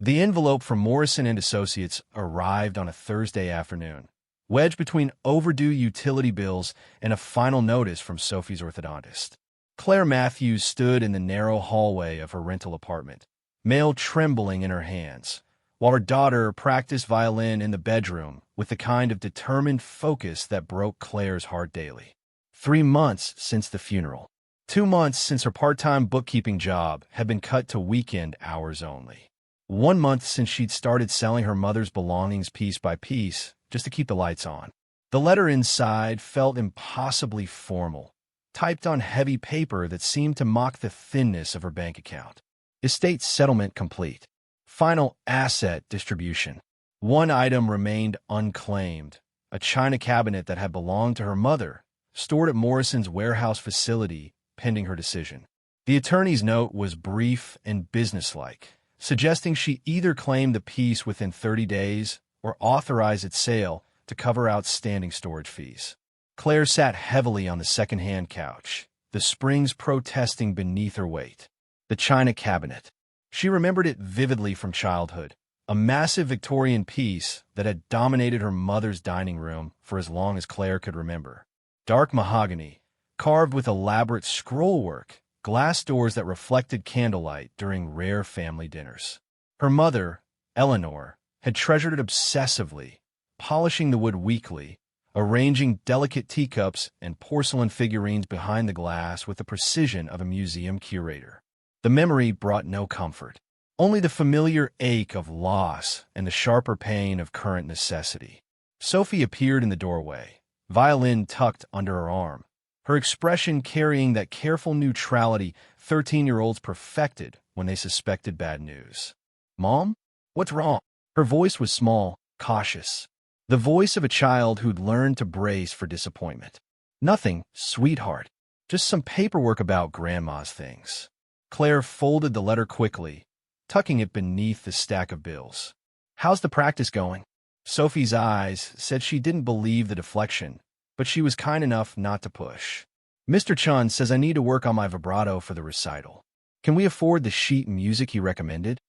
The envelope from Morrison Associates arrived on a Thursday afternoon, wedged between overdue utility bills and a final notice from Sophie's orthodontist. Claire Matthews stood in the narrow hallway of her rental apartment, mail trembling in her hands, while her daughter practiced violin in the bedroom with the kind of determined focus that broke Claire's heart daily. 3 months since the funeral. 2 months since her part-time bookkeeping job had been cut to weekend hours only. 1 month since she'd started selling her mother's belongings piece by piece just to keep the lights on. The letter inside felt impossibly formal, typed on heavy paper that seemed to mock the thinness of her bank account. Estate settlement complete. Final asset distribution. One item remained unclaimed, a china cabinet that had belonged to her mother, stored at Morrison's warehouse facility pending her decision. The attorney's note was brief and businesslike, suggesting she either claim the piece within 30 days or authorize its sale to cover outstanding storage fees. Claire sat heavily on the second-hand couch, the springs protesting beneath her weight. The china cabinet. She remembered it vividly from childhood, a massive Victorian piece that had dominated her mother's dining room for as long as Claire could remember. Dark mahogany, carved with elaborate scrollwork, glass doors that reflected candlelight during rare family dinners. Her mother, Eleanor, had treasured it obsessively, polishing the wood weekly, arranging delicate teacups and porcelain figurines behind the glass with the precision of a museum curator. The memory brought no comfort, only the familiar ache of loss and the sharper pain of current necessity. Sophie appeared in the doorway, violin tucked under her arm, her expression carrying that careful neutrality 13-year-olds perfected when they suspected bad news. "Mom? What's wrong?" Her voice was small, cautious, the voice of a child who'd learned to brace for disappointment. "Nothing, sweetheart. Just some paperwork about Grandma's things." Claire folded the letter quickly, tucking it beneath the stack of bills. "How's the practice going?" Sophie's eyes said she didn't believe the deflection, but she was kind enough not to push. "Mr. Chun says I need to work on my vibrato for the recital. Can we afford the sheet music he recommended?"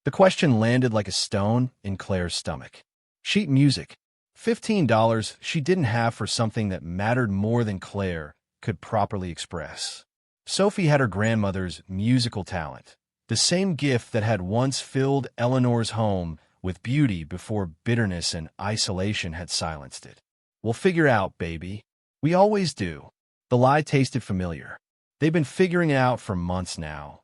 The question landed like a stone in Claire's stomach. Sheet music. $15 she didn't have for something that mattered more than Claire could properly express. Sophie had her grandmother's musical talent, the same gift that had once filled Eleanor's home with beauty before bitterness and isolation had silenced it. "We'll figure out, baby. We always do." The lie tasted familiar. They'd been figuring it out for months now,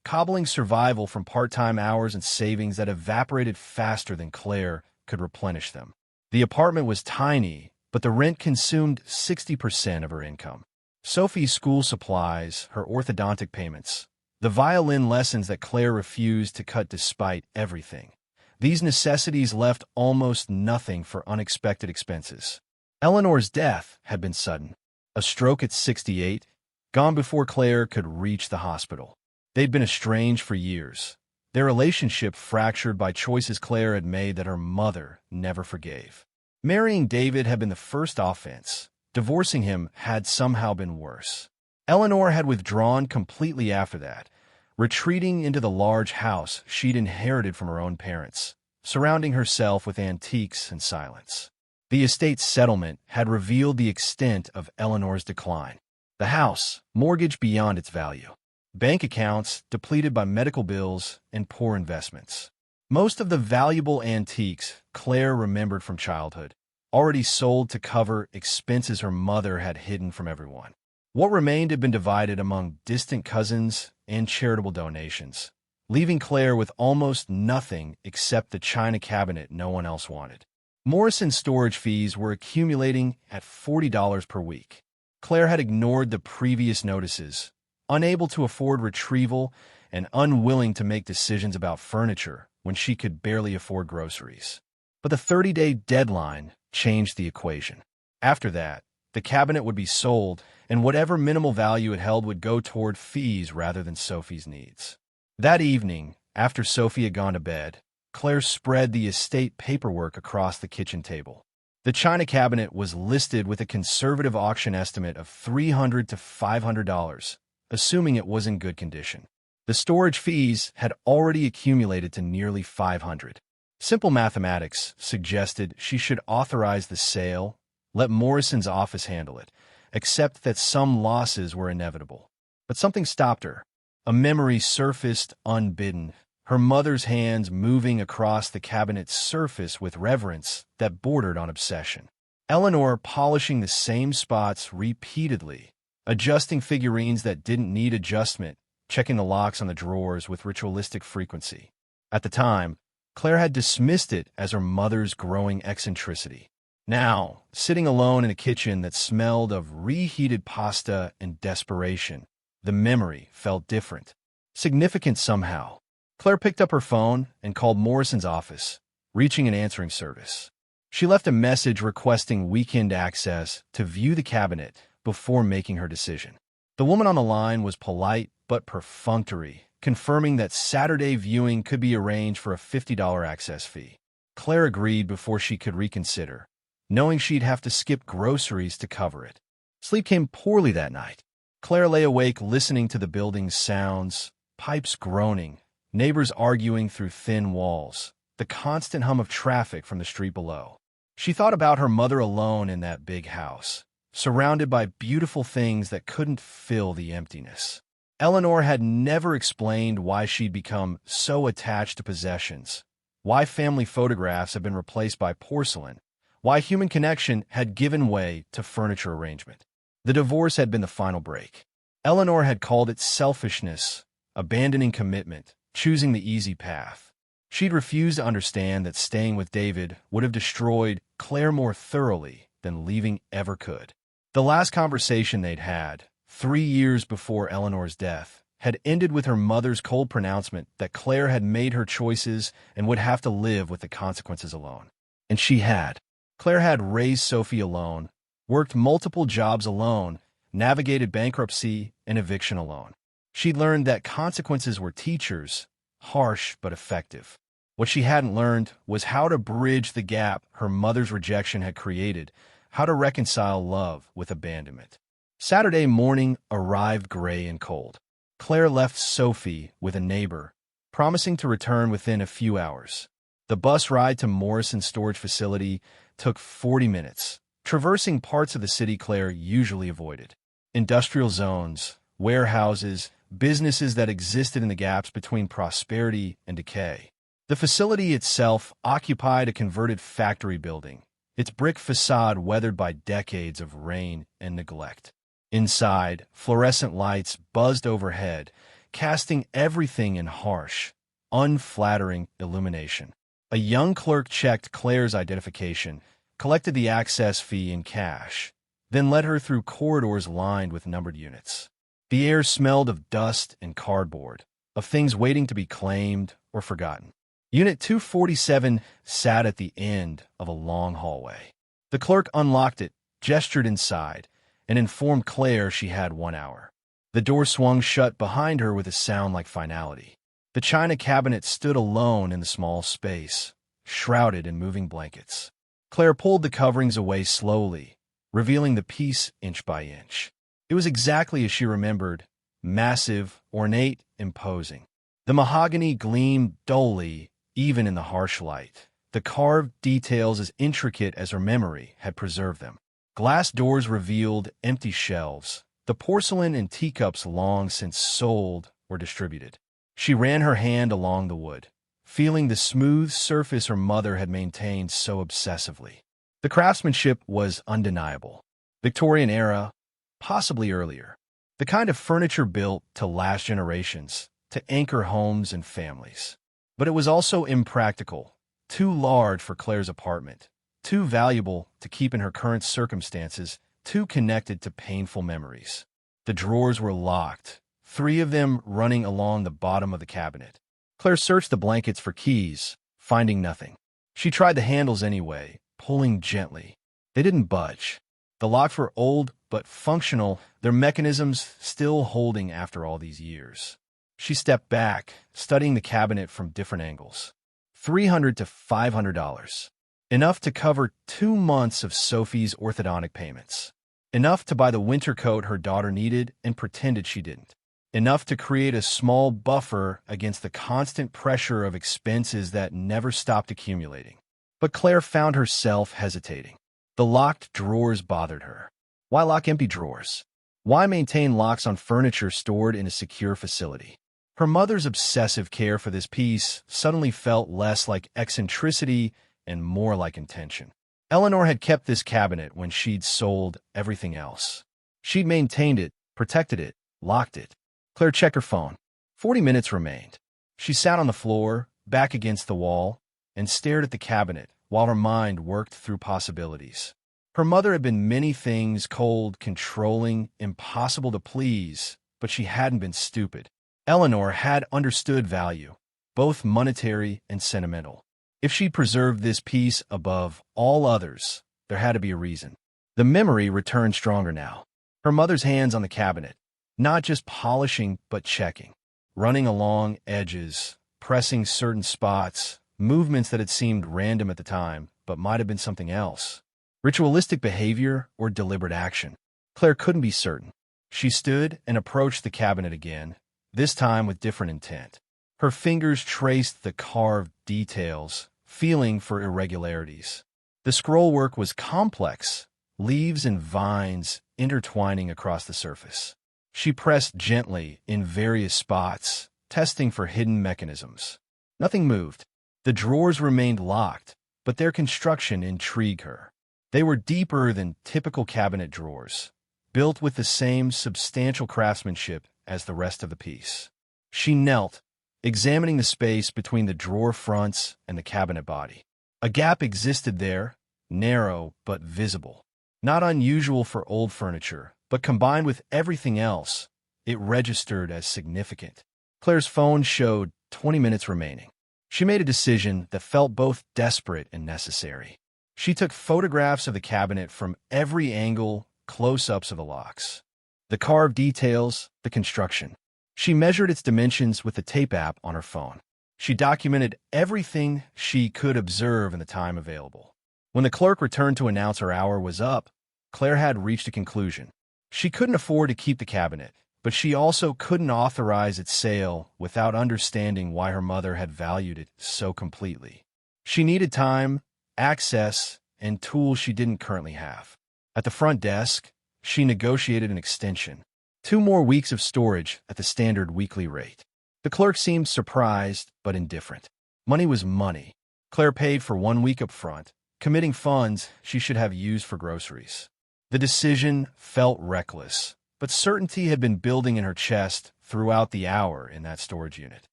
cobbling survival from part-time hours and savings that evaporated faster than Claire could replenish them. The apartment was tiny, but the rent consumed 60% of her income. Sophie's school supplies, her orthodontic payments, the violin lessons that Claire refused to cut despite everything. These necessities left almost nothing for unexpected expenses. Eleanor's death had been sudden. A stroke at 68, gone before Claire could reach the hospital. They'd been estranged for years, their relationship fractured by choices Claire had made that her mother never forgave. Marrying David had been the first offense. Divorcing him had somehow been worse. Eleanor had withdrawn completely after that, retreating into the large house she'd inherited from her own parents, surrounding herself with antiques and silence. The estate settlement had revealed the extent of Eleanor's decline. The house, mortgaged beyond its value. Bank accounts depleted by medical bills and poor investments. Most of the valuable antiques Claire remembered from childhood, already sold to cover expenses her mother had hidden from everyone. What remained had been divided among distant cousins and charitable donations, leaving Claire with almost nothing except the china cabinet no one else wanted. Morrison's storage fees were accumulating at $40 per week. Claire had ignored the previous notices, unable to afford retrieval and unwilling to make decisions about furniture when she could barely afford groceries. But the 30-day deadline changed the equation. After that, the cabinet would be sold, and whatever minimal value it held would go toward fees rather than Sophie's needs. That evening, after Sophie had gone to bed, Claire spread the estate paperwork across the kitchen table. The china cabinet was listed with a conservative auction estimate of $300 to $500, assuming it was in good condition. The storage fees had already accumulated to nearly $500. Simple mathematics suggested she should authorize the sale, let Morrison's office handle it, accept that some losses were inevitable. But something stopped her. A memory surfaced unbidden, her mother's hands moving across the cabinet's surface with reverence that bordered on obsession. Eleanor polishing the same spots repeatedly, adjusting figurines that didn't need adjustment, checking the locks on the drawers with ritualistic frequency. At the time, Claire had dismissed it as her mother's growing eccentricity. Now, sitting alone in a kitchen that smelled of reheated pasta and desperation, the memory felt different, significant somehow. Claire picked up her phone and called Morrison's office, reaching an answering service. She left a message requesting weekend access to view the cabinet before making her decision. The woman on the line was polite but perfunctory, confirming that Saturday viewing could be arranged for a $50 access fee. Claire agreed before she could reconsider, knowing she'd have to skip groceries to cover it. Sleep came poorly that night. Claire lay awake listening to the building's sounds, pipes groaning, neighbors arguing through thin walls, the constant hum of traffic from the street below. She thought about her mother alone in that big house, surrounded by beautiful things that couldn't fill the emptiness. Eleanor had never explained why she'd become so attached to possessions, why family photographs had been replaced by porcelain, why human connection had given way to furniture arrangement. The divorce had been the final break. Eleanor had called it selfishness, abandoning commitment, choosing the easy path. She'd refused to understand that staying with David would have destroyed Claire more thoroughly than leaving ever could. The last conversation they'd had, 3 years before Eleanor's death, had ended with her mother's cold pronouncement that Claire had made her choices and would have to live with the consequences alone. And she had. Claire had raised Sophie alone, worked multiple jobs alone, navigated bankruptcy and eviction alone. She'd learned that consequences were teachers, harsh but effective. What she hadn't learned was how to bridge the gap her mother's rejection had created, how to reconcile love with abandonment. Saturday morning arrived gray and cold. Claire left Sophie with a neighbor, promising to return within a few hours. The bus ride to Morrison's storage facility took 40 minutes, traversing parts of the city Claire usually avoided. Industrial zones, warehouses, businesses that existed in the gaps between prosperity and decay. The facility itself occupied a converted factory building, its brick facade weathered by decades of rain and neglect. Inside, fluorescent lights buzzed overhead, casting everything in harsh, unflattering illumination. A young clerk checked Claire's identification, collected the access fee in cash, then led her through corridors lined with numbered units. The air smelled of dust and cardboard, of things waiting to be claimed or forgotten. Unit 247 sat at the end of a long hallway. The clerk unlocked it, gestured inside, and informed Claire she had 1 hour. The door swung shut behind her with a sound like finality. The china cabinet stood alone in the small space, shrouded in moving blankets. Claire pulled the coverings away slowly, revealing the piece inch by inch. It was exactly as she remembered, massive, ornate, imposing. The mahogany gleamed dully, even in the harsh light, the carved details as intricate as her memory had preserved them. Glass doors revealed empty shelves, the porcelain and teacups long since sold or distributed. She ran her hand along the wood, feeling the smooth surface her mother had maintained so obsessively. The craftsmanship was undeniable. Victorian era, possibly earlier. The kind of furniture built to last generations, to anchor homes and families. But it was also impractical, too large for Claire's apartment, too valuable to keep in her current circumstances, too connected to painful memories. The drawers were locked, 3 of them running along the bottom of the cabinet. Claire searched the blankets for keys, finding nothing. She tried the handles anyway, pulling gently. They didn't budge. The locks were old but functional, their mechanisms still holding after all these years. She stepped back, studying the cabinet from different angles. $300 to $500. Enough to cover 2 months of Sophie's orthodontic payments. Enough to buy the winter coat her daughter needed and pretended she didn't. enough to create a small buffer against the constant pressure of expenses that never stopped accumulating. But Claire found herself hesitating. The locked drawers bothered her. Why lock empty drawers? Why maintain locks on furniture stored in a secure facility? Her mother's obsessive care for this piece suddenly felt less like eccentricity and more like intention. Eleanor had kept this cabinet when she'd sold everything else. She'd maintained it, protected it, locked it. Claire checked her phone. 40 minutes remained. She sat on the floor, back against the wall, and stared at the cabinet while her mind worked through possibilities. Her mother had been many things: cold, controlling, impossible to please, but she hadn't been stupid. Eleanor had understood value, both monetary and sentimental. If she preserved this piece above all others, there had to be a reason. The memory returned stronger now. Her mother's hands on the cabinet, not just polishing, but checking, running along edges, pressing certain spots, movements that had seemed random at the time, but might have been something else. Ritualistic behavior or deliberate action. Claire couldn't be certain. She stood and approached the cabinet again, this time with different intent. Her fingers traced the carved details, feeling for irregularities. The scrollwork was complex, leaves and vines intertwining across the surface. She pressed gently in various spots, testing for hidden mechanisms. Nothing moved. The drawers remained locked, but their construction intrigued her. They were deeper than typical cabinet drawers, built with the same substantial craftsmanship as the rest of the piece. She knelt, examining the space between the drawer fronts and the cabinet body. A gap existed there, narrow but visible. Not unusual for old furniture, but combined with everything else, it registered as significant. Claire's phone showed 20 minutes remaining. She made a decision that felt both desperate and necessary. She took photographs of the cabinet from every angle, close-ups of the locks, the carved details, the construction. She measured its dimensions with the tape app on her phone. She documented everything she could observe in the time available. When the clerk returned to announce her hour was up, Claire had reached a conclusion. She couldn't afford to keep the cabinet, but she also couldn't authorize its sale without understanding why her mother had valued it so completely. She needed time, access, and tools she didn't currently have. At the front desk, she negotiated an extension. 2 more weeks of storage at the standard weekly rate. The clerk seemed surprised but indifferent. Money was money. Claire paid for 1 week up front, committing funds she should have used for groceries. The decision felt reckless, but certainty had been building in her chest throughout the hour in that storage unit.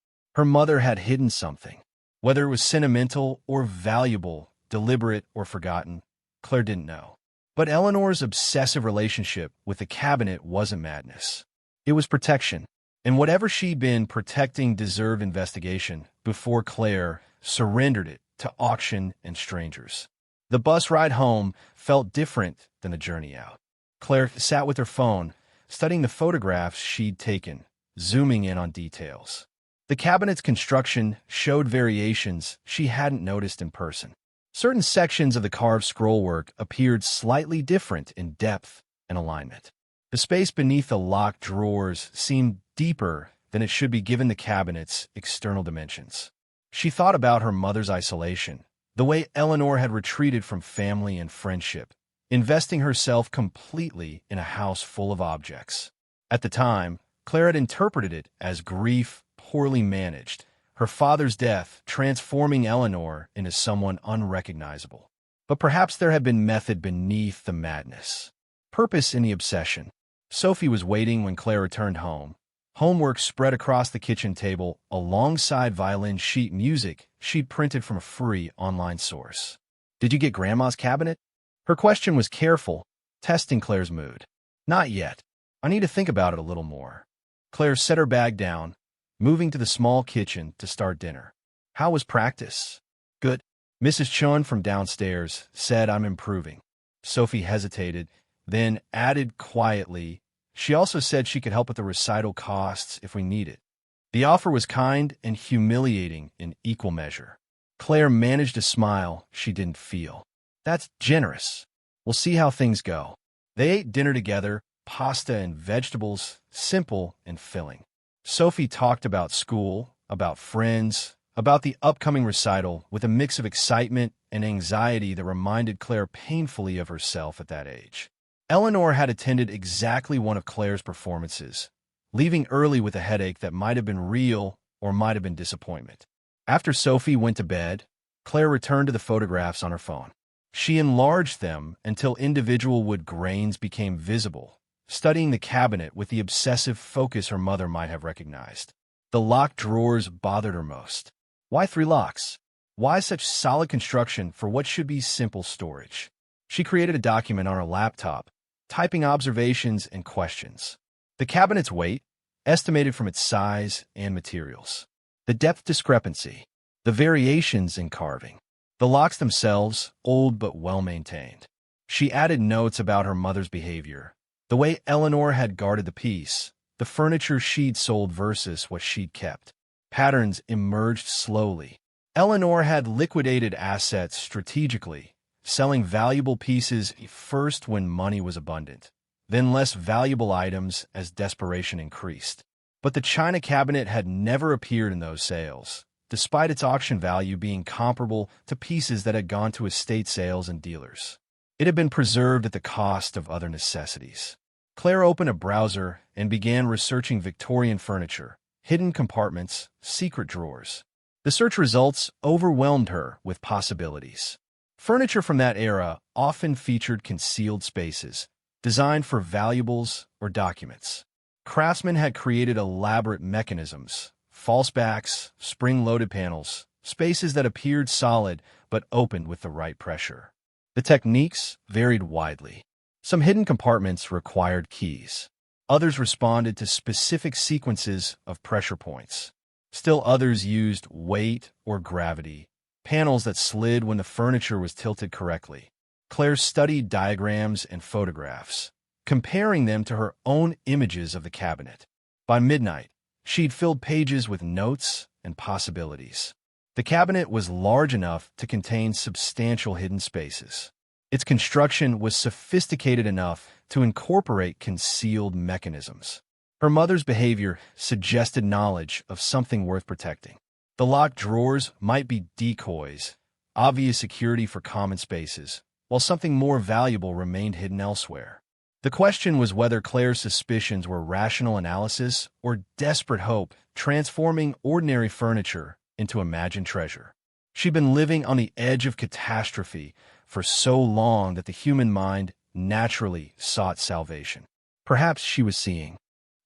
Her mother had hidden something. Whether it was sentimental or valuable, deliberate or forgotten, Claire didn't know. But Eleanor's obsessive relationship with the cabinet wasn't madness. It was protection. And whatever she'd been protecting deserved investigation before Claire surrendered it to auction and strangers. The bus ride home felt different than the journey out. Claire sat with her phone, studying the photographs she'd taken, zooming in on details. The cabinet's construction showed variations she hadn't noticed in person. Certain sections of the carved scrollwork appeared slightly different in depth and alignment. The space beneath the locked drawers seemed deeper than it should be given the cabinet's external dimensions. She thought about her mother's isolation, the way Eleanor had retreated from family and friendship, investing herself completely in a house full of objects. At the time, Claire had interpreted it as grief poorly managed, her father's death transforming Eleanor into someone unrecognizable. But perhaps there had been method beneath the madness, purpose in the obsession. Sophie was waiting when Claire returned home. Homework spread across the kitchen table alongside violin sheet music she'd printed from a free online source. "Did you get Grandma's cabinet?" Her question was careful, testing Claire's mood. "Not yet. I need to think about it a little more." Claire set her bag down, moving to the small kitchen to start dinner. "How was practice?" "Good." Mrs. Chun from downstairs said, "I'm improving." Sophie hesitated, then added quietly, "She also said she could help with the recital costs if we need it." The offer was kind and humiliating in equal measure. Claire managed a smile she didn't feel. "That's generous. We'll see how things go." They ate dinner together, pasta and vegetables, simple and filling. Sophie talked about school, about friends, about the upcoming recital with a mix of excitement and anxiety that reminded Claire painfully of herself at that age. Eleanor had attended exactly one of Claire's performances, leaving early with a headache that might have been real or might have been disappointment. After Sophie went to bed, Claire returned to the photographs on her phone. She enlarged them until individual wood grains became visible, studying the cabinet with the obsessive focus her mother might have recognized. The locked drawers bothered her most. Why 3 locks? Why such solid construction for what should be simple storage? She created a document on her laptop, typing observations and questions. The cabinet's weight, estimated from its size and materials. The depth discrepancy. The variations in carving. The locks themselves, old but well-maintained. She added notes about her mother's behavior, the way Eleanor had guarded the piece, the furniture she'd sold versus what she'd kept. Patterns emerged slowly. Eleanor had liquidated assets strategically, selling valuable pieces first when money was abundant, then less valuable items as desperation increased. But the china cabinet had never appeared in those sales, despite its auction value being comparable to pieces that had gone to estate sales and dealers. It had been preserved at the cost of other necessities. Claire opened a browser and began researching Victorian furniture, hidden compartments, secret drawers. The search results overwhelmed her with possibilities. Furniture from that era often featured concealed spaces, designed for valuables or documents. Craftsmen had created elaborate mechanisms, false backs, spring-loaded panels, spaces that appeared solid but opened with the right pressure. The techniques varied widely. Some hidden compartments required keys. Others responded to specific sequences of pressure points. Still others used weight or gravity, panels that slid when the furniture was tilted correctly. Claire studied diagrams and photographs, comparing them to her own images of the cabinet. By midnight, she'd filled pages with notes and possibilities. The cabinet was large enough to contain substantial hidden spaces. Its construction was sophisticated enough to incorporate concealed mechanisms. Her mother's behavior suggested knowledge of something worth protecting. The locked drawers might be decoys, obvious security for common spaces, while something more valuable remained hidden elsewhere. The question was whether Claire's suspicions were rational analysis or desperate hope, transforming ordinary furniture into imagined treasure. She'd been living on the edge of catastrophe for so long that the human mind naturally sought salvation. Perhaps she was seeing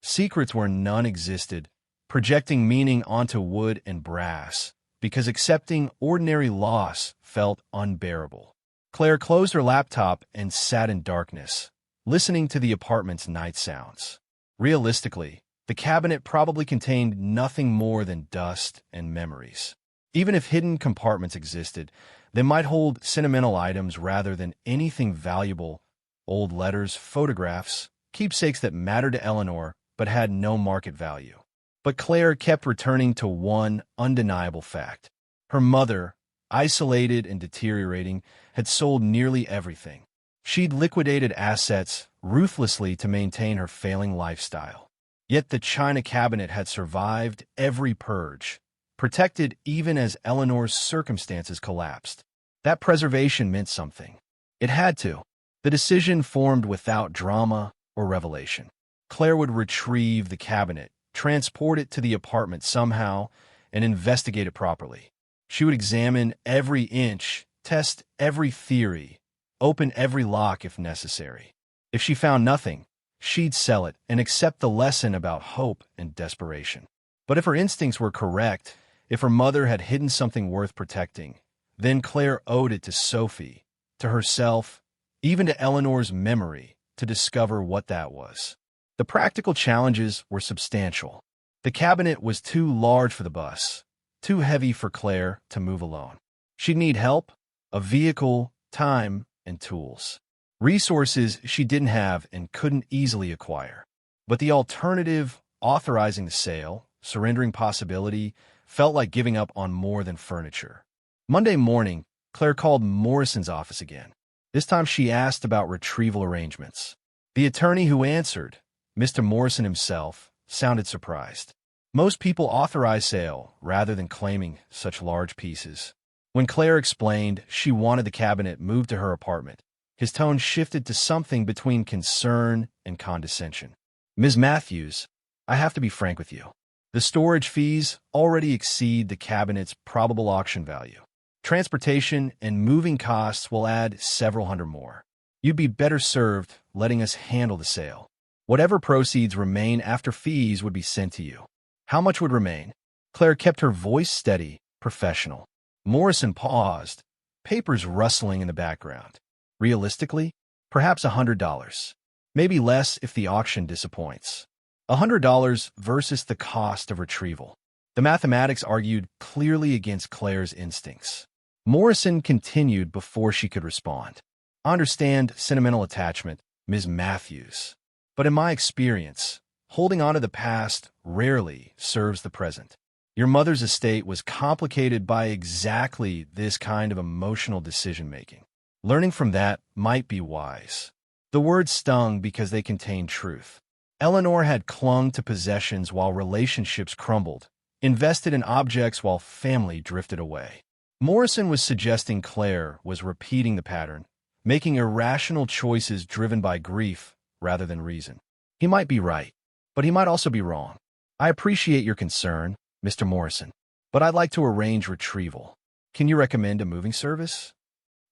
secrets where none existed, projecting meaning onto wood and brass, because accepting ordinary loss felt unbearable. Claire closed her laptop and sat in darkness, listening to the apartment's night sounds. Realistically, the cabinet probably contained nothing more than dust and memories. Even if hidden compartments existed, they might hold sentimental items rather than anything valuable, old letters, photographs, keepsakes that mattered to Eleanor but had no market value. But Claire kept returning to one undeniable fact. Her mother, isolated and deteriorating, had sold nearly everything. She'd liquidated assets ruthlessly to maintain her failing lifestyle. Yet the china cabinet had survived every purge, protected even as Eleanor's circumstances collapsed. That preservation meant something. It had to. The decision formed without drama or revelation. Claire would retrieve the cabinet, transport it to the apartment somehow, and investigate it properly. She would examine every inch, test every theory, open every lock if necessary. If she found nothing, she'd sell it and accept the lesson about hope and desperation. But if her instincts were correct, if her mother had hidden something worth protecting, then Claire owed it to Sophie, to herself, even to Eleanor's memory, to discover what that was. The practical challenges were substantial. The cabinet was too large for the bus, too heavy for Claire to move alone. She'd need help, a vehicle, time, and tools. Resources she didn't have and couldn't easily acquire. But the alternative, authorizing the sale, surrendering possibility, felt like giving up on more than furniture. Monday morning, Claire called Morrison's office again. This time she asked about retrieval arrangements. The attorney who answered, Mr. Morrison himself, sounded surprised. Most people authorize sale rather than claiming such large pieces. When Claire explained she wanted the cabinet moved to her apartment, his tone shifted to something between concern and condescension. Ms. Matthews, I have to be frank with you. The storage fees already exceed the cabinet's probable auction value. Transportation and moving costs will add several hundred more. You'd be better served letting us handle the sale. Whatever proceeds remain after fees would be sent to you. How much would remain? Claire kept her voice steady, professional. Morrison paused, papers rustling in the background. Realistically, perhaps $100. Maybe less if the auction disappoints. $100 versus the cost of retrieval. The mathematics argued clearly against Claire's instincts. Morrison continued before she could respond. I understand sentimental attachment, Ms. Matthews. But in my experience, holding on to the past rarely serves the present. Your mother's estate was complicated by exactly this kind of emotional decision-making. Learning from that might be wise. The words stung because they contained truth. Eleanor had clung to possessions while relationships crumbled, invested in objects while family drifted away. Morrison was suggesting Claire was repeating the pattern, making irrational choices driven by grief rather than reason. He might be right, but he might also be wrong. I appreciate your concern, Mr. Morrison, but I'd like to arrange retrieval. Can you recommend a moving service?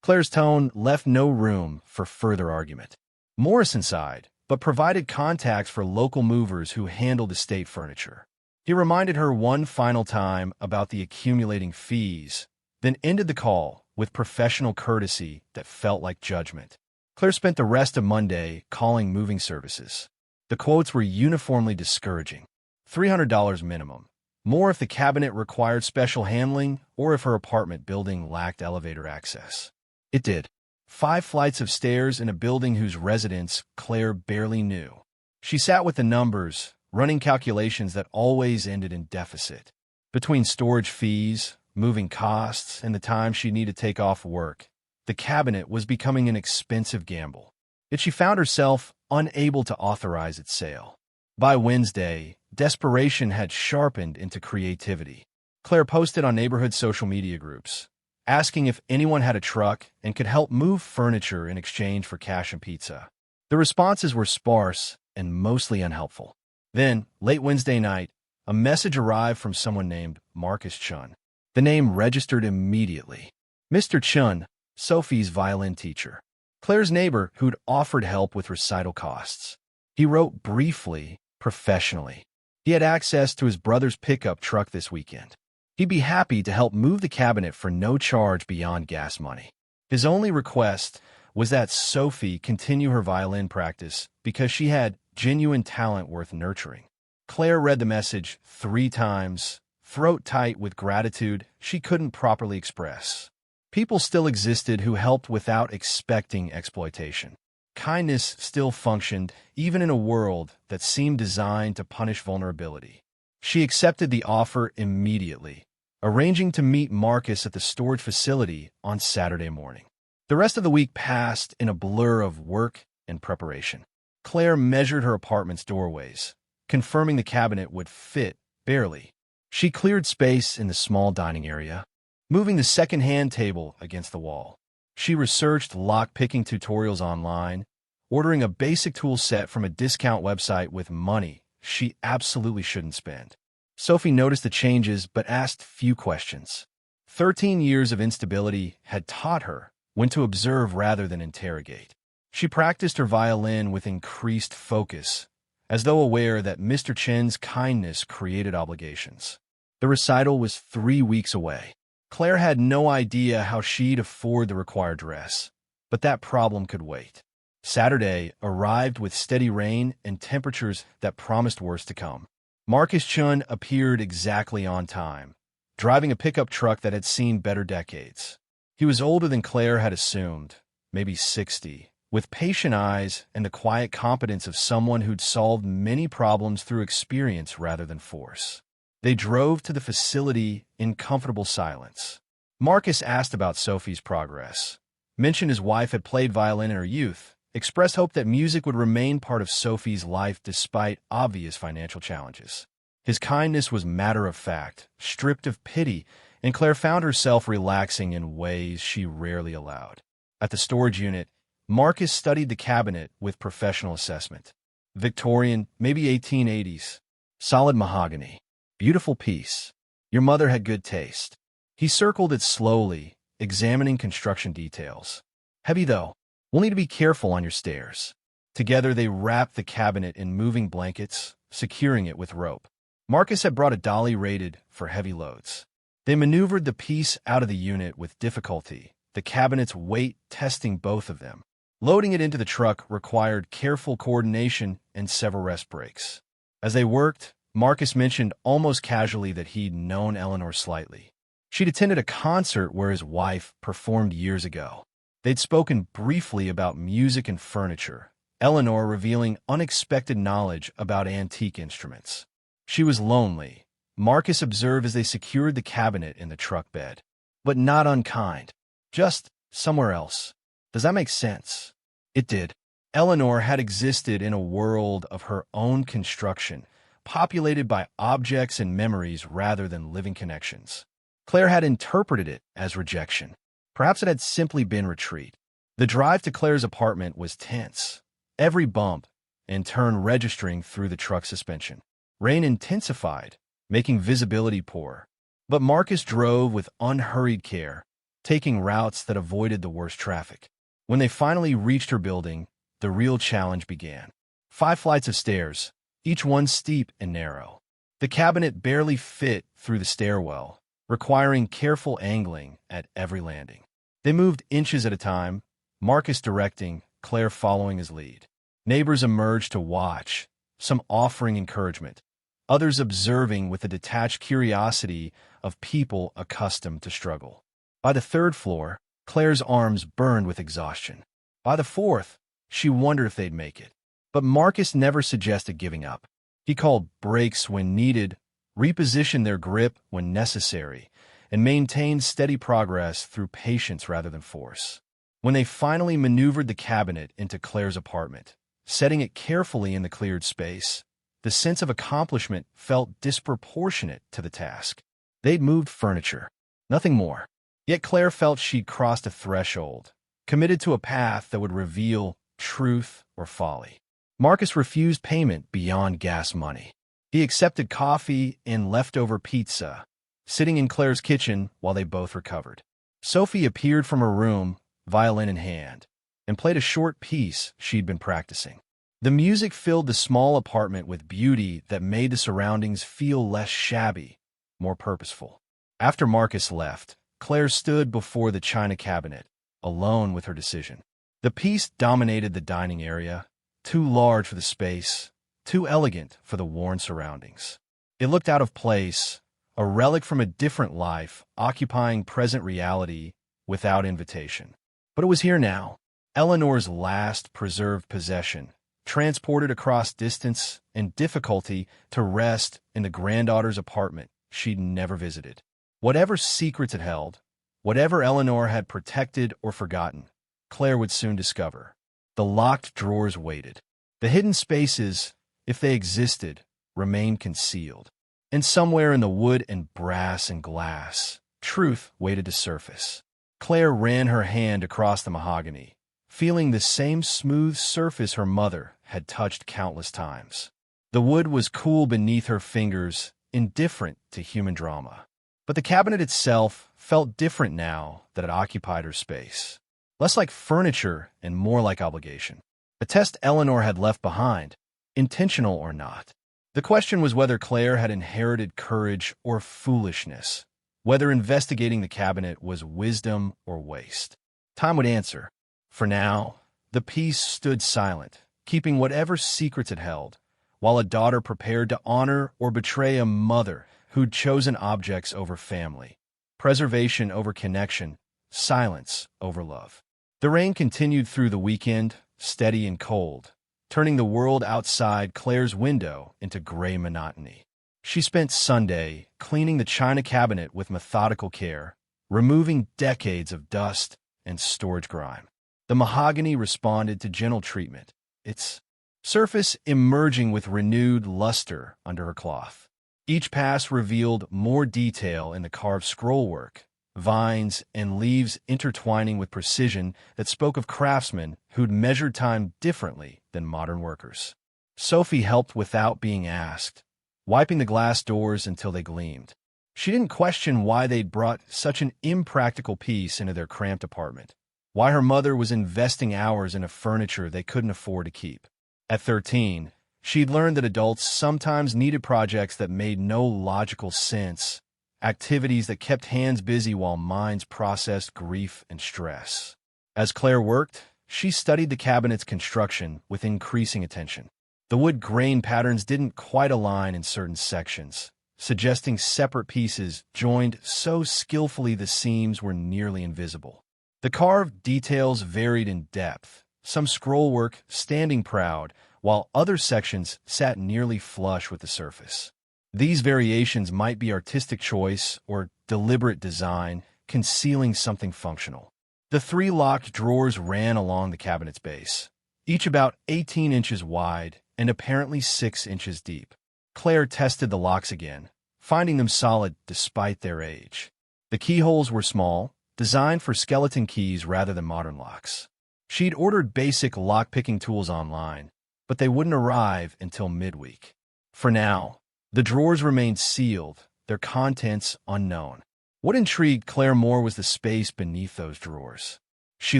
Claire's tone left no room for further argument. Morrison sighed, but provided contacts for local movers who handled estate furniture. He reminded her one final time about the accumulating fees, then ended the call with professional courtesy that felt like judgment. Claire spent the rest of Monday calling moving services. The quotes were uniformly discouraging. $300 minimum. More if the cabinet required special handling or if her apartment building lacked elevator access. It did. 5 flights of stairs in a building whose residents Claire barely knew. She sat with the numbers, running calculations that always ended in deficit. Between storage fees, moving costs, and the time she needed to take off work, the cabinet was becoming an expensive gamble. Yet she found herself unable to authorize its sale. By Wednesday, desperation had sharpened into creativity. Claire posted on neighborhood social media groups, asking if anyone had a truck and could help move furniture in exchange for cash and pizza. The responses were sparse and mostly unhelpful. Then, late Wednesday night, a message arrived from someone named Marcus Chun. The name registered immediately. Mr. Chun, Sophie's violin teacher. Claire's neighbor who'd offered help with recital costs. He wrote briefly, professionally. He had access to his brother's pickup truck this weekend. He'd be happy to help move the cabinet for no charge beyond gas money. His only request was that Sophie continue her violin practice because she had genuine talent worth nurturing. Claire read the message 3 times, throat tight with gratitude she couldn't properly express. People still existed who helped without expecting exploitation. Kindness still functioned, even in a world that seemed designed to punish vulnerability. She accepted the offer immediately, arranging to meet Marcus at the storage facility on Saturday morning. The rest of the week passed in a blur of work and preparation. Claire measured her apartment's doorways, confirming the cabinet would fit barely. She cleared space in the small dining area, moving the second-hand table against the wall. She researched lock-picking tutorials online, ordering a basic tool set from a discount website with money she absolutely shouldn't spend. Sophie noticed the changes but asked few questions. 13 years of instability had taught her when to observe rather than interrogate. She practiced her violin with increased focus, as though aware that Mr. Chen's kindness created obligations. The recital was 3 weeks away. Claire had no idea how she'd afford the required dress, but that problem could wait. Saturday arrived with steady rain and temperatures that promised worse to come. Marcus Chun appeared exactly on time, driving a pickup truck that had seen better decades. He was older than Claire had assumed, maybe 60, with patient eyes and the quiet competence of someone who'd solved many problems through experience rather than force. They drove to the facility in comfortable silence. Marcus asked about Sophie's progress, mentioned his wife had played violin in her youth, expressed hope that music would remain part of Sophie's life despite obvious financial challenges. His kindness was matter-of-fact, stripped of pity, and Claire found herself relaxing in ways she rarely allowed. At the storage unit, Marcus studied the cabinet with professional assessment. Victorian, maybe 1880s. Solid mahogany. Beautiful piece. Your mother had good taste. He circled it slowly, examining construction details. Heavy though. We'll need to be careful on your stairs. Together they wrapped the cabinet in moving blankets, securing it with rope. Marcus had brought a dolly rated for heavy loads. They maneuvered the piece out of the unit with difficulty, the cabinet's weight testing both of them. Loading it into the truck required careful coordination and several rest breaks. As they worked, Marcus mentioned almost casually that he'd known Eleanor slightly. She'd attended a concert where his wife performed years ago. They'd spoken briefly about music and furniture, Eleanor revealing unexpected knowledge about antique instruments. She was lonely, Marcus observed as they secured the cabinet in the truck bed. But not unkind. Just somewhere else. Does that make sense? It did. Eleanor had existed in a world of her own construction, populated by objects and memories rather than living connections. Claire had interpreted it as rejection. Perhaps it had simply been retreat. The drive to Claire's apartment was tense, every bump, in turn registering through the truck suspension. Rain intensified, making visibility poor. But Marcus drove with unhurried care, taking routes that avoided the worst traffic. When they finally reached her building, the real challenge began. 5 flights of stairs, each one steep and narrow. The cabinet barely fit through the stairwell, requiring careful angling at every landing. They moved inches at a time, Marcus directing, Claire following his lead. Neighbors emerged to watch, some offering encouragement, others observing with the detached curiosity of people accustomed to struggle. By the 3rd floor, Claire's arms burned with exhaustion. By the 4th, she wondered if they'd make it. But Marcus never suggested giving up. He called breaks when needed, repositioned their grip when necessary, and maintained steady progress through patience rather than force. When they finally maneuvered the cabinet into Claire's apartment, setting it carefully in the cleared space, the sense of accomplishment felt disproportionate to the task. They'd moved furniture, nothing more. Yet Claire felt she'd crossed a threshold, committed to a path that would reveal truth or folly. Marcus refused payment beyond gas money. He accepted coffee and leftover pizza, sitting in Claire's kitchen while they both recovered. Sophie appeared from her room, violin in hand, and played a short piece she'd been practicing. The music filled the small apartment with beauty that made the surroundings feel less shabby, more purposeful. After Marcus left, Claire stood before the china cabinet, alone with her decision. The piece dominated the dining area, too large for the space, too elegant for the worn surroundings. It looked out of place, a relic from a different life, occupying present reality without invitation. But it was here now, Eleanor's last preserved possession, transported across distance and difficulty to rest in the granddaughter's apartment she'd never visited. Whatever secrets it held, whatever Eleanor had protected or forgotten, Claire would soon discover. The locked drawers waited. The hidden spaces, if they existed, remained concealed. And somewhere in the wood and brass and glass, truth waited to surface. Claire ran her hand across the mahogany, feeling the same smooth surface her mother had touched countless times. The wood was cool beneath her fingers, indifferent to human drama. But the cabinet itself felt different now that it occupied her space. Less like furniture and more like obligation. A test Eleanor had left behind, intentional or not. The question was whether Claire had inherited courage or foolishness, whether investigating the cabinet was wisdom or waste. Time would answer. For now, the piece stood silent, keeping whatever secrets it held, while a daughter prepared to honor or betray a mother who'd chosen objects over family, preservation over connection, silence over love. The rain continued through the weekend, steady and cold, turning the world outside Claire's window into gray monotony. She spent Sunday cleaning the china cabinet with methodical care, removing decades of dust and storage grime. The mahogany responded to gentle treatment, its surface emerging with renewed luster under her cloth. Each pass revealed more detail in the carved scrollwork, vines and leaves intertwining with precision that spoke of craftsmen who'd measured time differently than modern workers. Sophie helped without being asked, wiping the glass doors until they gleamed. She didn't question why they'd brought such an impractical piece into their cramped apartment, why her mother was investing hours into furniture they couldn't afford to keep. At 13, she'd learned that adults sometimes needed projects that made no logical sense, activities that kept hands busy while minds processed grief and stress. As Claire worked, she studied the cabinet's construction with increasing attention. The wood grain patterns didn't quite align in certain sections, suggesting separate pieces joined so skillfully the seams were nearly invisible. The carved details varied in depth, some scrollwork standing proud, while other sections sat nearly flush with the surface. These variations might be artistic choice or deliberate design, concealing something functional. The 3 locked drawers ran along the cabinet's base, each about 18 inches wide and apparently 6 inches deep. Claire tested the locks again, finding them solid despite their age. The keyholes were small, designed for skeleton keys rather than modern locks. She'd ordered basic lock-picking tools online, but they wouldn't arrive until midweek. For now, the drawers remained sealed, their contents unknown. What intrigued Claire more was the space beneath those drawers. She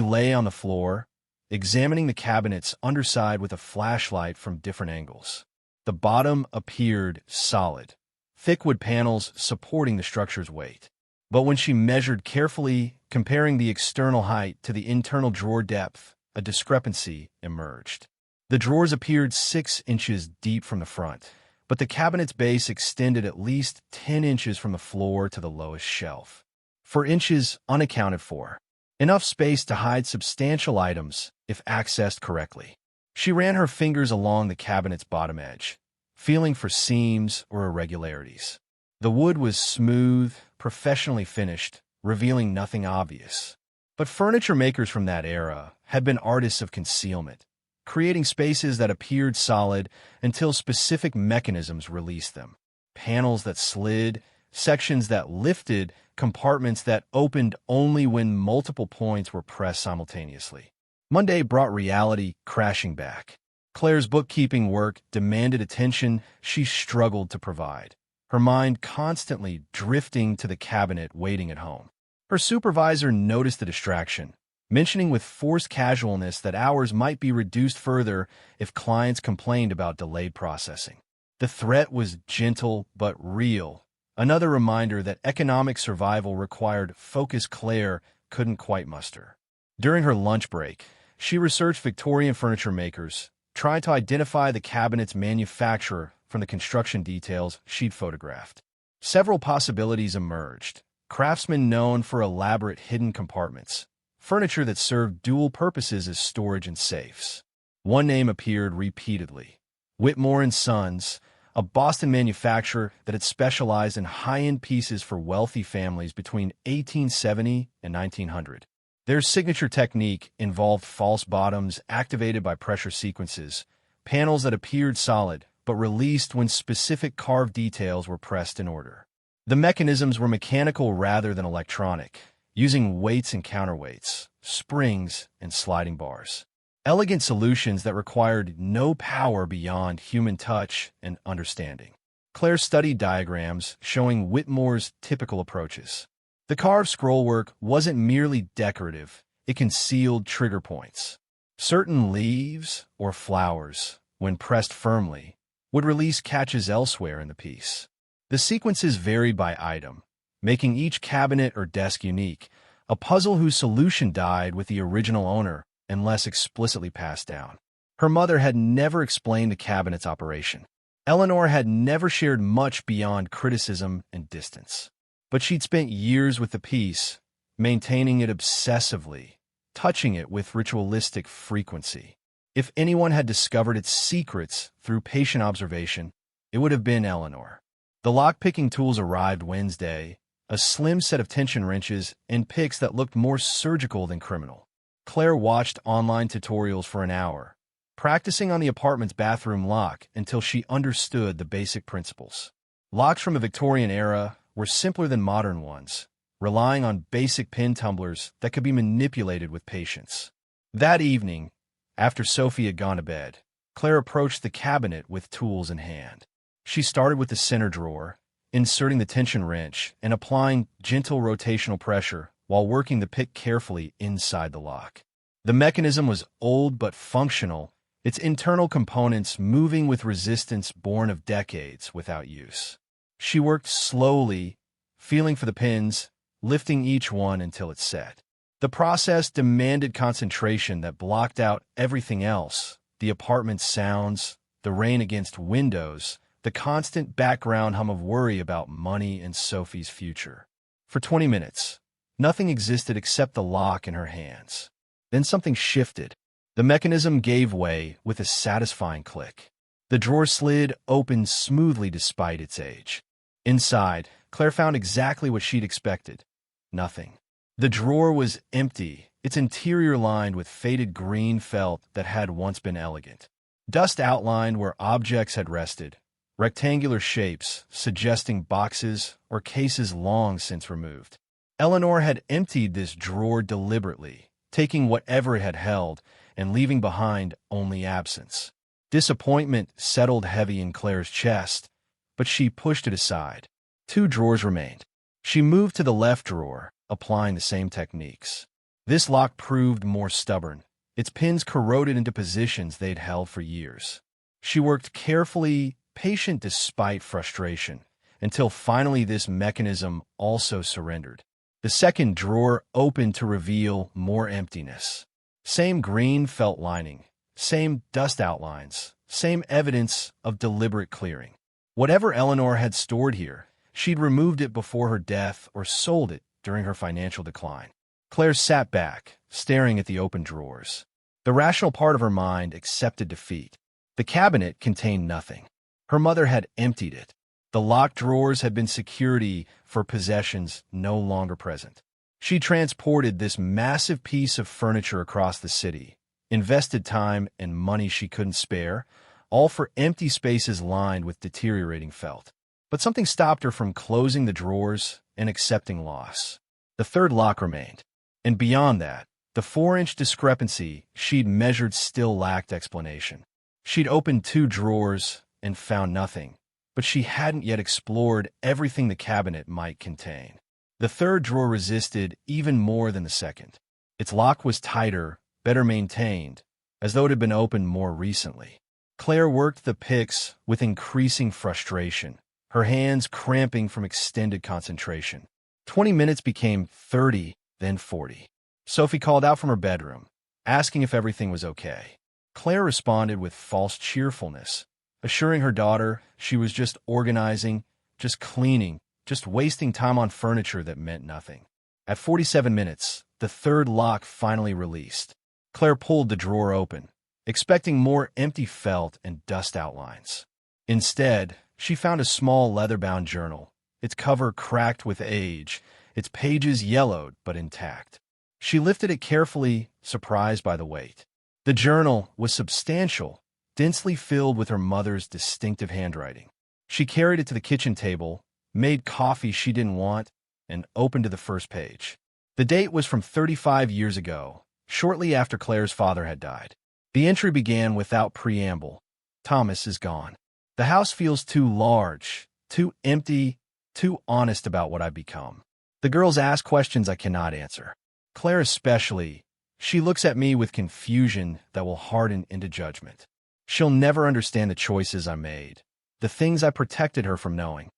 lay on the floor, examining the cabinet's underside with a flashlight from different angles. The bottom appeared solid, thick wood panels supporting the structure's weight. But when she measured carefully, comparing the external height to the internal drawer depth, a discrepancy emerged. The drawers appeared 6 inches deep from the front, but the cabinet's base extended at least 10 inches from the floor to the lowest shelf. 4 inches unaccounted for. Enough space to hide substantial items if accessed correctly. She ran her fingers along the cabinet's bottom edge, feeling for seams or irregularities. The wood was smooth, professionally finished, revealing nothing obvious. But furniture makers from that era had been artists of concealment, creating spaces that appeared solid until specific mechanisms released them. Panels that slid, sections that lifted, compartments that opened only when multiple points were pressed simultaneously. Monday brought reality crashing back. Claire's bookkeeping work demanded attention she struggled to provide, her mind constantly drifting to the cabinet waiting at home. Her supervisor noticed the distraction, mentioning with forced casualness that hours might be reduced further if clients complained about delayed processing. The threat was gentle but real, another reminder that economic survival required focus Claire couldn't quite muster. During her lunch break, she researched Victorian furniture makers, trying to identify the cabinet's manufacturer from the construction details she'd photographed. Several possibilities emerged: craftsmen known for elaborate hidden compartments, furniture that served dual purposes as storage and safes. One name appeared repeatedly: Whitmore & Sons, a Boston manufacturer that had specialized in high-end pieces for wealthy families between 1870 and 1900. Their signature technique involved false bottoms activated by pressure sequences, panels that appeared solid but released when specific carved details were pressed in order. The mechanisms were mechanical rather than electronic, using weights and counterweights, springs and sliding bars. Elegant solutions that required no power beyond human touch and understanding. Claire studied diagrams showing Whitmore's typical approaches. The carved scrollwork wasn't merely decorative, it concealed trigger points. Certain leaves or flowers, when pressed firmly, would release catches elsewhere in the piece. The sequences varied by item, making each cabinet or desk unique, a puzzle whose solution died with the original owner unless explicitly passed down. Her mother had never explained the cabinet's operation. Eleanor had never shared much beyond criticism and distance. But she'd spent years with the piece, maintaining it obsessively, touching it with ritualistic frequency. If anyone had discovered its secrets through patient observation, it would have been Eleanor. The lock-picking tools arrived Wednesday, a slim set of tension wrenches and picks that looked more surgical than criminal. Claire watched online tutorials for an hour, practicing on the apartment's bathroom lock until she understood the basic principles. Locks from the Victorian era were simpler than modern ones, relying on basic pin tumblers that could be manipulated with patience. That evening, after Sophie had gone to bed, Claire approached the cabinet with tools in hand. She started with the center drawer, inserting the tension wrench and applying gentle rotational pressure while working the pick carefully inside the lock. The mechanism was old but functional, its internal components moving with resistance born of decades without use. She worked slowly, feeling for the pins, lifting each one until it set. The process demanded concentration that blocked out everything else: the apartment's sounds, the rain against windows, the constant background hum of worry about money and Sophie's future. For 20 minutes, nothing existed except the lock in her hands. Then something shifted. The mechanism gave way with a satisfying click. The drawer slid open smoothly despite its age. Inside, Claire found exactly what she'd expected: nothing. The drawer was empty, its interior lined with faded green felt that had once been elegant. Dust outlined where objects had rested, rectangular shapes suggesting boxes or cases long since removed. Eleanor had emptied this drawer deliberately, taking whatever it had held and leaving behind only absence. Disappointment settled heavy in Claire's chest, but she pushed it aside. 2 drawers remained. She moved to the left drawer, applying the same techniques. This lock proved more stubborn. Its pins corroded into positions they'd held for years. She worked carefully, patient despite frustration, until finally this mechanism also surrendered. The second drawer opened to reveal more emptiness. Same green felt lining, same dust outlines, same evidence of deliberate clearing. Whatever Eleanor had stored here, she'd removed it before her death or sold it during her financial decline. Claire sat back, staring at the open drawers. The rational part of her mind accepted defeat. The cabinet contained nothing. Her mother had emptied it. The locked drawers had been security for possessions no longer present. She transported this massive piece of furniture across the city, invested time and money she couldn't spare, all for empty spaces lined with deteriorating felt. But something stopped her from closing the drawers and accepting loss. The third lock remained, and beyond that, the 4-inch discrepancy she'd measured still lacked explanation. She'd opened 2 drawers and found nothing, but she hadn't yet explored everything the cabinet might contain. The third drawer resisted even more than the second. Its lock was tighter, better maintained, as though it had been opened more recently. Claire worked the picks with increasing frustration, her hands cramping from extended concentration. 20 minutes became 30, then 40. Sophie called out from her bedroom, asking if everything was okay. Claire responded with false cheerfulness, assuring her daughter she was just organizing, just cleaning, just wasting time on furniture that meant nothing. At 47 minutes, the third lock finally released. Claire pulled the drawer open, expecting more empty felt and dust outlines. Instead, she found a small leather-bound journal, its cover cracked with age, its pages yellowed but intact. She lifted it carefully, surprised by the weight. The journal was substantial, densely filled with her mother's distinctive handwriting. She carried it to the kitchen table, made coffee she didn't want, and opened to the first page. The date was from 35 years ago, shortly after Claire's father had died. The entry began without preamble. Thomas is gone. The house feels too large, too empty, too honest about what I've become. The girls ask questions I cannot answer. Claire especially. She looks at me with confusion that will harden into judgment. She'll never understand the choices I made, the things I protected her from knowing.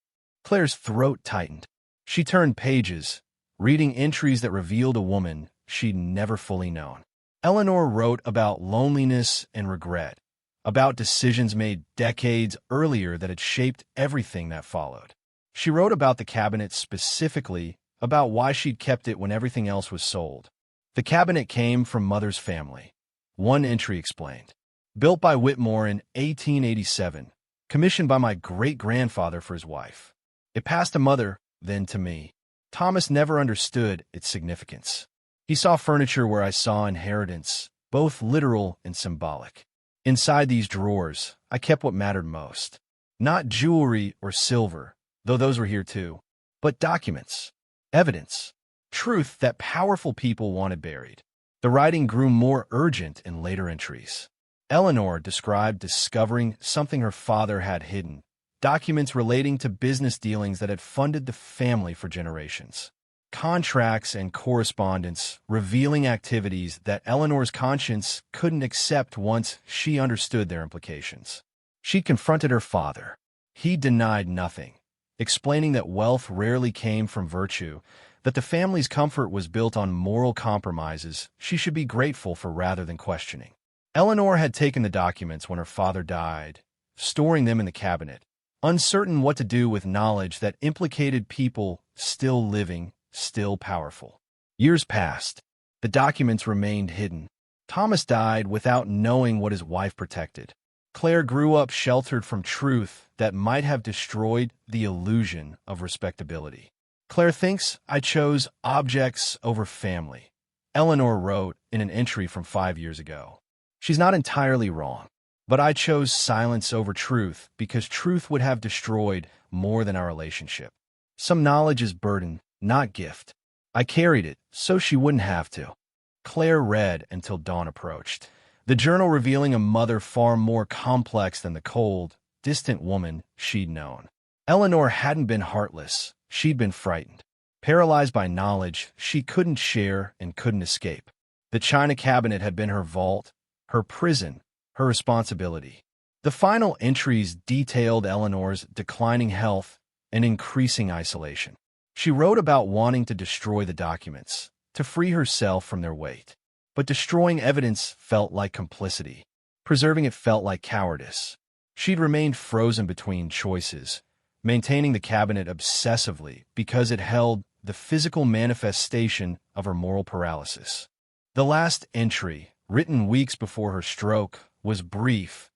Claire's throat tightened. She turned pages, reading entries that revealed a woman she'd never fully known. Eleanor wrote about loneliness and regret, about decisions made decades earlier that had shaped everything that followed. She wrote about the cabinet specifically, about why she'd kept it when everything else was sold. The cabinet came from Mother's family. One entry explained. Built by Whitmore in 1887, commissioned by my great-grandfather for his wife. It passed to Mother, then to me. Thomas never understood its significance. He saw furniture where I saw inheritance, both literal and symbolic. Inside these drawers, I kept what mattered most. Not jewelry or silver, though those were here too. But documents, evidence, truth that powerful people wanted buried. The writing grew more urgent in later entries. Eleanor described discovering something her father had hidden, documents relating to business dealings that had funded the family for generations. Contracts and correspondence revealing activities that Eleanor's conscience couldn't accept once she understood their implications. She confronted her father. He denied nothing, explaining that wealth rarely came from virtue, that the family's comfort was built on moral compromises she should be grateful for rather than questioning. Eleanor had taken the documents when her father died, storing them in the cabinet, uncertain what to do with knowledge that implicated people still living, still powerful. Years passed. The documents remained hidden. Thomas died without knowing what his wife protected. Claire grew up sheltered from truth that might have destroyed the illusion of respectability. Claire thinks I chose objects over family, Eleanor wrote in an entry from 5 years ago. She's not entirely wrong, but I chose silence over truth because truth would have destroyed more than our relationship. Some knowledge is burden, not gift. I carried it so she wouldn't have to. Claire read until dawn approached, the journal revealing a mother far more complex than the cold, distant woman she'd known. Eleanor hadn't been heartless, she'd been frightened. Paralyzed by knowledge she couldn't share and couldn't escape. The china cabinet had been her vault, her prison, her responsibility. The final entries detailed Eleanor's declining health and increasing isolation. She wrote about wanting to destroy the documents, to free herself from their weight. But destroying evidence felt like complicity. Preserving it felt like cowardice. She'd remained frozen between choices, maintaining the cabinet obsessively because it held the physical manifestation of her moral paralysis. The last entry, written weeks before her stroke, was brief.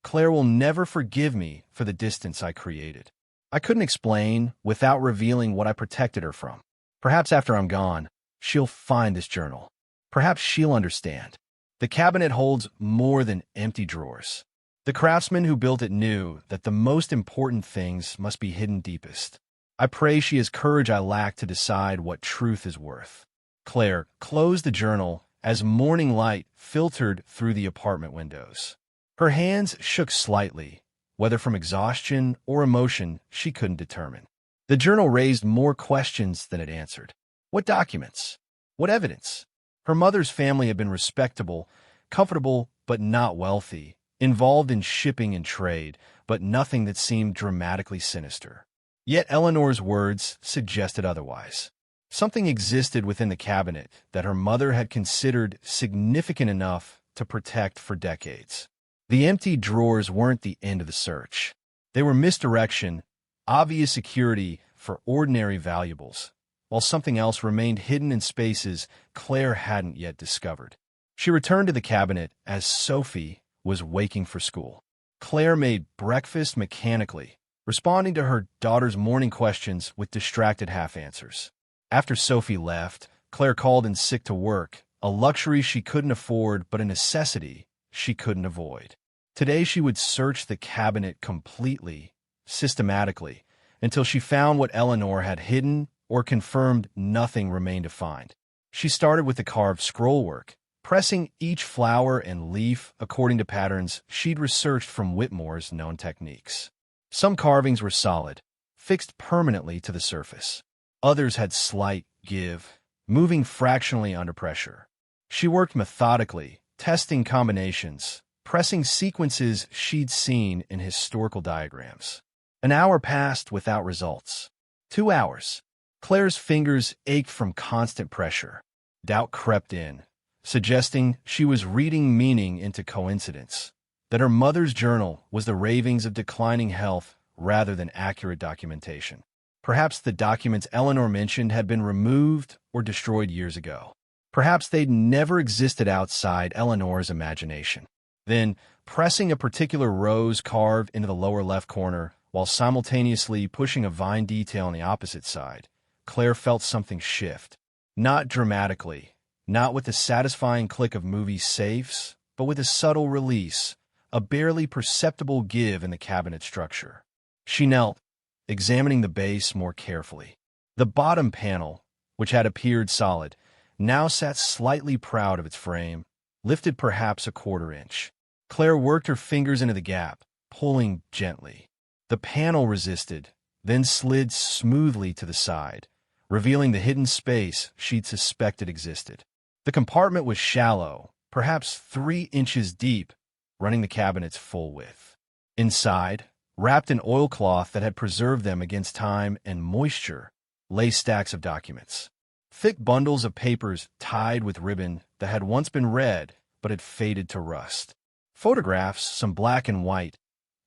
Claire will never forgive me for the distance I created. I couldn't explain without revealing what I protected her from. Perhaps after I'm gone, she'll find this journal. Perhaps she'll understand. The cabinet holds more than empty drawers. The craftsman who built it knew that the most important things must be hidden deepest. I pray she has courage I lack to decide what truth is worth. Claire closed the journal as morning light filtered through the apartment windows. Her hands shook slightly, whether from exhaustion or emotion she couldn't determine. The journal raised more questions than it answered. What documents? What evidence? Her mother's family had been respectable, comfortable, but not wealthy, involved in shipping and trade, but nothing that seemed dramatically sinister. Yet Eleanor's words suggested otherwise. Something existed within the cabinet that her mother had considered significant enough to protect for decades. The empty drawers weren't the end of the search. They were misdirection, obvious security for ordinary valuables, while something else remained hidden in spaces Claire hadn't yet discovered. She returned to the cabinet as Sophie was waking for school. Claire made breakfast mechanically, responding to her daughter's morning questions with distracted half-answers. After Sophie left, Claire called in sick to work, a luxury she couldn't afford but a necessity she couldn't avoid. Today she would search the cabinet completely, systematically, until she found what Eleanor had hidden or confirmed nothing remained to find. She started with the carved scrollwork, pressing each flower and leaf according to patterns she'd researched from Whitmore's known techniques. Some carvings were solid, fixed permanently to the surface. Others had slight give, moving fractionally under pressure. She worked methodically, testing combinations, pressing sequences she'd seen in historical diagrams. An hour passed without results. 2 hours. Claire's fingers ached from constant pressure. Doubt crept in, suggesting she was reading meaning into coincidence, that her mother's journal was the ravings of declining health rather than accurate documentation. Perhaps the documents Eleanor mentioned had been removed or destroyed years ago. Perhaps they'd never existed outside Eleanor's imagination. Then, pressing a particular rose carved into the lower left corner, while simultaneously pushing a vine detail on the opposite side, Claire felt something shift. Not dramatically, not with the satisfying click of movie safes, but with a subtle release, a barely perceptible give in the cabinet structure. She knelt, examining the base more carefully. The bottom panel, which had appeared solid, now sat slightly proud of its frame, lifted perhaps a quarter-inch. Claire worked her fingers into the gap, pulling gently. The panel resisted, then slid smoothly to the side, revealing the hidden space she'd suspected existed. The compartment was shallow, perhaps 3 inches deep, running the cabinet's full width. Inside, wrapped in oilcloth that had preserved them against time and moisture, lay stacks of documents. Thick bundles of papers tied with ribbon that had once been red but had faded to rust. Photographs, some black and white,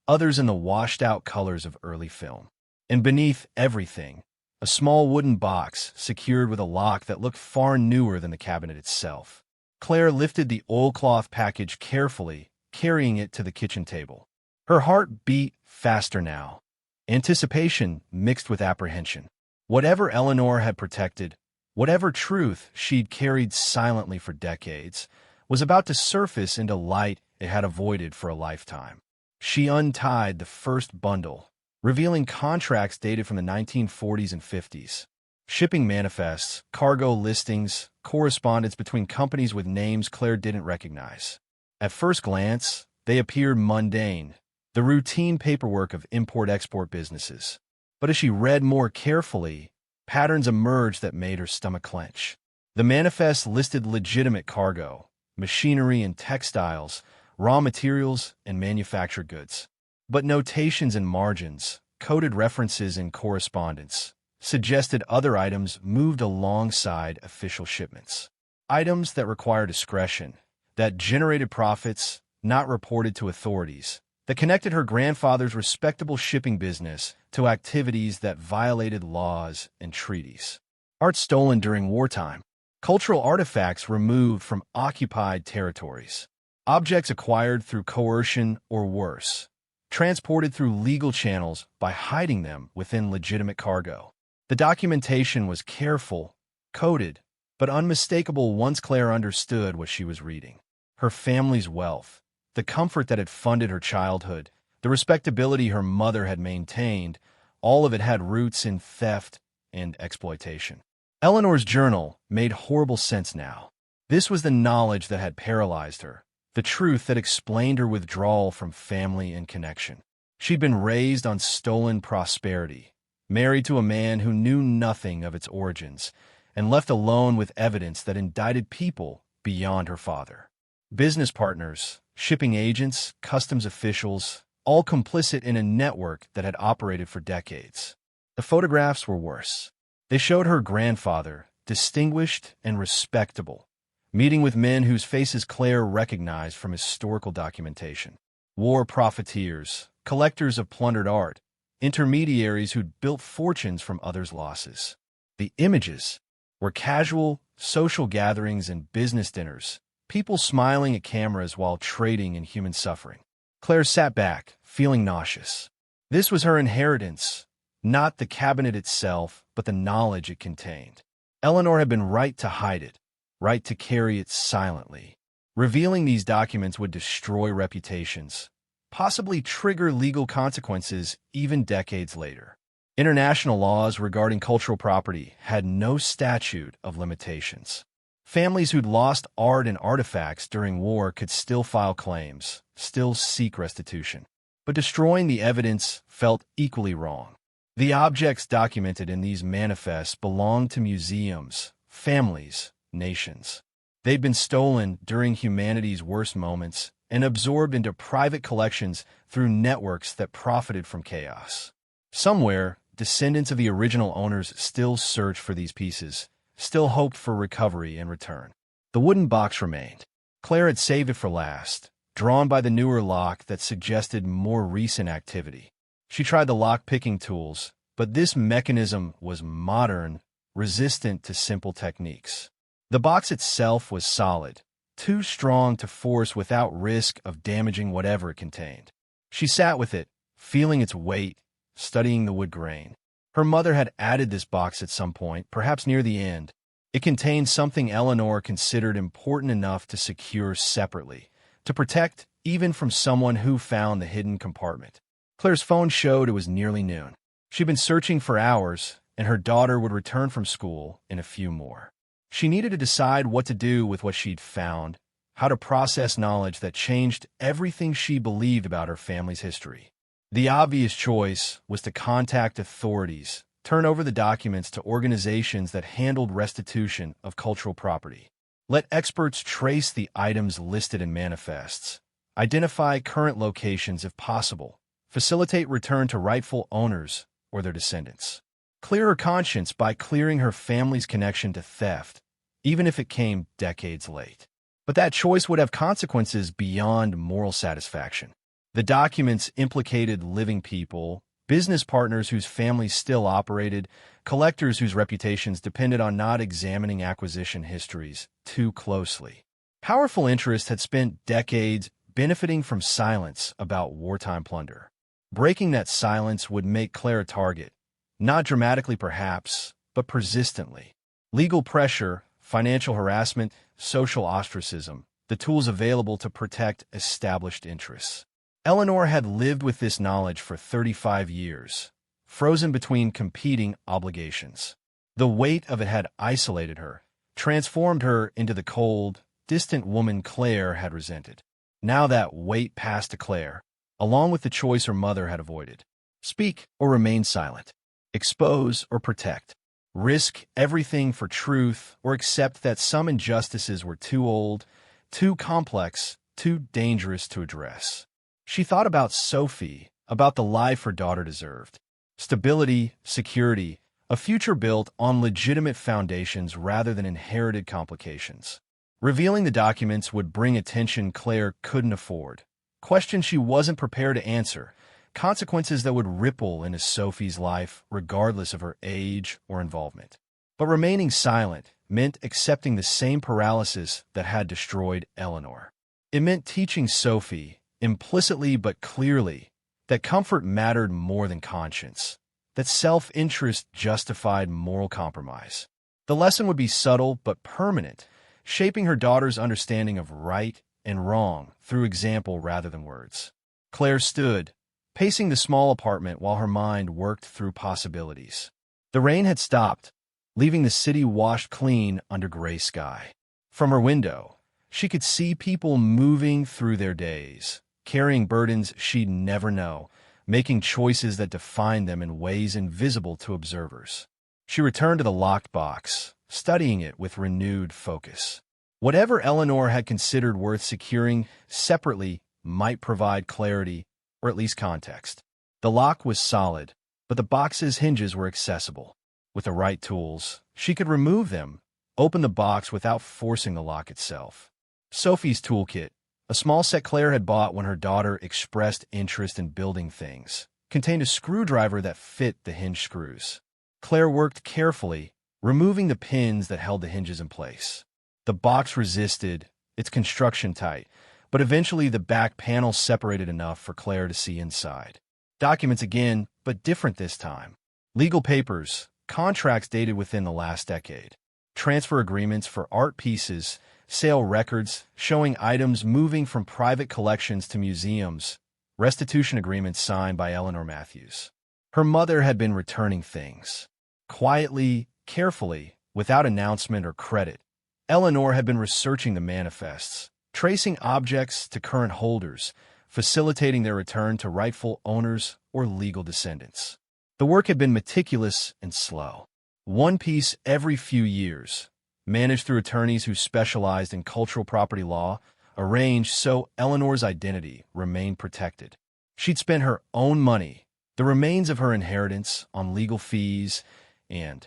others in the washed-out colors of early film. And beneath everything, a small wooden box secured with a lock that looked far newer than the cabinet itself. Claire lifted the oilcloth package carefully, carrying it to the kitchen table. Her heart beat faster now, anticipation mixed with apprehension. Whatever Eleanor had protected, whatever truth she'd carried silently for decades, was about to surface into light it had avoided for a lifetime. She untied the first bundle, revealing contracts dated from the 1940s and 50s. Shipping manifests, cargo listings, correspondence between companies with names Claire didn't recognize. At first glance, they appeared mundane, the routine paperwork of import-export businesses. But as she read more carefully, patterns emerged that made her stomach clench. The manifests listed legitimate cargo, machinery and textiles, raw materials and manufactured goods. But notations and margins, coded references in correspondence, suggested other items moved alongside official shipments. Items that require discretion, that generated profits not reported to authorities, that connected her grandfather's respectable shipping business to activities that violated laws and treaties. Art stolen during wartime, cultural artifacts removed from occupied territories, objects acquired through coercion or worse, transported through legal channels by hiding them within legitimate cargo. The documentation was careful, coded, but unmistakable once Claire understood what she was reading. Her family's wealth, the comfort that had funded her childhood, the respectability her mother had maintained, all of it had roots in theft and exploitation. Eleanor's journal made horrible sense now. This was the knowledge that had paralyzed her, the truth that explained her withdrawal from family and connection. She'd been raised on stolen prosperity, married to a man who knew nothing of its origins, and left alone with evidence that indicted people beyond her father. Business partners, shipping agents, customs officials, all complicit in a network that had operated for decades. The photographs were worse. They showed her grandfather, distinguished and respectable, meeting with men whose faces Claire recognized from historical documentation. War profiteers, collectors of plundered art, intermediaries who'd built fortunes from others' losses. The images were casual, social gatherings and business dinners, people smiling at cameras while trading in human suffering. Claire sat back, feeling nauseous. This was her inheritance, not the cabinet itself, but the knowledge it contained. Eleanor had been right to hide it, right to carry it silently. Revealing these documents would destroy reputations, possibly trigger legal consequences even decades later. International laws regarding cultural property had no statute of limitations. Families who'd lost art and artifacts during war could still file claims, still seek restitution. But destroying the evidence felt equally wrong. The objects documented in these manifests belonged to museums, families, nations. They'd been stolen during humanity's worst moments and absorbed into private collections through networks that profited from chaos. Somewhere, descendants of the original owners still searched for these pieces, still hoped for recovery and return. The wooden box remained. Claire had saved it for last, drawn by the newer lock that suggested more recent activity. She tried the lock-picking tools, but this mechanism was modern, resistant to simple techniques. The box itself was solid, too strong to force without risk of damaging whatever it contained. She sat with it, feeling its weight, studying the wood grain. Her mother had added this box at some point, perhaps near the end. It contained something Eleanor considered important enough to secure separately, to protect even from someone who found the hidden compartment. Claire's phone showed it was nearly noon. She'd been searching for hours, and her daughter would return from school in a few more. She needed to decide what to do with what she'd found, how to process knowledge that changed everything she believed about her family's history. The obvious choice was to contact authorities, turn over the documents to organizations that handled restitution of cultural property. Let experts trace the items listed in manifests, identify current locations if possible, facilitate return to rightful owners or their descendants. Clear her conscience by clearing her family's connection to theft, even if it came decades late. But that choice would have consequences beyond moral satisfaction. The documents implicated living people, business partners whose families still operated, collectors whose reputations depended on not examining acquisition histories too closely. Powerful interests had spent decades benefiting from silence about wartime plunder. Breaking that silence would make Claire a target, not dramatically perhaps, but persistently. Legal pressure, financial harassment, social ostracism, the tools available to protect established interests. Eleanor had lived with this knowledge for 35 years, frozen between competing obligations. The weight of it had isolated her, transformed her into the cold, distant woman Claire had resented. Now that weight passed to Claire, along with the choice her mother had avoided. Speak or remain silent. Expose or protect. Risk everything for truth or accept that some injustices were too old, too complex, too dangerous to address. She thought about Sophie, about the life her daughter deserved. Stability, security, a future built on legitimate foundations rather than inherited complications. Revealing the documents would bring attention Claire couldn't afford, questions she wasn't prepared to answer, consequences that would ripple into Sophie's life regardless of her age or involvement. But remaining silent meant accepting the same paralysis that had destroyed Eleanor. It meant teaching Sophie, implicitly but clearly, that comfort mattered more than conscience, that self-interest justified moral compromise. The lesson would be subtle but permanent, shaping her daughter's understanding of right and wrong through example rather than words. Claire stood, pacing the small apartment while her mind worked through possibilities. The rain had stopped, leaving the city washed clean under gray sky. From her window, she could see people moving through their days, carrying burdens she'd never know, making choices that defined them in ways invisible to observers. She returned to the locked box, studying it with renewed focus. Whatever Eleanor had considered worth securing separately might provide clarity, or at least context. The lock was solid, but the box's hinges were accessible. With the right tools, she could remove them, open the box without forcing the lock itself. Sophie's toolkit, a small set Claire had bought when her daughter expressed interest in building things, contained a screwdriver that fit the hinge screws. Claire worked carefully, removing the pins that held the hinges in place. The box resisted, its construction tight, but eventually the back panel separated enough for Claire to see inside. Documents again, but different this time. Legal papers, contracts dated within the last decade. Transfer agreements for art pieces, sale records showing items moving from private collections to museums, restitution agreements signed by Eleanor Matthews. Her mother had been returning things. Quietly, carefully, without announcement or credit, Eleanor had been researching the manifests, tracing objects to current holders, facilitating their return to rightful owners or legal descendants. The work had been meticulous and slow. One piece every few years, managed through attorneys who specialized in cultural property law, arranged so Eleanor's identity remained protected. She'd spent her own money, the remains of her inheritance, on legal fees and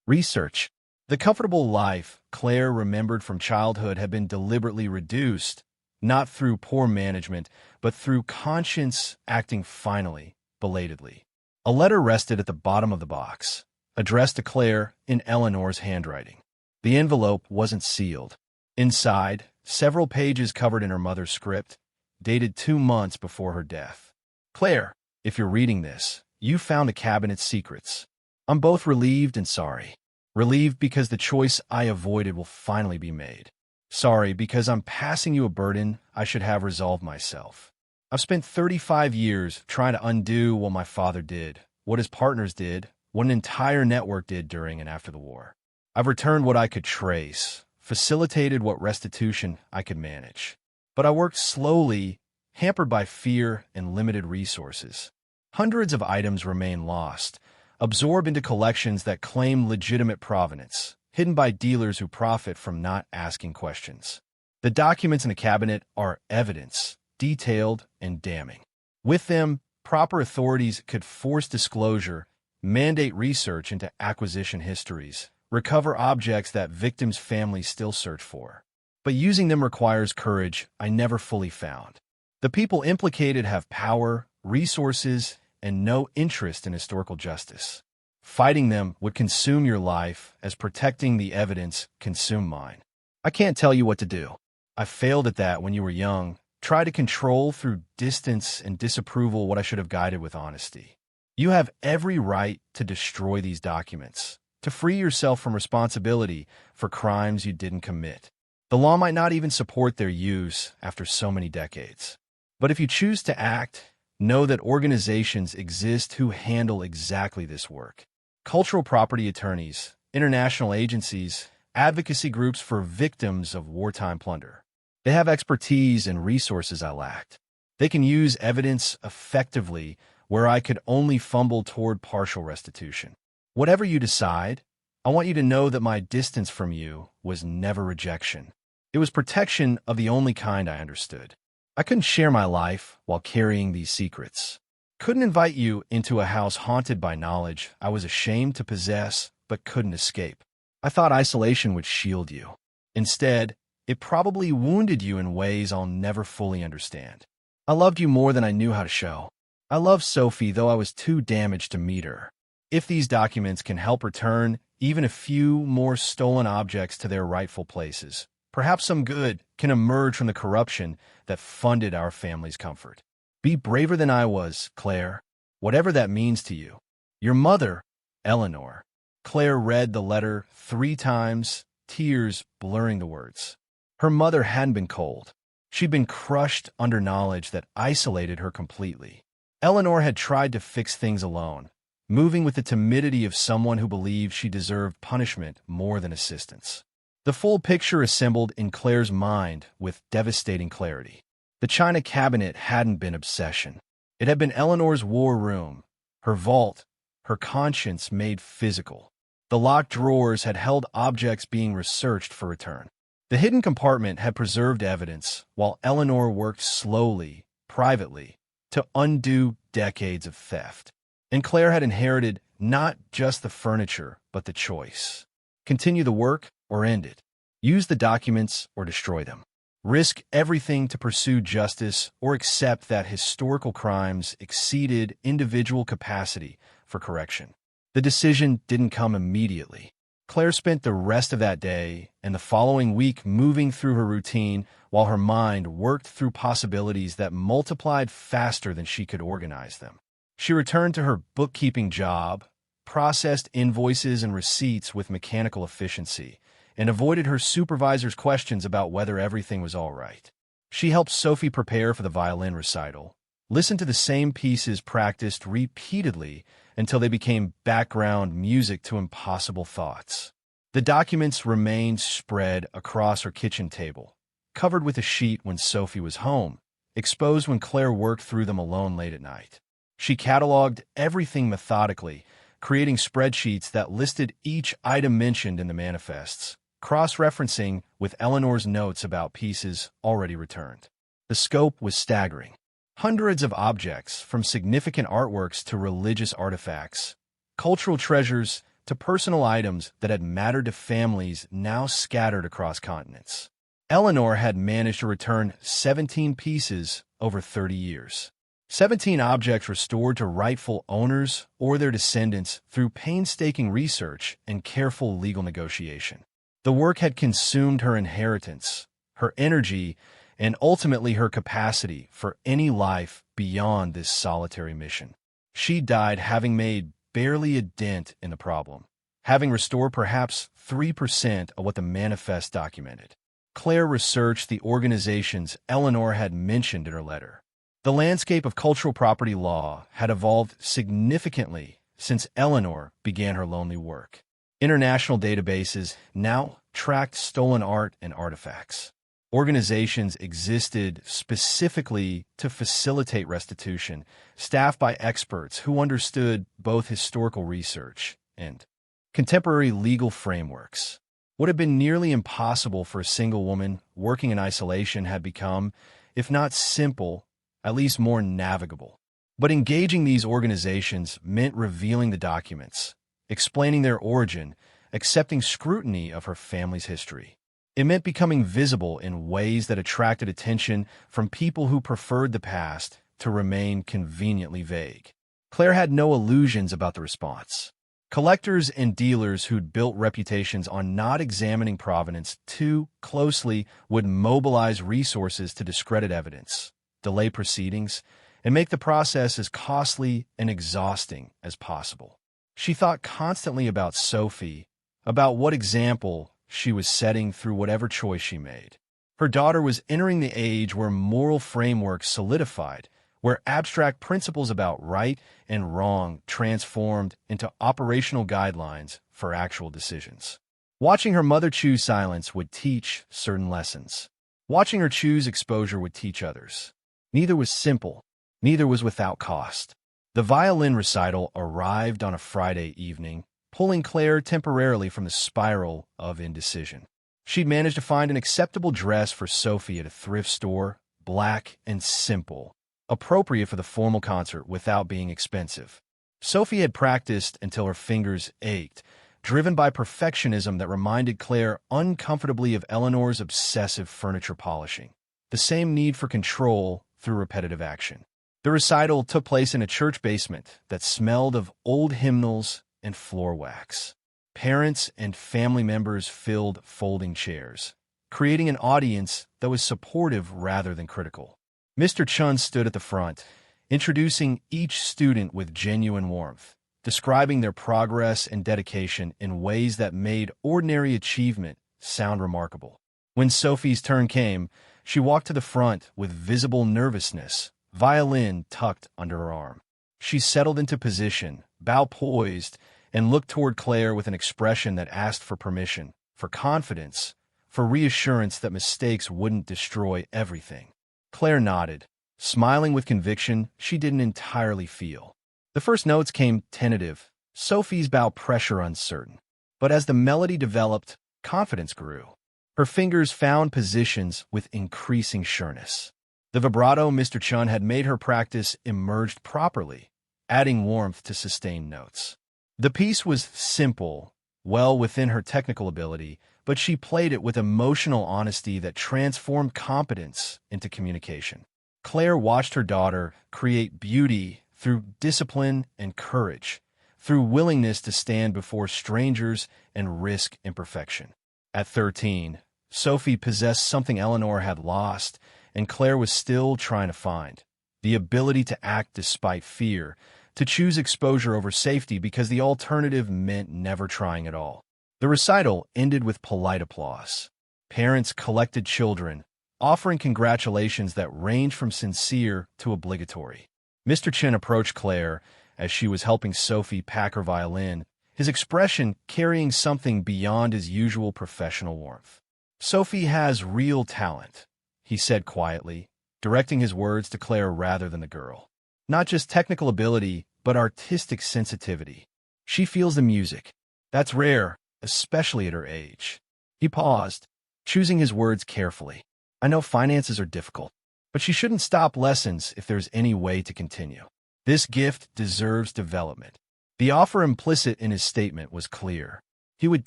research. The comfortable life Claire remembered from childhood had been deliberately reduced, not through poor management, but through conscience acting finally, belatedly. A letter rested at the bottom of the box, addressed to Claire in Eleanor's handwriting. The envelope wasn't sealed. Inside, several pages covered in her mother's script, dated 2 months before her death. Claire, if you're reading this, you found the cabinet's secrets. I'm both relieved and sorry. Relieved because the choice I avoided will finally be made. Sorry because I'm passing you a burden I should have resolved myself. I've spent 35 years trying to undo what my father did, what his partners did, what an entire network did during and after the war. I've returned what I could trace, facilitated what restitution I could manage. But I worked slowly, hampered by fear and limited resources. Hundreds of items remain lost, absorbed into collections that claim legitimate provenance, hidden by dealers who profit from not asking questions. The documents in the cabinet are evidence, detailed and damning. With them, proper authorities could force disclosure, mandate research into acquisition histories, recover objects that victims' families still search for. But using them requires courage I never fully found. The people implicated have power, resources, and no interest in historical justice. Fighting them would consume your life as protecting the evidence consumed mine. I can't tell you what to do. I failed at that when you were young. Try to control through distance and disapproval what I should have guided with honesty. You have every right to destroy these documents, to free yourself from responsibility for crimes you didn't commit. The law might not even support their use after so many decades. But if you choose to act, know that organizations exist who handle exactly this work. Cultural property attorneys, international agencies, advocacy groups for victims of wartime plunder. They have expertise and resources I lacked. They can use evidence effectively where I could only fumble toward partial restitution. Whatever you decide, I want you to know that my distance from you was never rejection. It was protection of the only kind I understood. I couldn't share my life while carrying these secrets. Couldn't invite you into a house haunted by knowledge I was ashamed to possess but couldn't escape. I thought isolation would shield you. Instead, it probably wounded you in ways I'll never fully understand. I loved you more than I knew how to show. I loved Sophie, though I was too damaged to meet her. If these documents can help return even a few more stolen objects to their rightful places, perhaps some good can emerge from the corruption that funded our family's comfort. Be braver than I was, Claire, whatever that means to you. Your mother, Eleanor. Claire read the letter 3 times, tears blurring the words. Her mother hadn't been cold. She'd been crushed under knowledge that isolated her completely. Eleanor had tried to fix things alone, moving with the timidity of someone who believed she deserved punishment more than assistance. The full picture assembled in Claire's mind with devastating clarity. The china cabinet hadn't been obsession. It had been Eleanor's war room, her vault, her conscience made physical. The locked drawers had held objects being researched for return. The hidden compartment had preserved evidence, while Eleanor worked slowly, privately, to undo decades of theft. And Claire had inherited not just the furniture, but the choice. Continue the work or end it. Use the documents or destroy them. Risk everything to pursue justice or accept that historical crimes exceeded individual capacity for correction. The decision didn't come immediately. Claire spent the rest of that day and the following week moving through her routine while her mind worked through possibilities that multiplied faster than she could organize them. She returned to her bookkeeping job, processed invoices and receipts with mechanical efficiency, and avoided her supervisor's questions about whether everything was all right. She helped Sophie prepare for the violin recital, listened to the same pieces practiced repeatedly until they became background music to impossible thoughts. The documents remained spread across her kitchen table, covered with a sheet when Sophie was home, exposed when Claire worked through them alone late at night. She cataloged everything methodically, creating spreadsheets that listed each item mentioned in the manifests, cross-referencing with Eleanor's notes about pieces already returned. The scope was staggering. Hundreds of objects, from significant artworks to religious artifacts, cultural treasures to personal items that had mattered to families now scattered across continents. Eleanor had managed to return 17 pieces over 30 years. 17 objects restored to rightful owners or their descendants through painstaking research and careful legal negotiation. The work had consumed her inheritance, her energy, and ultimately her capacity for any life beyond this solitary mission. She died having made barely a dent in the problem, having restored perhaps 3% of what the manifest documented. Claire researched the organizations Eleanor had mentioned in her letter. The landscape of cultural property law had evolved significantly since Eleanor began her lonely work. International databases now tracked stolen art and artifacts. Organizations existed specifically to facilitate restitution, staffed by experts who understood both historical research and contemporary legal frameworks. What had been nearly impossible for a single woman working in isolation had become, if not simple, at least more navigable. But engaging these organizations meant revealing the documents, explaining their origin, accepting scrutiny of her family's history. It meant becoming visible in ways that attracted attention from people who preferred the past to remain conveniently vague. Claire had no illusions about the response. Collectors and dealers who'd built reputations on not examining provenance too closely would mobilize resources to discredit evidence, delay proceedings, and make the process as costly and exhausting as possible. She thought constantly about Sophie, about what example she was setting through whatever choice she made. Her daughter was entering the age where moral frameworks solidified, where abstract principles about right and wrong transformed into operational guidelines for actual decisions. Watching her mother choose silence would teach certain lessons. Watching her choose exposure would teach others. Neither was simple. Neither was without cost. The violin recital arrived on a Friday evening, pulling Claire temporarily from the spiral of indecision. She'd managed to find an acceptable dress for Sophie at a thrift store, black and simple, appropriate for the formal concert without being expensive. Sophie had practiced until her fingers ached, driven by perfectionism that reminded Claire uncomfortably of Eleanor's obsessive furniture polishing, the same need for control through repetitive action. The recital took place in a church basement that smelled of old hymnals and floor wax. Parents and family members filled folding chairs, creating an audience that was supportive rather than critical. Mr. Chun stood at the front, introducing each student with genuine warmth, describing their progress and dedication in ways that made ordinary achievement sound remarkable. When Sophie's turn came, she walked to the front with visible nervousness, violin tucked under her arm. She settled into position, bow poised, and looked toward Claire with an expression that asked for permission, for confidence, for reassurance that mistakes wouldn't destroy everything. Claire nodded, smiling with conviction she didn't entirely feel. The first notes came tentative, Sophie's bow pressure uncertain. But as the melody developed, confidence grew. Her fingers found positions with increasing sureness. The vibrato Mr. Chun had made her practice emerged properly, adding warmth to sustained notes. The piece was simple, well within her technical ability, but she played it with emotional honesty that transformed competence into communication. Claire watched her daughter create beauty through discipline and courage, through willingness to stand before strangers and risk imperfection. At 13, Sophie possessed something Eleanor had lost, and Claire was still trying to find: the ability to act despite fear, to choose exposure over safety because the alternative meant never trying at all. The recital ended with polite applause. Parents collected children, offering congratulations that ranged from sincere to obligatory. Mr. Chen approached Claire as she was helping Sophie pack her violin, his expression carrying something beyond his usual professional warmth. "Sophie has real talent," he said quietly, directing his words to Claire rather than the girl. "Not just technical ability, but artistic sensitivity. She feels the music. That's rare, especially at her age." He paused, choosing his words carefully. "I know finances are difficult, but she shouldn't stop lessons if there's any way to continue. This gift deserves development." The offer implicit in his statement was clear. He would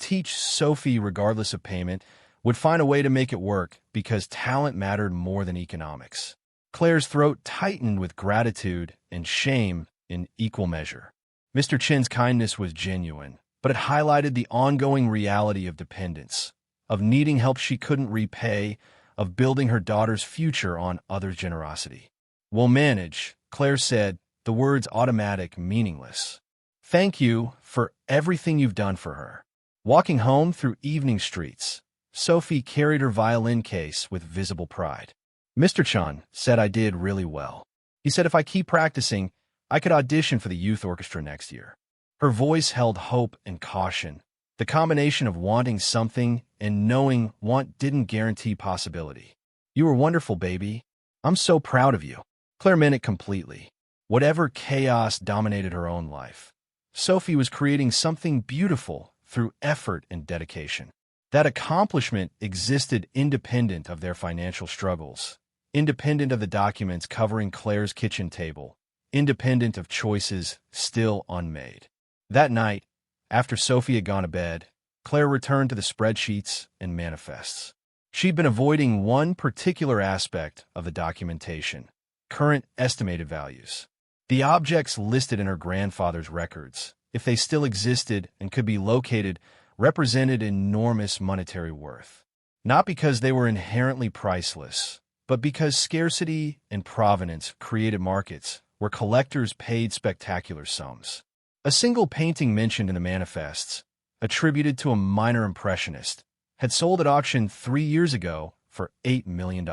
teach Sophie regardless of payment, would find a way to make it work because talent mattered more than economics. Claire's throat tightened with gratitude and shame in equal measure. Mr. Chen's kindness was genuine, but it highlighted the ongoing reality of dependence, of needing help she couldn't repay, of building her daughter's future on others' generosity. "We'll manage," Claire said, the words automatic, meaningless. "Thank you for everything you've done for her." Walking home through evening streets, Sophie carried her violin case with visible pride. "Mr. Chun said I did really well." He said if I keep practicing, I could audition for the youth orchestra next year. Her voice held hope and caution. The combination of wanting something and knowing want didn't guarantee possibility. You were wonderful, baby. I'm so proud of you. Claire meant it completely. Whatever chaos dominated her own life, Sophie was creating something beautiful through effort and dedication. That accomplishment existed independent of their financial struggles, independent of the documents covering Claire's kitchen table, independent of choices still unmade. That night, after Sophie had gone to bed, Claire returned to the spreadsheets and manifests. She'd been avoiding one particular aspect of the documentation: current estimated values. The objects listed in her grandfather's records, if they still existed and could be located, represented enormous monetary worth. Not because they were inherently priceless, but because scarcity and provenance created markets where collectors paid spectacular sums. A single painting mentioned in the manifests, attributed to a minor impressionist, had sold at auction 3 years ago for $8 million.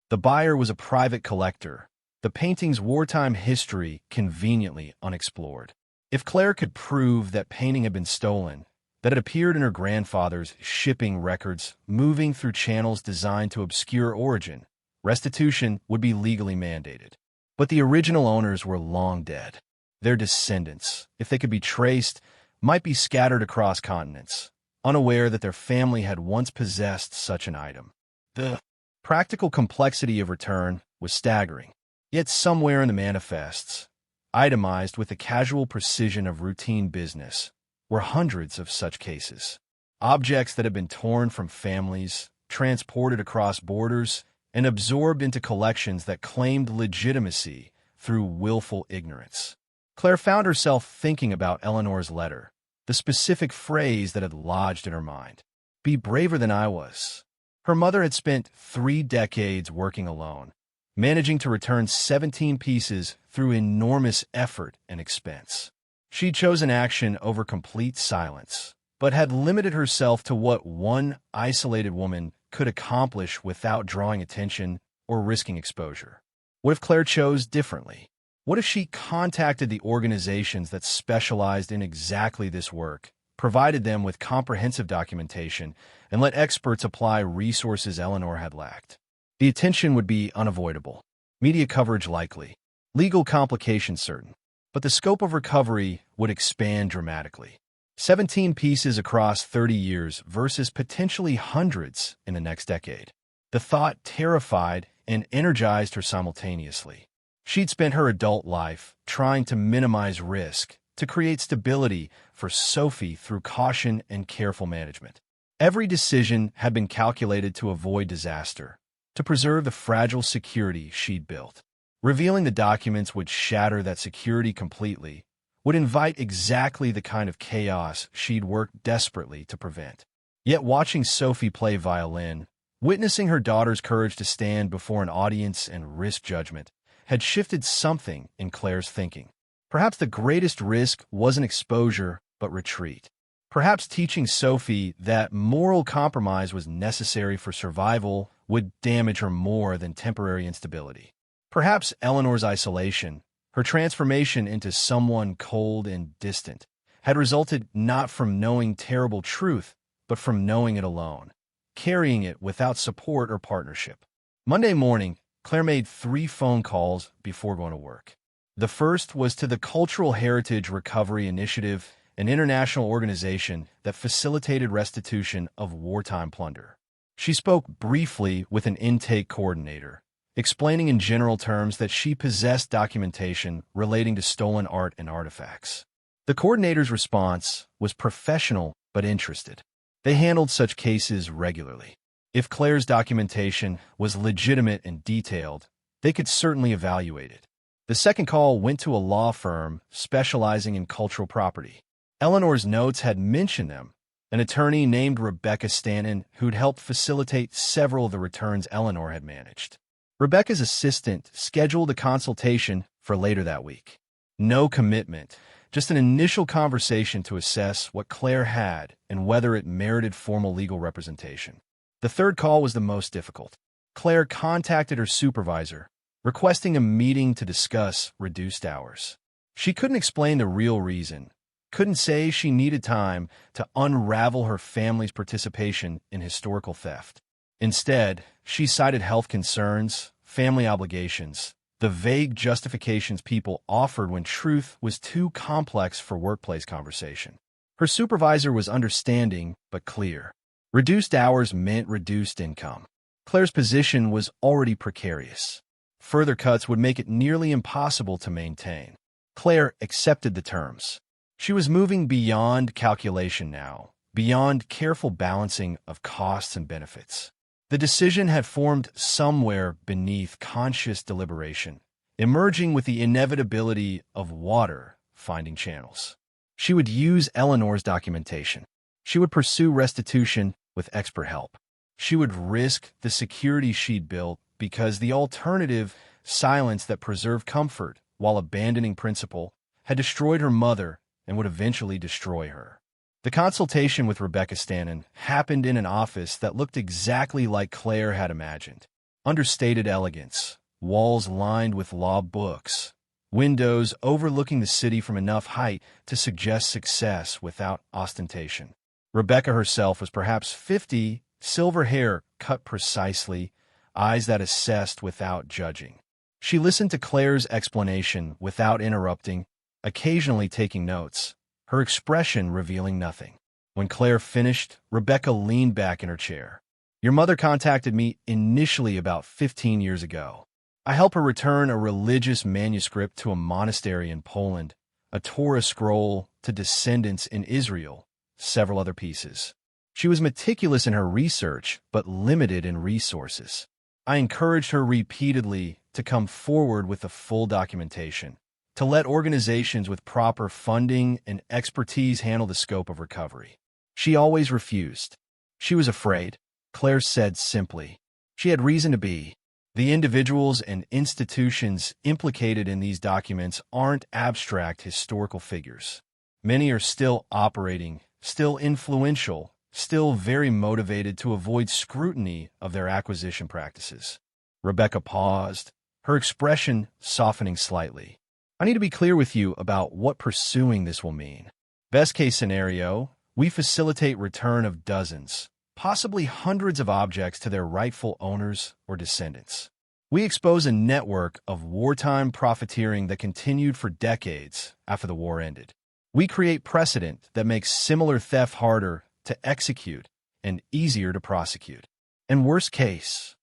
The buyer was a private collector, the painting's wartime history conveniently unexplored. If Claire could prove that painting had been stolen, that it appeared in her grandfather's shipping records moving through channels designed to obscure origin, restitution would be legally mandated. But the original owners were long dead. Their descendants, if they could be traced, might be scattered across continents, unaware that their family had once possessed such an item. The practical complexity of return was staggering. Yet somewhere in the manifests, itemized with the casual precision of routine business, were hundreds of such cases. Objects that had been torn from families, transported across borders, and absorbed into collections that claimed legitimacy through willful ignorance. Claire found herself thinking about Eleanor's letter, the specific phrase that had lodged in her mind. Be braver than I was. Her mother had spent 3 decades working alone, managing to return 17 pieces through enormous effort and expense. She'd chosen action over complete silence, but had limited herself to what one isolated woman could accomplish without drawing attention or risking exposure. What if Claire chose differently? What if she contacted the organizations that specialized in exactly this work, provided them with comprehensive documentation, and let experts apply resources Eleanor had lacked? The attention would be unavoidable, media coverage likely, legal complications certain, but the scope of recovery would expand dramatically. 17 pieces across 30 years versus potentially hundreds in the next decade. The thought terrified and energized her simultaneously. She'd spent her adult life trying to minimize risk, to create stability for Sophie through caution and careful management. Every decision had been calculated to avoid disaster, to preserve the fragile security she'd built. Revealing the documents would shatter that security completely, would invite exactly the kind of chaos she'd worked desperately to prevent. Yet watching Sophie play violin, witnessing her daughter's courage to stand before an audience and risk judgment, had shifted something in Claire's thinking. Perhaps the greatest risk wasn't exposure, but retreat. Perhaps teaching Sophie that moral compromise was necessary for survival would damage her more than temporary instability. Perhaps Eleanor's isolation, her transformation into someone cold and distant, had resulted not from knowing terrible truth, but from knowing it alone, carrying it without support or partnership. Monday morning, Claire made 3 phone calls before going to work. The first was to the Cultural Heritage Recovery Initiative, an international organization that facilitated restitution of wartime plunder. She spoke briefly with an intake coordinator, explaining in general terms that she possessed documentation relating to stolen art and artifacts. The coordinator's response was professional but interested. They handled such cases regularly. If Claire's documentation was legitimate and detailed, they could certainly evaluate it. The second call went to a law firm specializing in cultural property. Eleanor's notes had mentioned them, an attorney named Rebecca Stanton who'd helped facilitate several of the returns Eleanor had managed. Rebecca's assistant scheduled a consultation for later that week. No commitment, just an initial conversation to assess what Claire had and whether it merited formal legal representation. The third call was the most difficult. Claire contacted her supervisor, requesting a meeting to discuss reduced hours. She couldn't explain the real reason, couldn't say she needed time to unravel her family's participation in historical theft. Instead, she cited health concerns, family obligations, the vague justifications people offered when truth was too complex for workplace conversation. Her supervisor was understanding but clear. Reduced hours meant reduced income. Claire's position was already precarious. Further cuts would make it nearly impossible to maintain. Claire accepted the terms. She was moving beyond calculation now, beyond careful balancing of costs and benefits. The decision had formed somewhere beneath conscious deliberation, emerging with the inevitability of water finding channels. She would use Eleanor's documentation. She would pursue restitution with expert help. She would risk the security she'd built because the alternative, silence that preserved comfort while abandoning principle, had destroyed her mother and would eventually destroy her. The consultation with Rebecca Stannon happened in an office that looked exactly like Claire had imagined. Understated elegance, walls lined with law books, windows overlooking the city from enough height to suggest success without ostentation. Rebecca herself was perhaps 50, silver hair cut precisely, eyes that assessed without judging. She listened to Claire's explanation without interrupting, occasionally taking notes, her expression revealing nothing. When Claire finished, Rebecca leaned back in her chair. "Your mother contacted me initially about 15 years ago. I helped her return a religious manuscript to a monastery in Poland, a Torah scroll to descendants in Israel, several other pieces. She was meticulous in her research, but limited in resources. I encouraged her repeatedly to come forward with the full documentation, to let organizations with proper funding and expertise handle the scope of recovery. She always refused. She was afraid," Claire said simply. She had reason to be. The individuals and institutions implicated in these documents aren't abstract historical figures. Many are still operating, still influential, still very motivated to avoid scrutiny of their acquisition practices. Rebecca paused, her expression softening slightly. "I need to be clear with you about what pursuing this will mean. Best case scenario, we facilitate return of dozens, possibly hundreds of objects to their rightful owners or descendants. We expose a network of wartime profiteering that continued for decades after the war ended. We create precedent that makes similar theft harder to execute and easier to prosecute. And worst case,"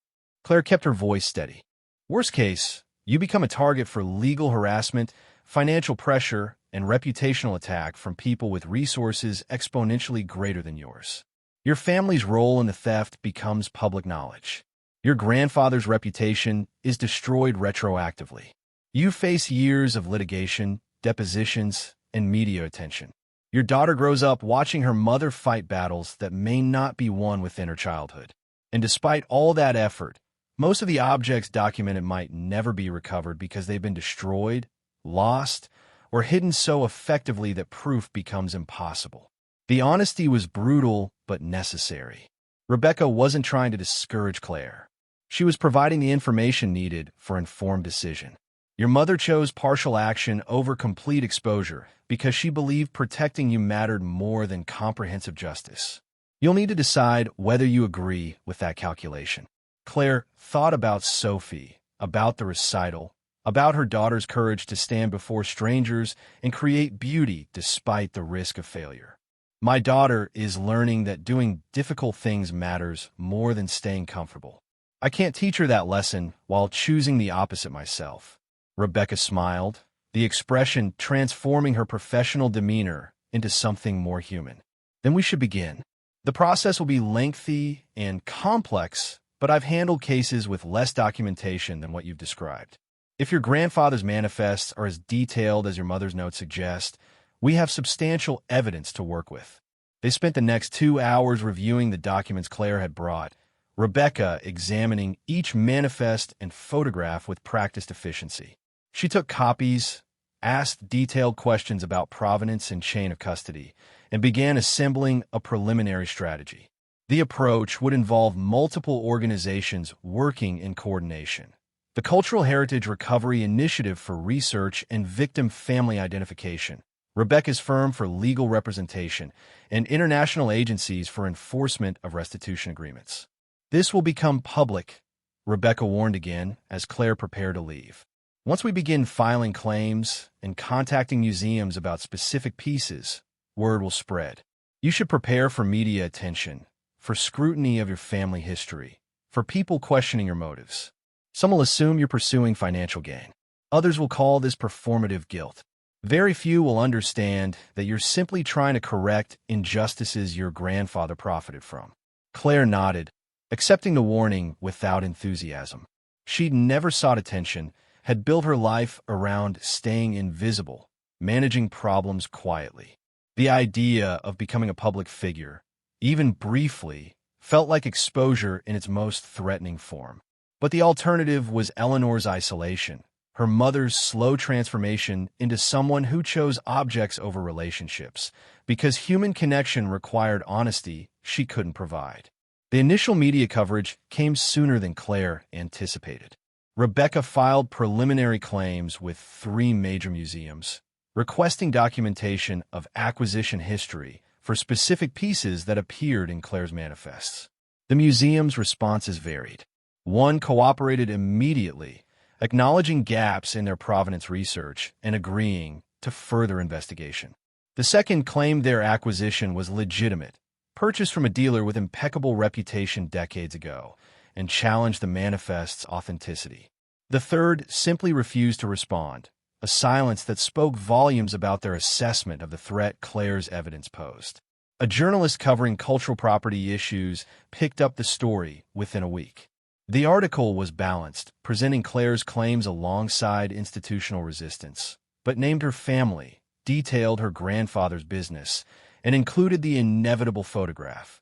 Claire kept her voice steady, "worst case, you become a target for legal harassment, financial pressure, and reputational attack from people with resources exponentially greater than yours. Your family's role in the theft becomes public knowledge. Your grandfather's reputation is destroyed retroactively. You face years of litigation, depositions, and media attention. Your daughter grows up watching her mother fight battles that may not be won within her childhood. And despite all that effort, most of the objects documented might never be recovered because they've been destroyed, lost, or hidden so effectively that proof becomes impossible." The honesty was brutal but necessary. Rebecca wasn't trying to discourage Claire. She was providing the information needed for informed decision. Your mother chose partial action over complete exposure because she believed protecting you mattered more than comprehensive justice. You'll need to decide whether you agree with that calculation. Claire thought about Sophie, about the recital, about her daughter's courage to stand before strangers and create beauty despite the risk of failure. "My daughter is learning that doing difficult things matters more than staying comfortable. I can't teach her that lesson while choosing the opposite myself." Rebecca smiled, the expression transforming her professional demeanor into something more human. "Then we should begin. The process will be lengthy and complex, but I've handled cases with less documentation than what you've described. If your grandfather's manifests are as detailed as your mother's notes suggest, we have substantial evidence to work with." They spent the next 2 hours reviewing the documents Claire had brought, Rebecca examining each manifest and photograph with practiced efficiency. She took copies, asked detailed questions about provenance and chain of custody, and began assembling a preliminary strategy. The approach would involve multiple organizations working in coordination. the Cultural Heritage Recovery Initiative for Research and Victim Family Identification, Rebecca's firm for legal representation, and international agencies for enforcement of restitution agreements. This will become public, Rebecca warned again as Claire prepared to leave. Once we begin filing claims and contacting museums about specific pieces, word will spread. You should prepare for media attention, for scrutiny of your family history, for people questioning your motives. Some will assume you're pursuing financial gain. Others will call this performative guilt. Very few will understand that you're simply trying to correct injustices your grandfather profited from. Claire nodded, accepting the warning without enthusiasm. She'd never sought attention, had built her life around staying invisible, managing problems quietly. The idea of becoming a public figure, even briefly, felt like exposure in its most threatening form. But the alternative was Eleanor's isolation, her mother's slow transformation into someone who chose objects over relationships, because human connection required honesty she couldn't provide. The initial media coverage came sooner than Claire anticipated. Rebecca filed preliminary claims with 3 major museums, requesting documentation of acquisition history for specific pieces that appeared in Claire's manifests. The museum's responses varied. One cooperated immediately, acknowledging gaps in their provenance research and agreeing to further investigation. The second claimed their acquisition was legitimate, purchased from a dealer with impeccable reputation decades ago, and challenged the manifest's authenticity. The third simply refused to respond, a silence that spoke volumes about their assessment of the threat Claire's evidence posed. A journalist covering cultural property issues picked up the story within a week. The article was balanced, presenting Claire's claims alongside institutional resistance, but named her family, detailed her grandfather's business, and included the inevitable photograph.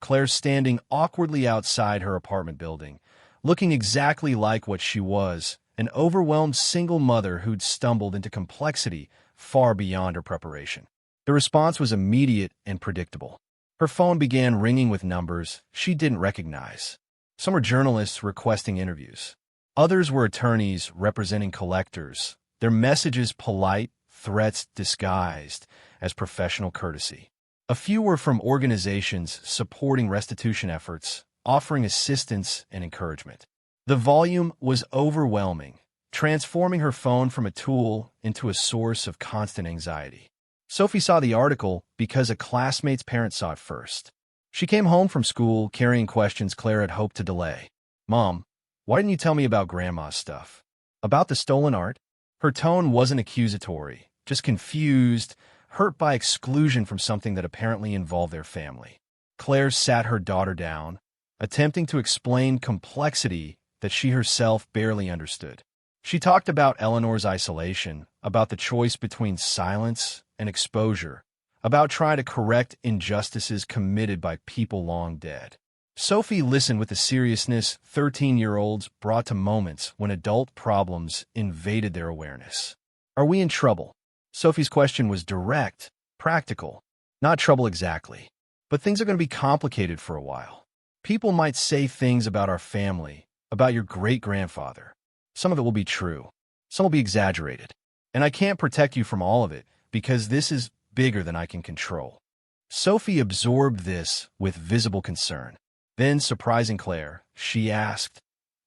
Claire standing awkwardly outside her apartment building, looking exactly like what she was, an overwhelmed single mother who'd stumbled into complexity far beyond her preparation. The response was immediate and predictable. Her phone began ringing with numbers she didn't recognize. Some were journalists requesting interviews. Others were attorneys representing collectors, their messages polite, threats disguised as professional courtesy. A few were from organizations supporting restitution efforts, offering assistance and encouragement. The volume was overwhelming, transforming her phone from a tool into a source of constant anxiety. Sophie saw the article because a classmate's parent saw it first. She came home from school carrying questions Claire had hoped to delay. "Mom, why didn't you tell me about Grandma's stuff? About the stolen art?" Her tone wasn't accusatory, just confused, hurt by exclusion from something that apparently involved their family. Claire sat her daughter down, attempting to explain complexity that she herself barely understood. She talked about Eleanor's isolation, about the choice between silence and exposure, about trying to correct injustices committed by people long dead. Sophie listened with the seriousness 13-year-olds brought to moments when adult problems invaded their awareness. "Are we in trouble?" Sophie's question was direct, practical. Not trouble exactly, but things are going to be complicated for a while. People might say things about our family, about your great-grandfather. Some of it will be true. Some will be exaggerated. And I can't protect you from all of it because this is bigger than I can control. Sophie absorbed this with visible concern. Then, surprising Claire, she asked,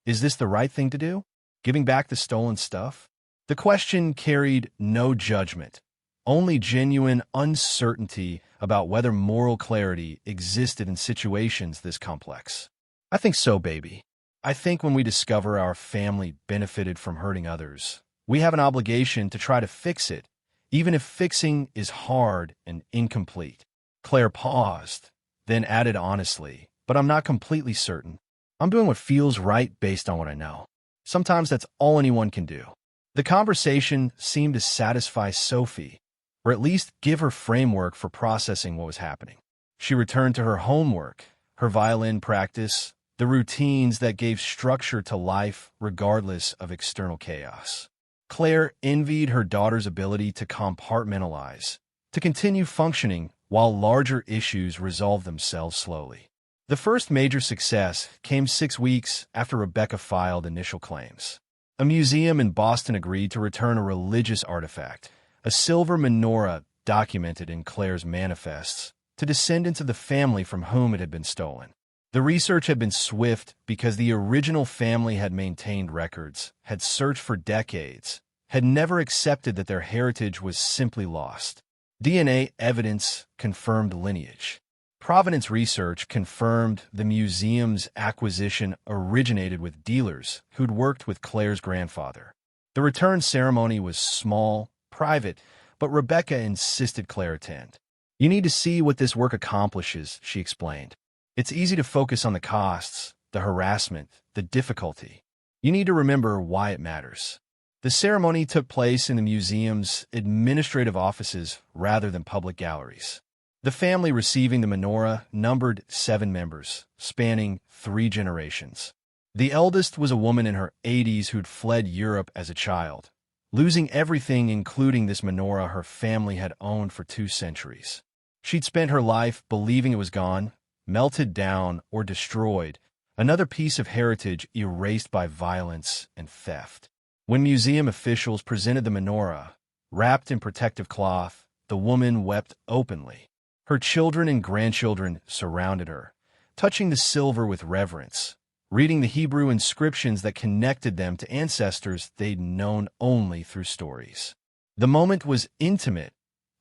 "Is this the right thing to do? Giving back the stolen stuff?" The question carried no judgment, only genuine uncertainty about whether moral clarity existed in situations this complex. "I think so, baby. I think when we discover our family benefited from hurting others, we have an obligation to try to fix it, even if fixing is hard and incomplete." Claire paused, then added honestly, "But I'm not completely certain. I'm doing what feels right based on what I know. Sometimes that's all anyone can do." The conversation seemed to satisfy Sophie, or at least give her framework for processing what was happening. She returned to her homework, her violin practice, the routines that gave structure to life regardless of external chaos. Claire envied her daughter's ability to compartmentalize, to continue functioning while larger issues resolved themselves slowly. The first major success came 6 weeks after Rebecca filed initial claims. A museum in Boston agreed to return a religious artifact, a silver menorah documented in Claire's manifests, to descendants of the family from whom it had been stolen. The research had been swift because the original family had maintained records, had searched for decades, had never accepted that their heritage was simply lost. DNA evidence confirmed lineage. Provenance research confirmed the museum's acquisition originated with dealers who'd worked with Claire's grandfather. The return ceremony was small, private, but Rebecca insisted Claire attend. "You need to see what this work accomplishes," she explained. "It's easy to focus on the costs, the harassment, the difficulty. You need to remember why it matters." The ceremony took place in the museum's administrative offices rather than public galleries. The family receiving the menorah numbered 7 members, spanning 3 generations. The eldest was a woman in her 80s who'd fled Europe as a child, losing everything including this menorah her family had owned for 2 centuries. She'd spent her life believing it was gone, melted down, or destroyed, another piece of heritage erased by violence and theft. When museum officials presented the menorah, wrapped in protective cloth, the woman wept openly. Her children and grandchildren surrounded her, touching the silver with reverence, reading the Hebrew inscriptions that connected them to ancestors they'd known only through stories. The moment was intimate,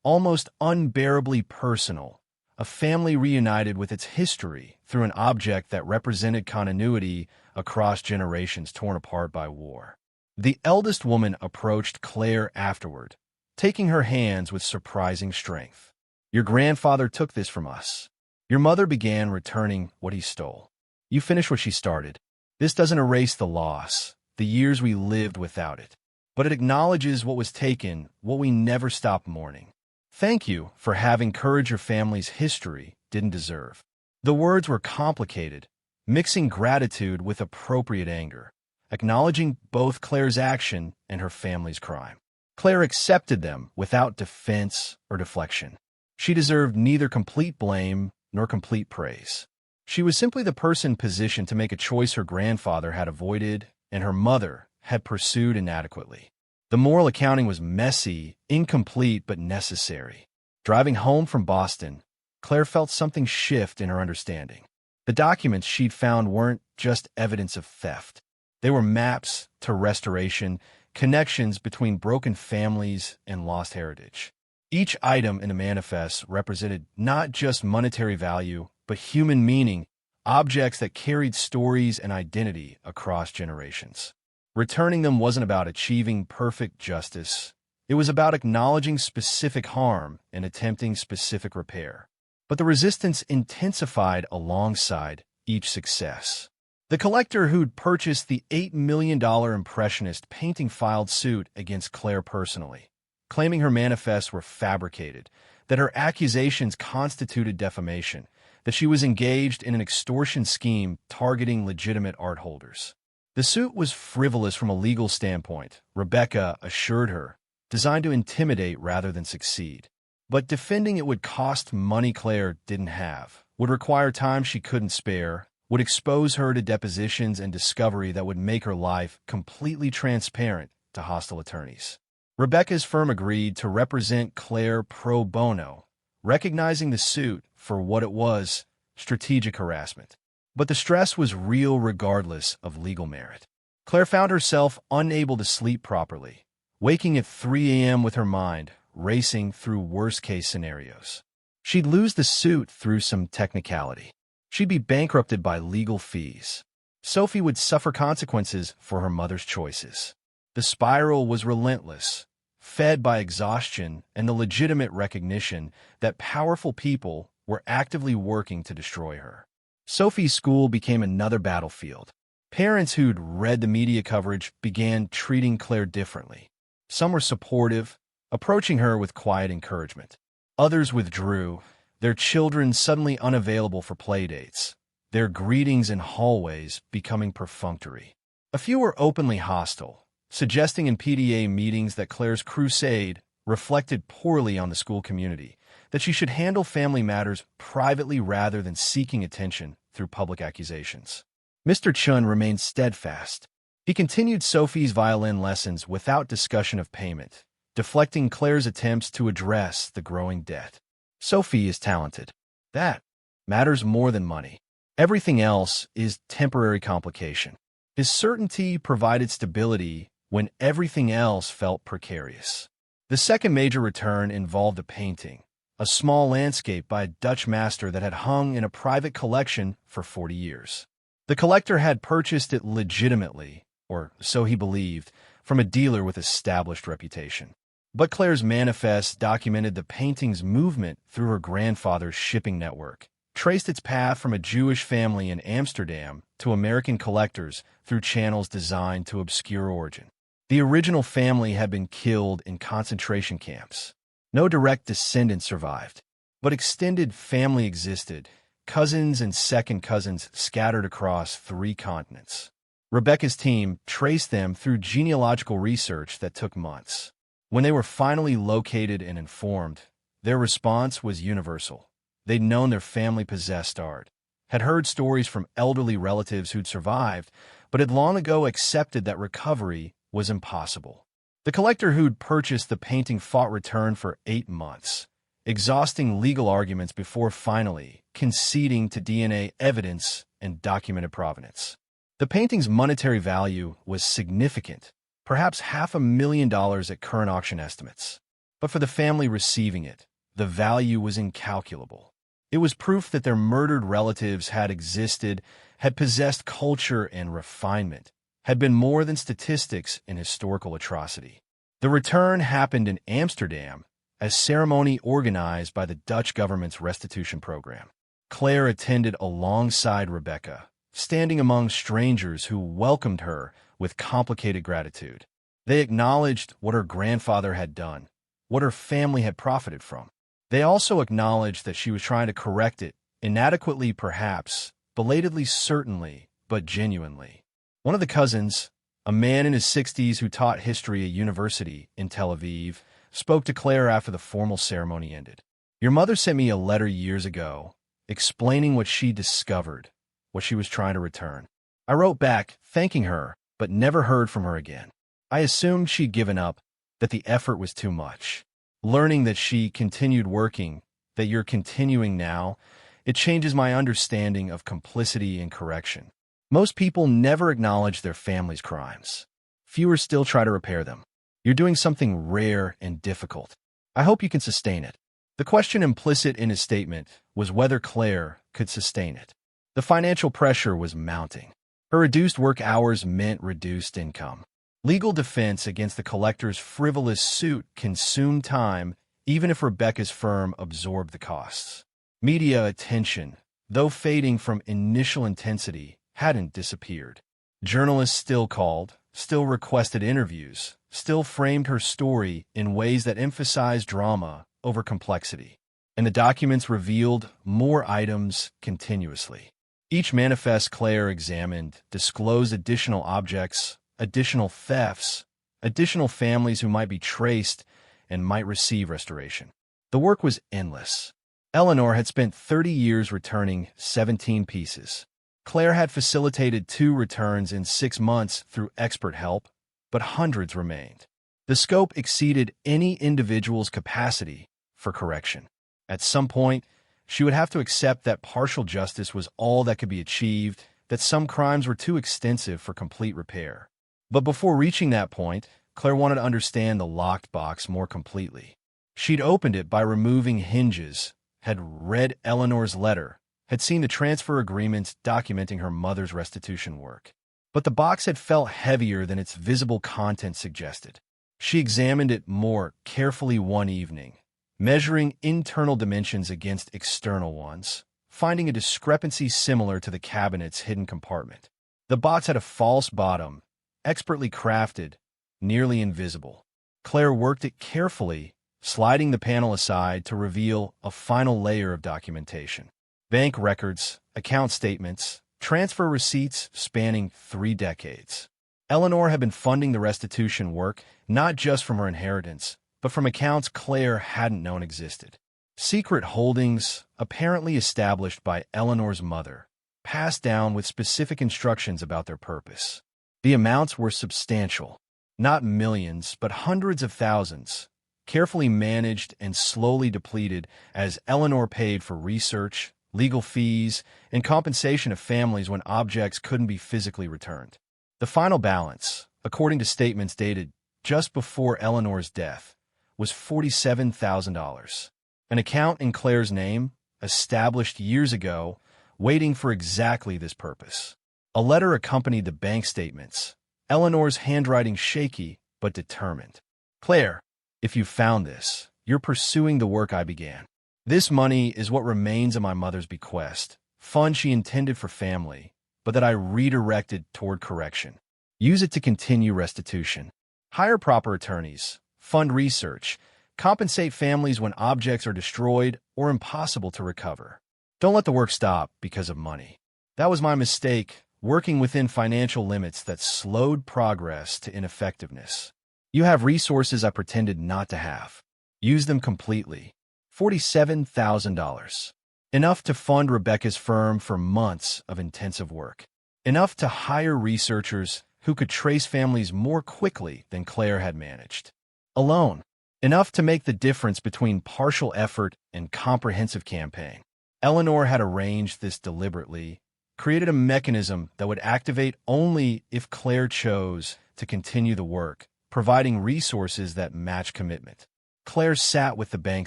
almost unbearably personal, a family reunited with its history through an object that represented continuity across generations torn apart by war. The eldest woman approached Claire afterward, taking her hands with surprising strength. "Your grandfather took this from us. Your mother began returning what he stole. You finished what she started. This doesn't erase the loss, the years we lived without it, but it acknowledges what was taken, what we never stopped mourning. Thank you for having courage your family's history didn't deserve." The words were complicated, mixing gratitude with appropriate anger, acknowledging both Claire's action and her family's crime. Claire accepted them without defense or deflection. She deserved neither complete blame nor complete praise. She was simply the person positioned to make a choice her grandfather had avoided and her mother had pursued inadequately. The moral accounting was messy, incomplete, but necessary. Driving home from Boston, Claire felt something shift in her understanding. The documents she'd found weren't just evidence of theft. They were maps to restoration, connections between broken families and lost heritage. Each item in the manifest represented not just monetary value, but human meaning, objects that carried stories and identity across generations. Returning them wasn't about achieving perfect justice. It was about acknowledging specific harm and attempting specific repair. But the resistance intensified alongside each success. The collector who'd purchased the $8 million Impressionist painting filed suit against Claire personally, claiming her manifests were fabricated, that her accusations constituted defamation, that she was engaged in an extortion scheme targeting legitimate art holders. The suit was frivolous from a legal standpoint, Rebecca assured her, designed to intimidate rather than succeed. But defending it would cost money Claire didn't have, would require time she couldn't spare, would expose her to depositions and discovery that would make her life completely transparent to hostile attorneys. Rebecca's firm agreed to represent Claire pro bono, recognizing the suit for what it was, strategic harassment. But the stress was real regardless of legal merit. Claire found herself unable to sleep properly, waking at 3 a.m. with her mind racing through worst-case scenarios. She'd lose the suit through some technicality. She'd be bankrupted by legal fees. Sophie would suffer consequences for her mother's choices. The spiral was relentless, fed by exhaustion and the legitimate recognition that powerful people were actively working to destroy her. Sophie's school became another battlefield. Parents who'd read the media coverage began treating Claire differently. Some were supportive, approaching her with quiet encouragement. Others withdrew, their children suddenly unavailable for playdates, their greetings in hallways becoming perfunctory. A few were openly hostile, suggesting in PTA meetings that Claire's crusade reflected poorly on the school community, that she should handle family matters privately rather than seeking attention through public accusations. Mr. Chun remained steadfast. He continued Sophie's violin lessons without discussion of payment, deflecting Claire's attempts to address the growing debt. Sophie is talented. That matters more than money. Everything else is temporary complication. His certainty provided stability when everything else felt precarious. The second major return involved a painting, a small landscape by a Dutch master that had hung in a private collection for 40 years. The collector had purchased it legitimately, or so he believed, from a dealer with established reputation. But Claire's manifest documented the painting's movement through her grandfather's shipping network, traced its path from a Jewish family in Amsterdam to American collectors through channels designed to obscure origin. The original family had been killed in concentration camps. No direct descendants survived, but extended family existed, cousins and second cousins scattered across 3 continents. Rebecca's team traced them through genealogical research that took months. When they were finally located and informed, their response was universal. They'd known their family possessed art, had heard stories from elderly relatives who'd survived, but had long ago accepted that recovery was impossible. The collector who'd purchased the painting fought return for 8 months, exhausting legal arguments before finally conceding to DNA evidence and documented provenance. The painting's monetary value was significant, perhaps $500,000 at current auction estimates. But for the family receiving it, the value was incalculable. It was proof that their murdered relatives had existed, had possessed culture and refinement, had been more than statistics in historical atrocity. The return happened in Amsterdam, a ceremony organized by the Dutch government's restitution program. Claire attended alongside Rebecca, standing among strangers who welcomed her with complicated gratitude. They acknowledged what her grandfather had done, what her family had profited from. They also acknowledged that she was trying to correct it, inadequately perhaps, belatedly certainly, but genuinely. One of the cousins, a man in his 60s who taught history at university in Tel Aviv, spoke to Claire after the formal ceremony ended. "Your mother sent me a letter years ago, explaining what she discovered, what she was trying to return. I wrote back, thanking her, but never heard from her again. I assumed she'd given up, that the effort was too much. Learning that she continued working, that you're continuing now, it changes my understanding of complicity and correction. Most people never acknowledge their family's crimes. Fewer still try to repair them. You're doing something rare and difficult. I hope you can sustain it." The question implicit in his statement was whether Claire could sustain it. The financial pressure was mounting. Her reduced work hours meant reduced income. Legal defense against the collector's frivolous suit consumed time, even if Rebecca's firm absorbed the costs. Media attention, though fading from initial intensity, hadn't disappeared. Journalists still called, still requested interviews, still framed her story in ways that emphasized drama over complexity. And the documents revealed more items continuously. Each manifest Claire examined disclosed additional objects, additional thefts, additional families who might be traced and might receive restoration. The work was endless. Eleanor had spent 30 years returning 17 pieces. Claire had facilitated 2 returns in 6 months through expert help, but hundreds remained. The scope exceeded any individual's capacity for correction. At some point, she would have to accept that partial justice was all that could be achieved, that some crimes were too extensive for complete repair. But before reaching that point, Claire wanted to understand the locked box more completely. She'd opened it by removing hinges, had read Eleanor's letter, had seen the transfer agreements documenting her mother's restitution work. But the box had felt heavier than its visible content suggested. She examined it more carefully one evening, measuring internal dimensions against external ones, finding a discrepancy similar to the cabinet's hidden compartment. The box had a false bottom, expertly crafted, nearly invisible. Claire worked it carefully, sliding the panel aside to reveal a final layer of documentation. Bank records, account statements, transfer receipts spanning 3 decades. Eleanor had been funding the restitution work not just from her inheritance, but from accounts Claire hadn't known existed. Secret holdings, apparently established by Eleanor's mother, passed down with specific instructions about their purpose. The amounts were substantial. Not millions, but hundreds of thousands, carefully managed and slowly depleted as Eleanor paid for research, legal fees, and compensation of families when objects couldn't be physically returned. The final balance, according to statements dated just before Eleanor's death, was $47,000. An account in Claire's name, established years ago, waiting for exactly this purpose. A letter accompanied the bank statements, Eleanor's handwriting shaky but determined. "Claire, if you found this, you're pursuing the work I began. This money is what remains of my mother's bequest, fund she intended for family, but that I redirected toward correction. Use it to continue restitution. Hire proper attorneys, fund research, compensate families when objects are destroyed or impossible to recover. Don't let the work stop because of money. That was my mistake, working within financial limits that slowed progress to ineffectiveness. You have resources I pretended not to have. Use them completely. $47,000. Enough to fund Rebecca's firm for months of intensive work. Enough to hire researchers who could trace families more quickly than Claire had managed. Alone. Enough to make the difference between partial effort and comprehensive campaign. Eleanor had arranged this deliberately, created a mechanism that would activate only if Claire chose to continue the work, providing resources that match commitment. Claire sat with the bank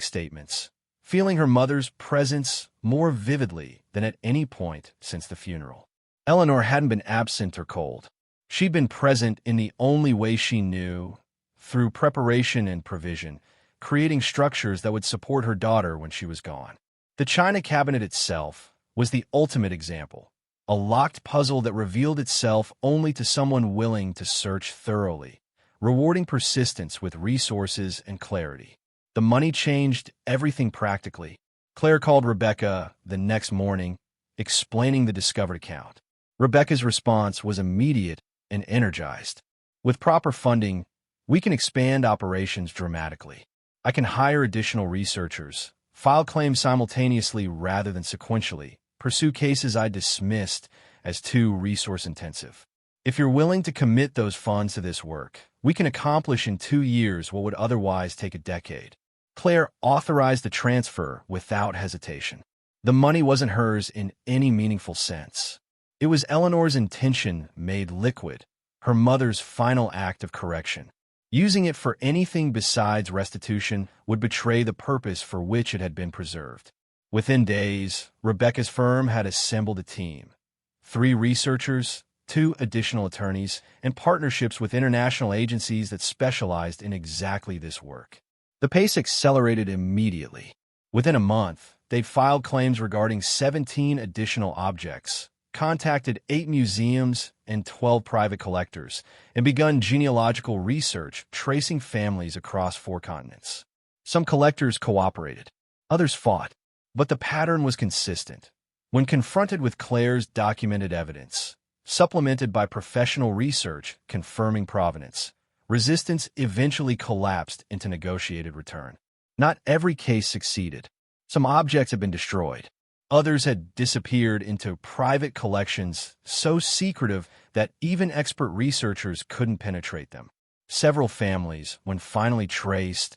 statements, feeling her mother's presence more vividly than at any point since the funeral. Eleanor hadn't been absent or cold. She'd been present in the only way she knew, through preparation and provision, creating structures that would support her daughter when she was gone. The china cabinet itself was the ultimate example, a locked puzzle that revealed itself only to someone willing to search thoroughly, rewarding persistence with resources and clarity. The money changed everything practically. Claire called Rebecca the next morning, explaining the discovered account. Rebecca's response was immediate and energized. "With proper funding, we can expand operations dramatically. I can hire additional researchers, file claims simultaneously rather than sequentially, pursue cases I dismissed as too resource-intensive. If you're willing to commit those funds to this work, we can accomplish in 2 years what would otherwise take a decade." Claire authorized the transfer without hesitation. The money wasn't hers in any meaningful sense. It was Eleanor's intention made liquid, her mother's final act of correction. Using it for anything besides restitution would betray the purpose for which it had been preserved. Within days, Rebecca's firm had assembled a team. 3 researchers, 2 additional attorneys, and partnerships with international agencies that specialized in exactly this work. The pace accelerated immediately. Within a month, they'd filed claims regarding 17 additional objects, contacted 8 museums and 12 private collectors, and begun genealogical research tracing families across 4 continents. Some collectors cooperated, others fought, but the pattern was consistent. When confronted with Claire's documented evidence, supplemented by professional research confirming provenance, resistance eventually collapsed into negotiated return. Not every case succeeded. Some objects had been destroyed. Others had disappeared into private collections so secretive that even expert researchers couldn't penetrate them. Several families, when finally traced,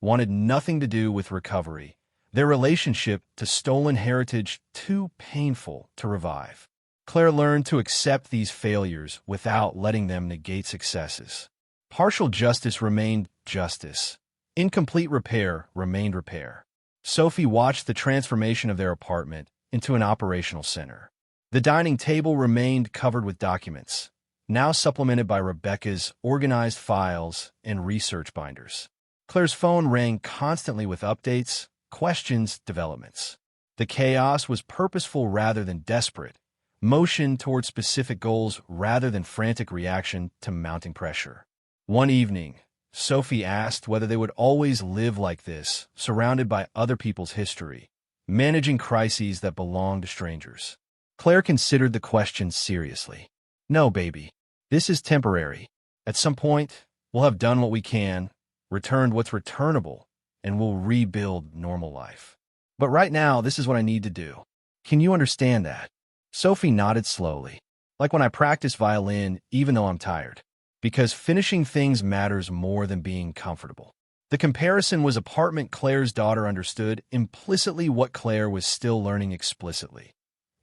wanted nothing to do with recovery, their relationship to stolen heritage too painful to revive. Claire learned to accept these failures without letting them negate successes. Partial justice remained justice. Incomplete repair remained repair. Sophie watched the transformation of their apartment into an operational center. The dining table remained covered with documents, now supplemented by Rebecca's organized files and research binders. Claire's phone rang constantly with updates, questions, developments. The chaos was purposeful rather than desperate, motion toward specific goals rather than frantic reaction to mounting pressure. One evening, Sophie asked whether they would always live like this, surrounded by other people's history, managing crises that belonged to strangers. Claire considered the question seriously. "No, baby. This is temporary. At some point, we'll have done what we can, returned what's returnable, and we'll rebuild normal life. But right now, this is what I need to do. Can you understand that?" Sophie nodded slowly. Like when I practice violin, even though I'm tired. Because finishing things matters more than being comfortable. The comparison was apartment Claire's daughter understood implicitly what Claire was still learning explicitly.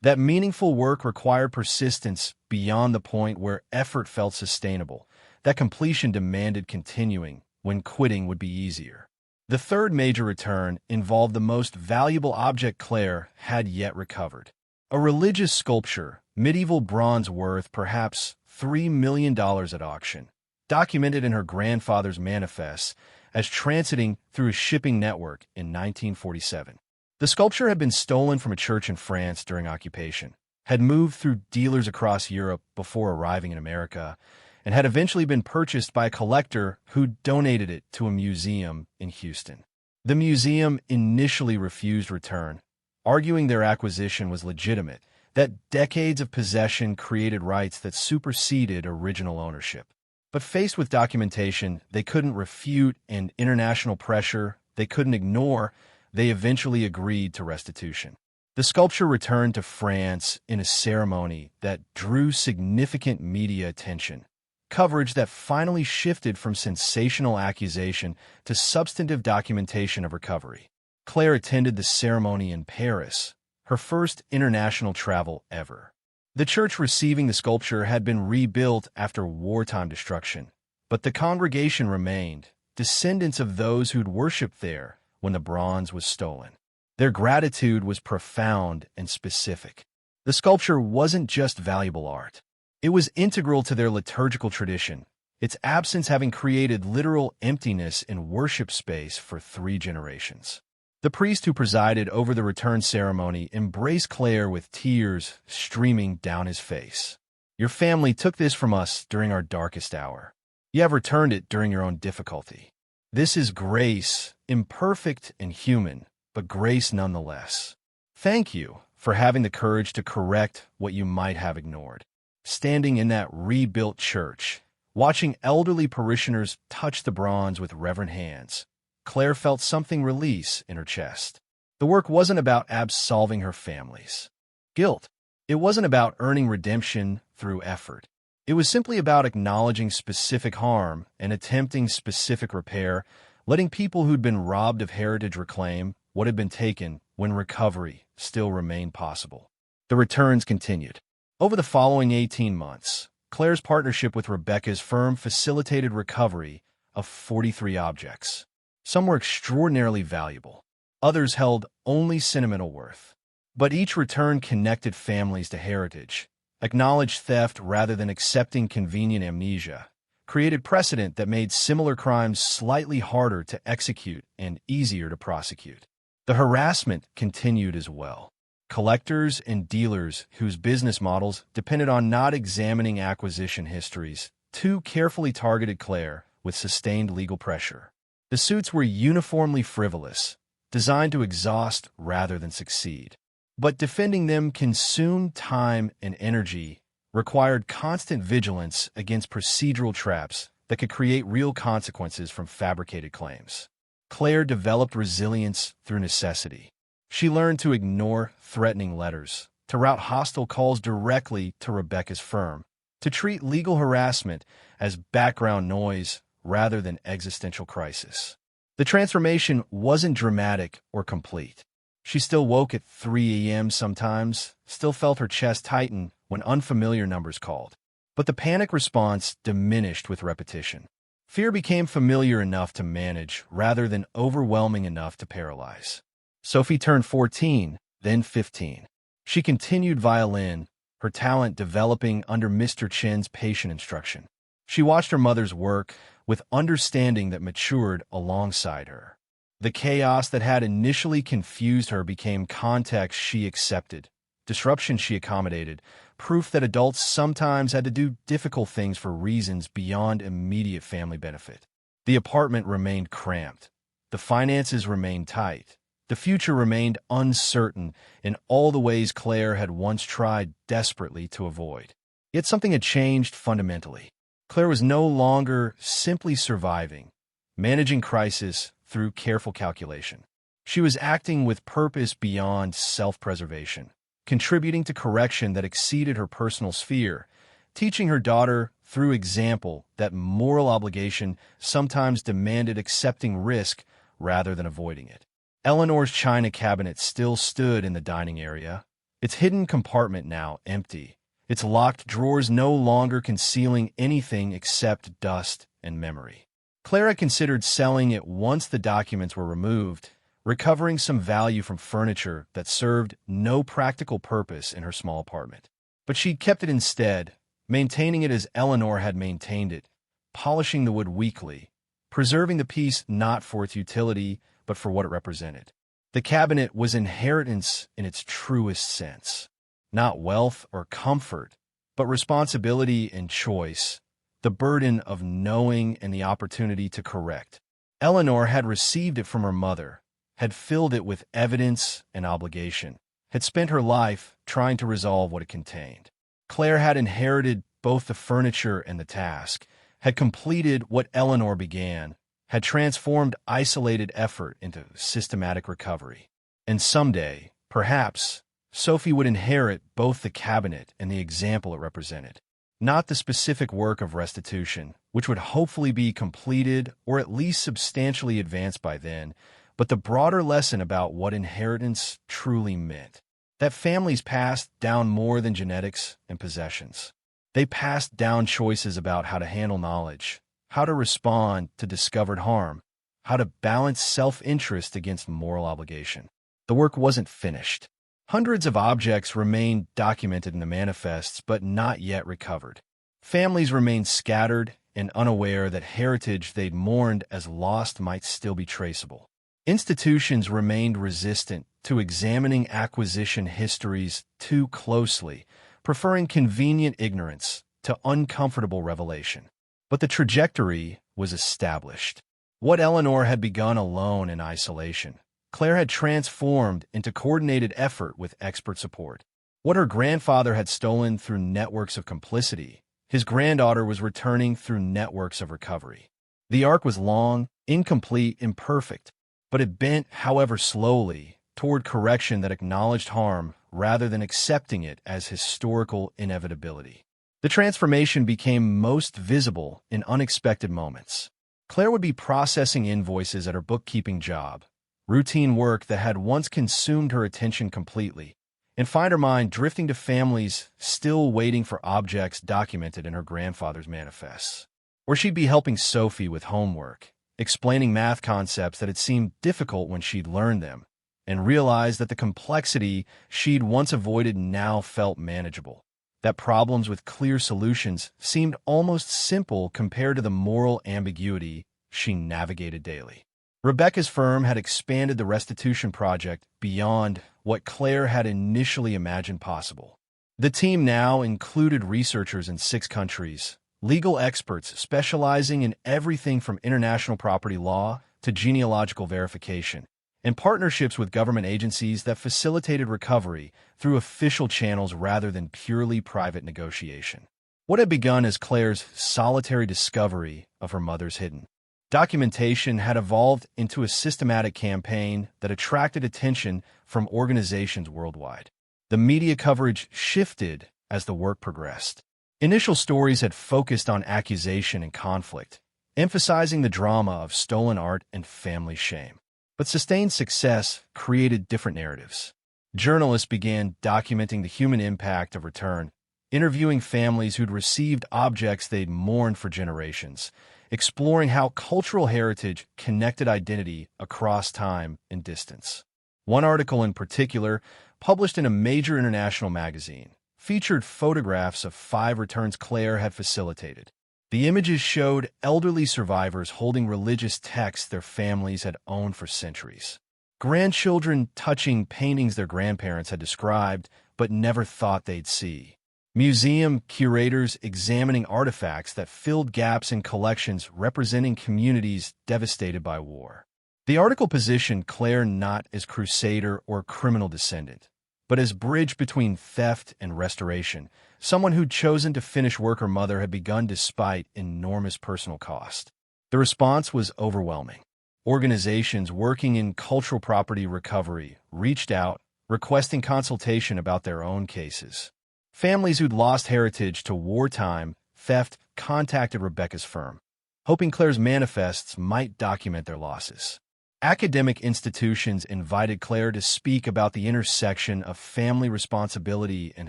That meaningful work required persistence beyond the point where effort felt sustainable. That completion demanded continuing when quitting would be easier. The third major return involved the most valuable object Claire had yet recovered. A religious sculpture, medieval bronze worth perhaps $3 million at auction, documented in her grandfather's manifests as transiting through a shipping network in 1947. The sculpture had been stolen from a church in France during occupation, had moved through dealers across Europe before arriving in America, and had eventually been purchased by a collector who donated it to a museum in Houston. The museum initially refused return, arguing their acquisition was legitimate, that decades of possession created rights that superseded original ownership. But faced with documentation they couldn't refute and international pressure they couldn't ignore, they eventually agreed to restitution. The sculpture returned to France in a ceremony that drew significant media attention, coverage that finally shifted from sensational accusation to substantive documentation of recovery. Claire attended the ceremony in Paris, her first international travel ever. The church receiving the sculpture had been rebuilt after wartime destruction, but the congregation remained, descendants of those who'd worshipped there when the bronze was stolen. Their gratitude was profound and specific. The sculpture wasn't just valuable art. It was integral to their liturgical tradition, its absence having created literal emptiness in worship space for 3 generations. The priest who presided over the return ceremony embraced Claire with tears streaming down his face. "Your family took this from us during our darkest hour. You have returned it during your own difficulty. This is grace, imperfect and human, but grace nonetheless. Thank you for having the courage to correct what you might have ignored." Standing in that rebuilt church, watching elderly parishioners touch the bronze with reverent hands, Claire felt something release in her chest. The work wasn't about absolving her family's guilt. It wasn't about earning redemption through effort. It was simply about acknowledging specific harm and attempting specific repair, letting people who'd been robbed of heritage reclaim what had been taken when recovery still remained possible. The returns continued. Over the following 18 months, Claire's partnership with Rebecca's firm facilitated recovery of 43 objects. Some were extraordinarily valuable. Others held only sentimental worth. But each return connected families to heritage, acknowledged theft rather than accepting convenient amnesia, created precedent that made similar crimes slightly harder to execute and easier to prosecute. The harassment continued as well. Collectors and dealers whose business models depended on not examining acquisition histories too carefully targeted Claire with sustained legal pressure. The suits were uniformly frivolous, designed to exhaust rather than succeed. But defending them consumed time and energy, required constant vigilance against procedural traps that could create real consequences from fabricated claims. Claire developed resilience through necessity. She learned to ignore threatening letters, to route hostile calls directly to Rebecca's firm, to treat legal harassment as background noise rather than existential crisis. The transformation wasn't dramatic or complete. She still woke at 3 a.m. sometimes, still felt her chest tighten when unfamiliar numbers called. But the panic response diminished with repetition. Fear became familiar enough to manage rather than overwhelming enough to paralyze. Sophie turned 14, then 15. She continued violin, her talent developing under Mr. Chen's patient instruction. She watched her mother's work with understanding that matured alongside her. The chaos that had initially confused her became context she accepted, disruption she accommodated, proof that adults sometimes had to do difficult things for reasons beyond immediate family benefit. The apartment remained cramped. The finances remained tight. The future remained uncertain in all the ways Claire had once tried desperately to avoid. Yet something had changed fundamentally. Claire was no longer simply surviving, managing crisis through careful calculation. She was acting with purpose beyond self-preservation. contributing to correction that exceeded her personal sphere, teaching her daughter through example that moral obligation sometimes demanded accepting risk rather than avoiding it. Eleanor's china cabinet still stood in the dining area, its hidden compartment now empty, its locked drawers no longer concealing anything except dust and memory. Clara considered selling it once the documents were removed, recovering some value from furniture that served no practical purpose in her small apartment. But she kept it instead, maintaining it as Eleanor had maintained it, polishing the wood weekly, preserving the piece not for its utility, but for what it represented. The cabinet was inheritance in its truest sense, not wealth or comfort, but responsibility and choice, the burden of knowing and the opportunity to correct. Eleanor had received it from her mother, had filled it with evidence and obligation, had spent her life trying to resolve what it contained. Claire had inherited both the furniture and the task, had completed what Eleanor began, had transformed isolated effort into systematic recovery. And someday, perhaps, Sophie would inherit both the cabinet and the example it represented. Not the specific work of restitution, which would hopefully be completed or at least substantially advanced by then, but the broader lesson about what inheritance truly meant. That families passed down more than genetics and possessions. They passed down choices about how to handle knowledge, how to respond to discovered harm, how to balance self-interest against moral obligation. The work wasn't finished. Hundreds of objects remained documented in the manifests, but not yet recovered. Families remained scattered and unaware that heritage they'd mourned as lost might still be traceable. Institutions remained resistant to examining acquisition histories too closely, preferring convenient ignorance to uncomfortable revelation. But the trajectory was established. What Eleanor had begun alone in isolation, Claire had transformed into coordinated effort with expert support. What her grandfather had stolen through networks of complicity, his granddaughter was returning through networks of recovery. The arc was long, incomplete, imperfect, but it bent, however slowly, toward correction that acknowledged harm rather than accepting it as historical inevitability. The transformation became most visible in unexpected moments. Claire would be processing invoices at her bookkeeping job, routine work that had once consumed her attention completely, and find her mind drifting to families still waiting for objects documented in her grandfather's manifests. Or she'd be helping Sophie with homework, explaining math concepts that had seemed difficult when she'd learned them, and realized that the complexity she'd once avoided now felt manageable, that problems with clear solutions seemed almost simple compared to the moral ambiguity she navigated daily. Rebecca's firm had expanded the restitution project beyond what Claire had initially imagined possible. The team now included researchers in 6 countries, legal experts specializing in everything from international property law to genealogical verification, and partnerships with government agencies that facilitated recovery through official channels rather than purely private negotiation. What had begun as Claire's solitary discovery of her mother's hidden documentation had evolved into a systematic campaign that attracted attention from organizations worldwide. The media coverage shifted as the work progressed. Initial stories had focused on accusation and conflict, emphasizing the drama of stolen art and family shame. But sustained success created different narratives. Journalists began documenting the human impact of return, interviewing families who'd received objects they'd mourned for generations, exploring how cultural heritage connected identity across time and distance. One article in particular, published in a major international magazine, featured photographs of 5 returns Claire had facilitated. The images showed elderly survivors holding religious texts their families had owned for centuries. Grandchildren touching paintings their grandparents had described but never thought they'd see. Museum curators examining artifacts that filled gaps in collections representing communities devastated by war. The article positioned Claire not as crusader or criminal descendant, but as bridge between theft and restoration, someone who'd chosen to finish work her mother had begun despite enormous personal cost. The response was overwhelming. Organizations working in cultural property recovery reached out, requesting consultation about their own cases. Families who'd lost heritage to wartime theft contacted Rebecca's firm, hoping Claire's manifests might document their losses. Academic institutions invited Claire to speak about the intersection of family responsibility and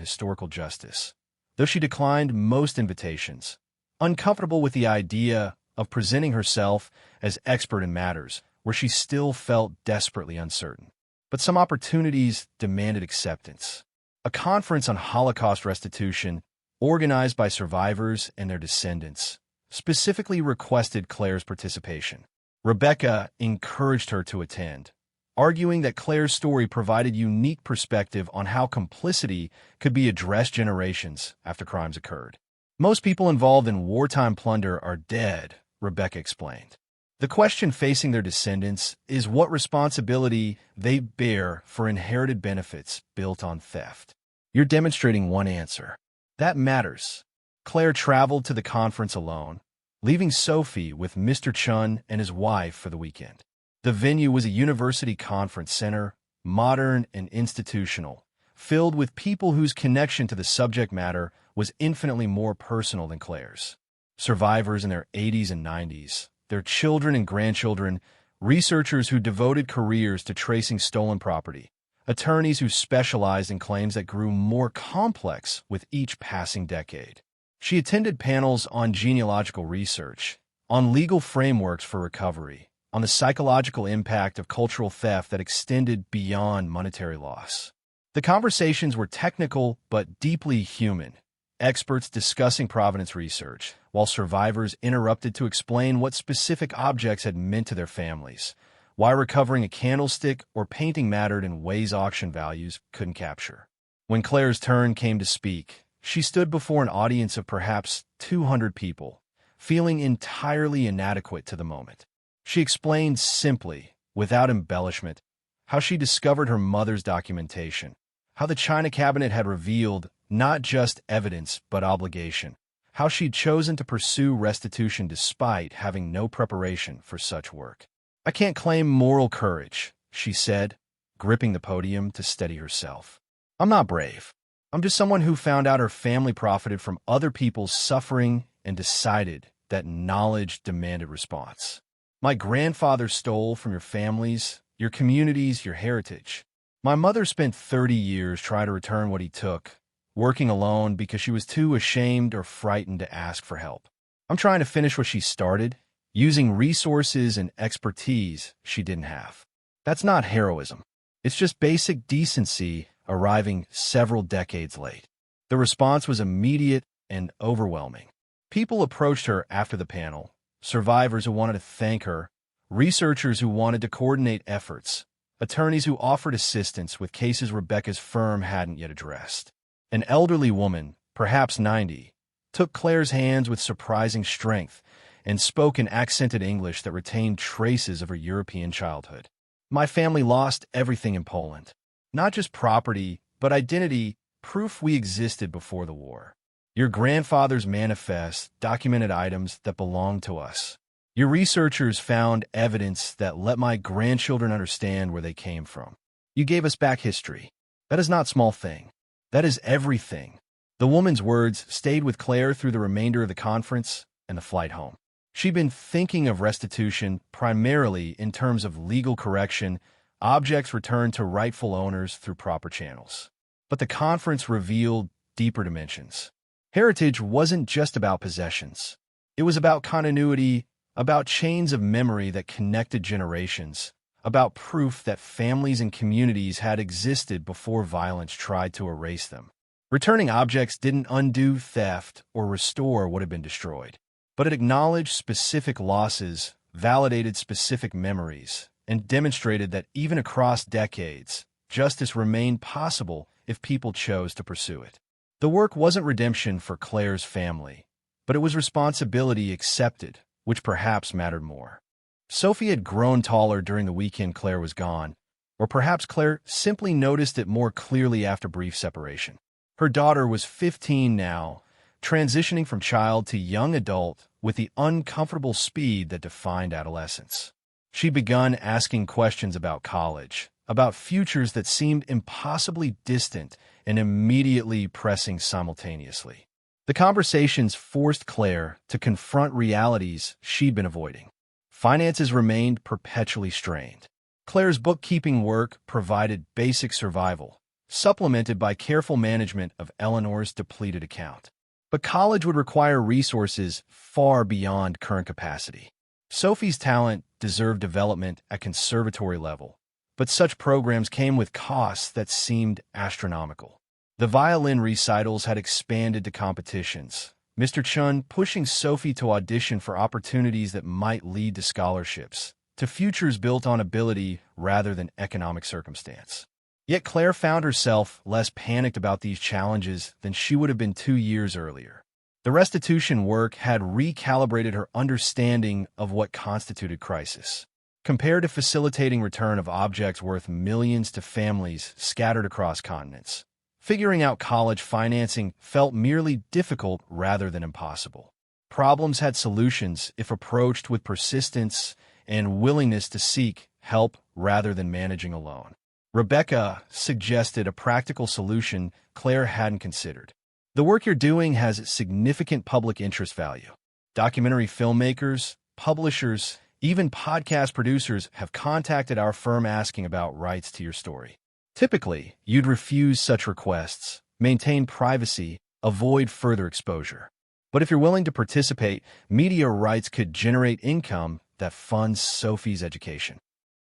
historical justice, though she declined most invitations, uncomfortable with the idea of presenting herself as expert in matters where she still felt desperately uncertain. But some opportunities demanded acceptance. A conference on Holocaust restitution, organized by survivors and their descendants, specifically requested Claire's participation. Rebecca encouraged her to attend, arguing that Claire's story provided unique perspective on how complicity could be addressed generations after crimes occurred. Most people involved in wartime plunder are dead, Rebecca explained. The question facing their descendants is what responsibility they bear for inherited benefits built on theft. You're demonstrating one answer. That matters. Claire traveled to the conference alone, leaving Sophie with Mr. Chun and his wife for the weekend. The venue was a university conference center, modern and institutional, filled with people whose connection to the subject matter was infinitely more personal than Claire's. Survivors in their 80s and 90s, their children and grandchildren, researchers who devoted careers to tracing stolen property, attorneys who specialized in claims that grew more complex with each passing decade. She attended panels on genealogical research, on legal frameworks for recovery, on the psychological impact of cultural theft that extended beyond monetary loss. The conversations were technical but deeply human, experts discussing provenance research, while survivors interrupted to explain what specific objects had meant to their families, why recovering a candlestick or painting mattered in ways auction values couldn't capture. When Claire's turn came to speak, she stood before an audience of perhaps 200 people, feeling entirely inadequate to the moment. She explained simply, without embellishment, how she discovered her mother's documentation, how the china cabinet had revealed not just evidence but obligation, how she'd chosen to pursue restitution despite having no preparation for such work. "I can't claim moral courage," she said, gripping the podium to steady herself. "I'm not brave. I'm just someone who found out her family profited from other people's suffering and decided that knowledge demanded response. My grandfather stole from your families, your communities, your heritage. My mother spent 30 years trying to return what he took, working alone because she was too ashamed or frightened to ask for help. I'm trying to finish what she started, using resources and expertise she didn't have. That's not heroism. It's just basic decency arriving several decades late." The response was immediate and overwhelming. People approached her after the panel, survivors who wanted to thank her, researchers who wanted to coordinate efforts, attorneys who offered assistance with cases Rebecca's firm hadn't yet addressed. An elderly woman, perhaps 90, took Claire's hands with surprising strength and spoke in accented English that retained traces of her European childhood. "My family lost everything in Poland. Not just property, but identity, proof we existed before the war. Your grandfather's manifest documented items that belonged to us. Your researchers found evidence that let my grandchildren understand where they came from. You gave us back history. That is not a small thing. That is everything." The woman's words stayed with Claire through the remainder of the conference and the flight home. She'd been thinking of restitution primarily in terms of legal correction, objects returned to rightful owners through proper channels. But the conference revealed deeper dimensions. Heritage wasn't just about possessions. It was about continuity, about chains of memory that connected generations, about proof that families and communities had existed before violence tried to erase them. Returning objects didn't undo theft or restore what had been destroyed, but it acknowledged specific losses, validated specific memories, and demonstrated that even across decades, justice remained possible if people chose to pursue it. The work wasn't redemption for Claire's family, but it was responsibility accepted, which perhaps mattered more. Sophie had grown taller during the weekend Claire was gone, or perhaps Claire simply noticed it more clearly after brief separation. Her daughter was 15 now, transitioning from child to young adult with the uncomfortable speed that defined adolescence. She'd begun asking questions about college, about futures that seemed impossibly distant and immediately pressing simultaneously. The conversations forced Claire to confront realities she'd been avoiding. Finances remained perpetually strained. Claire's bookkeeping work provided basic survival, supplemented by careful management of Eleanor's depleted account. But college would require resources far beyond current capacity. Sophie's talent deserved development at conservatory level, but such programs came with costs that seemed astronomical. The violin recitals had expanded to competitions, Mr. Chun pushing Sophie to audition for opportunities that might lead to scholarships, to futures built on ability rather than economic circumstance. Yet Claire found herself less panicked about these challenges than she would have been 2 years earlier. The restitution work had recalibrated her understanding of what constituted crisis. Compared to facilitating return of objects worth millions to families scattered across continents, figuring out college financing felt merely difficult rather than impossible. Problems had solutions if approached with persistence and willingness to seek help rather than managing alone. Rebecca suggested a practical solution Claire hadn't considered. The work you're doing has significant public interest value. Documentary filmmakers, publishers, even podcast producers have contacted our firm asking about rights to your story. Typically, you'd refuse such requests, maintain privacy, avoid further exposure. But if you're willing to participate, media rights could generate income that funds Sophie's education.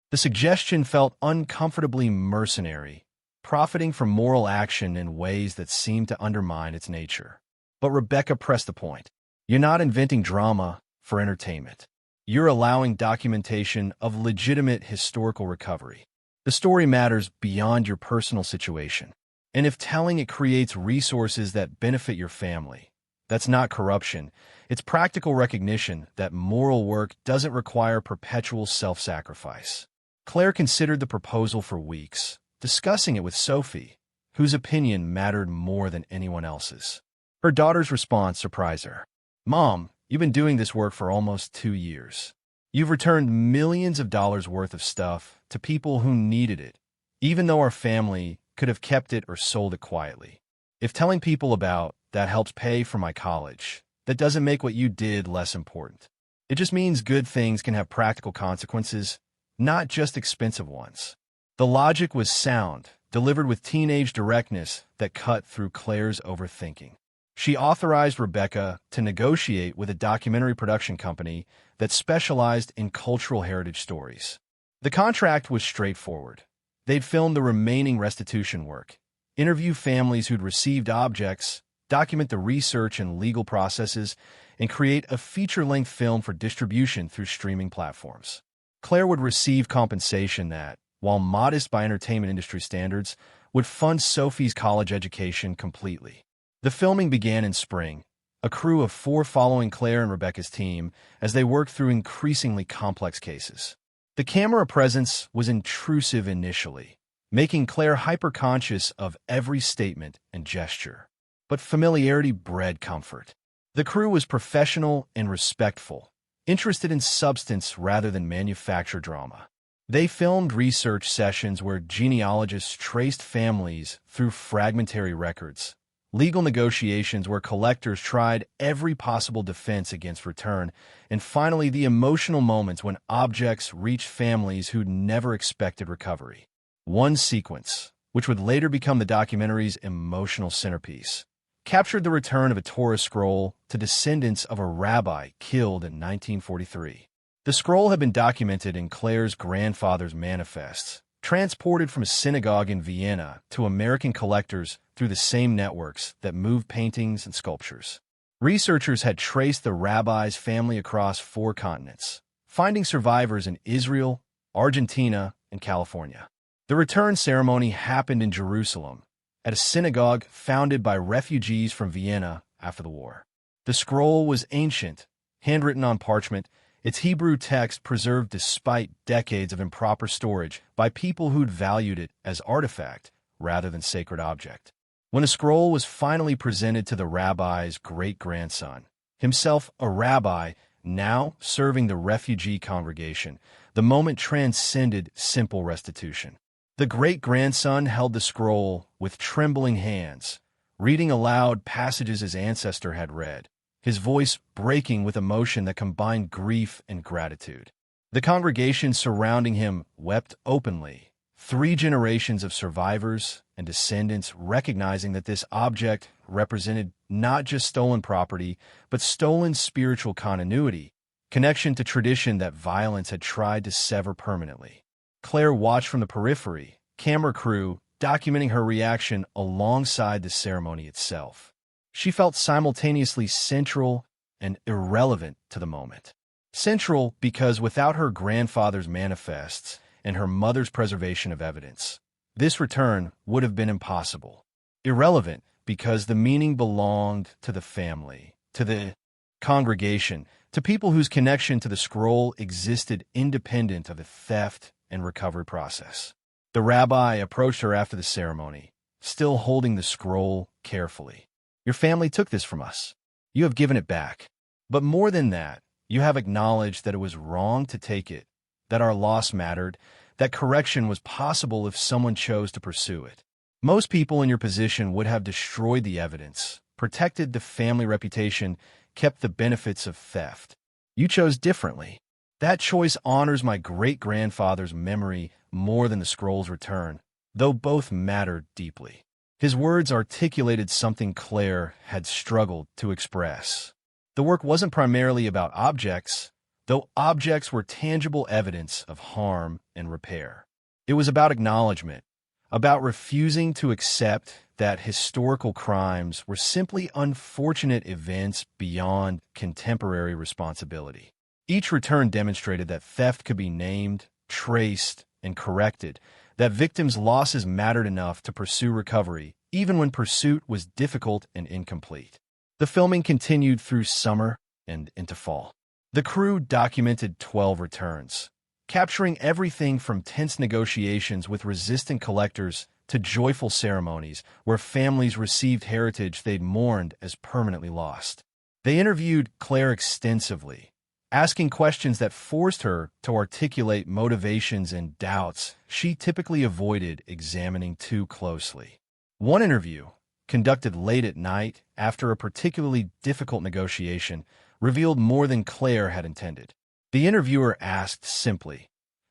The suggestion felt uncomfortably mercenary, profiting from moral action in ways that seemed to undermine its nature. But Rebecca pressed the point. You're not inventing drama for entertainment. You're allowing documentation of legitimate historical recovery. The story matters beyond your personal situation. And if telling it creates resources that benefit your family, that's not corruption. It's practical recognition that moral work doesn't require perpetual self-sacrifice. Claire considered the proposal for weeks, discussing it with Sophie, whose opinion mattered more than anyone else's. Her daughter's response surprised her. "Mom, you've been doing this work for almost 2 years. You've returned millions of dollars worth of stuff to people who needed it, even though our family could have kept it or sold it quietly. If telling people about that helps pay for my college, that doesn't make what you did less important. It just means good things can have practical consequences, not just expensive ones." The logic was sound, delivered with teenage directness that cut through Claire's overthinking. She authorized Rebecca to negotiate with a documentary production company that specialized in cultural heritage stories. The contract was straightforward. They'd film the remaining restitution work, interview families who'd received objects, document the research and legal processes, and create a feature-length film for distribution through streaming platforms. Claire would receive compensation that, while modest by entertainment industry standards, would fund Sophie's college education completely. The filming began in spring, a crew of 4 following Claire and Rebecca's team as they worked through increasingly complex cases. The camera presence was intrusive initially, making Claire hyper-conscious of every statement and gesture. But familiarity bred comfort. The crew was professional and respectful, interested in substance rather than manufactured drama. They filmed research sessions where genealogists traced families through fragmentary records, legal negotiations where collectors tried every possible defense against return, and finally the emotional moments when objects reached families who'd never expected recovery. One sequence, which would later become the documentary's emotional centerpiece, captured the return of a Torah scroll to descendants of a rabbi killed in 1943. The scroll had been documented in Claire's grandfather's manifests, transported from a synagogue in Vienna to American collectors through the same networks that moved paintings and sculptures. Researchers had traced the rabbi's family across 4 continents, finding survivors in Israel, Argentina, and California. The return ceremony happened in Jerusalem, at a synagogue founded by refugees from Vienna after the war. The scroll was ancient, handwritten on parchment, its Hebrew text preserved despite decades of improper storage by people who'd valued it as artifact rather than sacred object. When a scroll was finally presented to the rabbi's great-grandson, himself a rabbi now serving the refugee congregation, the moment transcended simple restitution. The great-grandson held the scroll with trembling hands, reading aloud passages his ancestor had read, his voice breaking with emotion that combined grief and gratitude. The congregation surrounding him wept openly, 3 generations of survivors and descendants recognizing that this object represented not just stolen property, but stolen spiritual continuity, connection to tradition that violence had tried to sever permanently. Claire watched from the periphery, camera crew documenting her reaction alongside the ceremony itself. She felt simultaneously central and irrelevant to the moment. Central because without her grandfather's manifests and her mother's preservation of evidence, this return would have been impossible. Irrelevant because the meaning belonged to the family, to the congregation, to people whose connection to the scroll existed independent of the theft and recovery process. The rabbi approached her after the ceremony, still holding the scroll carefully. "Your family took this from us. You have given it back. But more than that, you have acknowledged that it was wrong to take it, that our loss mattered, that correction was possible if someone chose to pursue it. Most people in your position would have destroyed the evidence, protected the family reputation, kept the benefits of theft. You chose differently. That choice honors my great-grandfather's memory more than the scroll's return, though both mattered deeply." His words articulated something Claire had struggled to express. The work wasn't primarily about objects, though objects were tangible evidence of harm and repair. It was about acknowledgement, about refusing to accept that historical crimes were simply unfortunate events beyond contemporary responsibility. Each return demonstrated that theft could be named, traced, and corrected, that victims' losses mattered enough to pursue recovery, even when pursuit was difficult and incomplete. The filming continued through summer and into fall. The crew documented 12 returns, capturing everything from tense negotiations with resistant collectors to joyful ceremonies where families received heritage they'd mourned as permanently lost. They interviewed Claire extensively, asking questions that forced her to articulate motivations and doubts she typically avoided examining too closely. One interview, conducted late at night after a particularly difficult negotiation, revealed more than Claire had intended. The interviewer asked simply,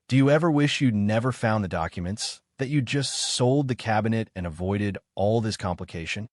"Do you ever wish you'd never found the documents, that you just sold the cabinet and avoided all this complication?"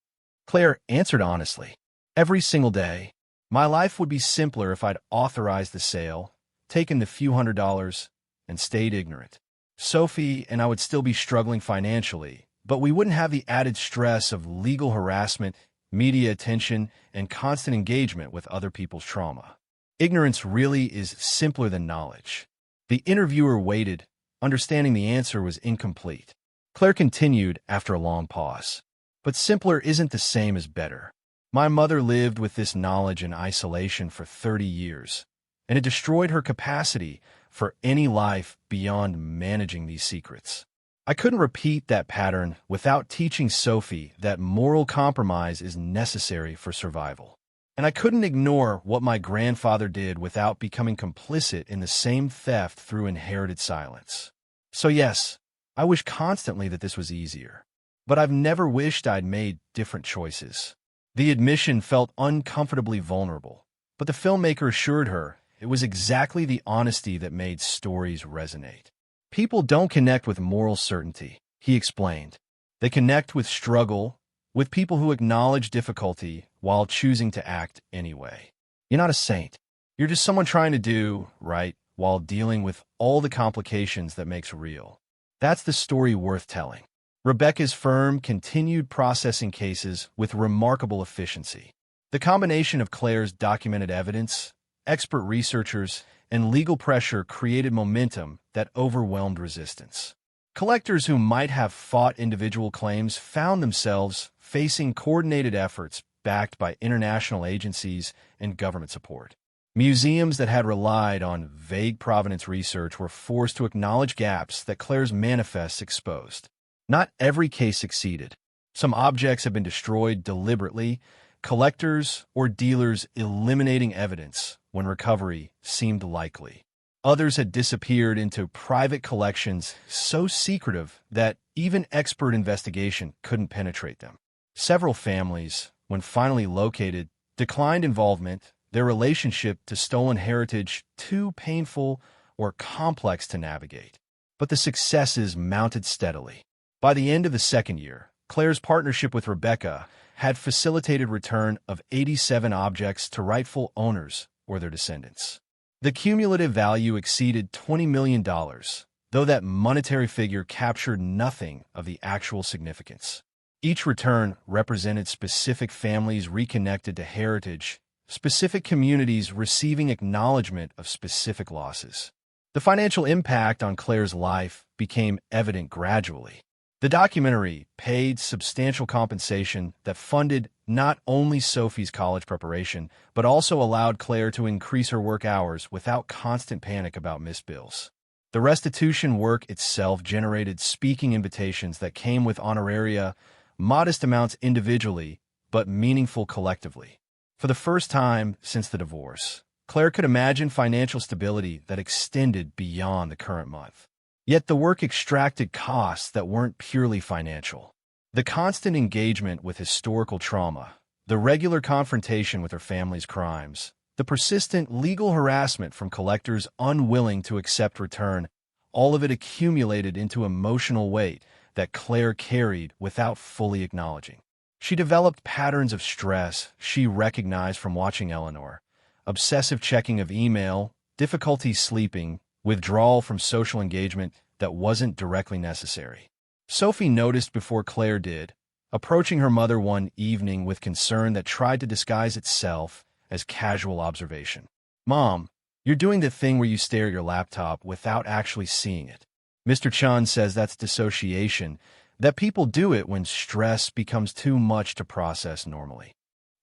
Claire answered honestly, "Every single day. My life would be simpler if I'd authorized the sale, taken the few $100s, and stayed ignorant. Sophie and I would still be struggling financially, but we wouldn't have the added stress of legal harassment, media attention, and constant engagement with other people's trauma. Ignorance really is simpler than knowledge." The interviewer waited, understanding the answer was incomplete. Claire continued after a long pause. "But simpler isn't the same as better. My mother lived with this knowledge in isolation for 30 years, and it destroyed her capacity for any life beyond managing these secrets. I couldn't repeat that pattern without teaching Sophie that moral compromise is necessary for survival. And I couldn't ignore what my grandfather did without becoming complicit in the same theft through inherited silence. So yes, I wish constantly that this was easier, but I've never wished I'd made different choices." The admission felt uncomfortably vulnerable, but the filmmaker assured her it was exactly the honesty that made stories resonate. "People don't connect with moral certainty," he explained. "They connect with struggle, with people who acknowledge difficulty while choosing to act anyway. You're not a saint. You're just someone trying to do right while dealing with all the complications that makes real. That's the story worth telling." Rebecca's firm continued processing cases with remarkable efficiency. The combination of Claire's documented evidence, expert researchers, and legal pressure created momentum that overwhelmed resistance. Collectors who might have fought individual claims found themselves facing coordinated efforts backed by international agencies and government support. Museums that had relied on vague provenance research were forced to acknowledge gaps that Claire's manifests exposed. Not every case succeeded. Some objects have been destroyed deliberately, collectors or dealers eliminating evidence when recovery seemed likely. Others had disappeared into private collections so secretive that even expert investigation couldn't penetrate them. Several families, when finally located, declined involvement, their relationship to stolen heritage too painful or complex to navigate. But the successes mounted steadily. By the end of the second year, Claire's partnership with Rebecca had facilitated return of 87 objects to rightful owners or their descendants. The cumulative value exceeded $20 million, though that monetary figure captured nothing of the actual significance. Each return represented specific families reconnected to heritage, specific communities receiving acknowledgement of specific losses. The financial impact on Claire's life became evident gradually. The documentary paid substantial compensation that funded not only Sophie's college preparation, but also allowed Claire to increase her work hours without constant panic about missed bills. The restitution work itself generated speaking invitations that came with honoraria, modest amounts individually, but meaningful collectively. For the first time since the divorce, Claire could imagine financial stability that extended beyond the current month. Yet the work extracted costs that weren't purely financial. The constant engagement with historical trauma, the regular confrontation with her family's crimes, the persistent legal harassment from collectors unwilling to accept return, all of it accumulated into emotional weight that Claire carried without fully acknowledging. She developed patterns of stress she recognized from watching Eleanor: obsessive checking of email, difficulty sleeping, withdrawal from social engagement that wasn't directly necessary. Sophie noticed before Claire did, approaching her mother one evening with concern that tried to disguise itself as casual observation. "Mom, you're doing the thing where you stare at your laptop without actually seeing it. Mr. Chun says that's dissociation, that people do it when stress becomes too much to process normally."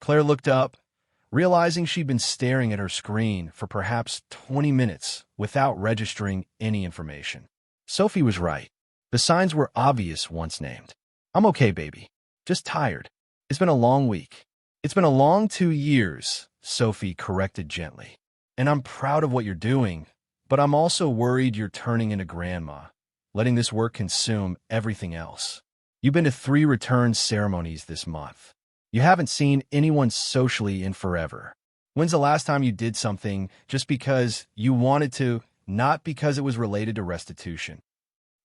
Claire looked up, realizing she'd been staring at her screen for perhaps 20 minutes without registering any information. Sophie was right. The signs were obvious once named. "I'm okay, baby. Just tired. It's been a long week." "It's been a long 2 years," Sophie corrected gently. "And I'm proud of what you're doing, but I'm also worried you're turning into grandma, letting this work consume everything else. You've been to 3 return ceremonies this month. You haven't seen anyone socially in forever. When's the last time you did something just because you wanted to, not because it was related to restitution?"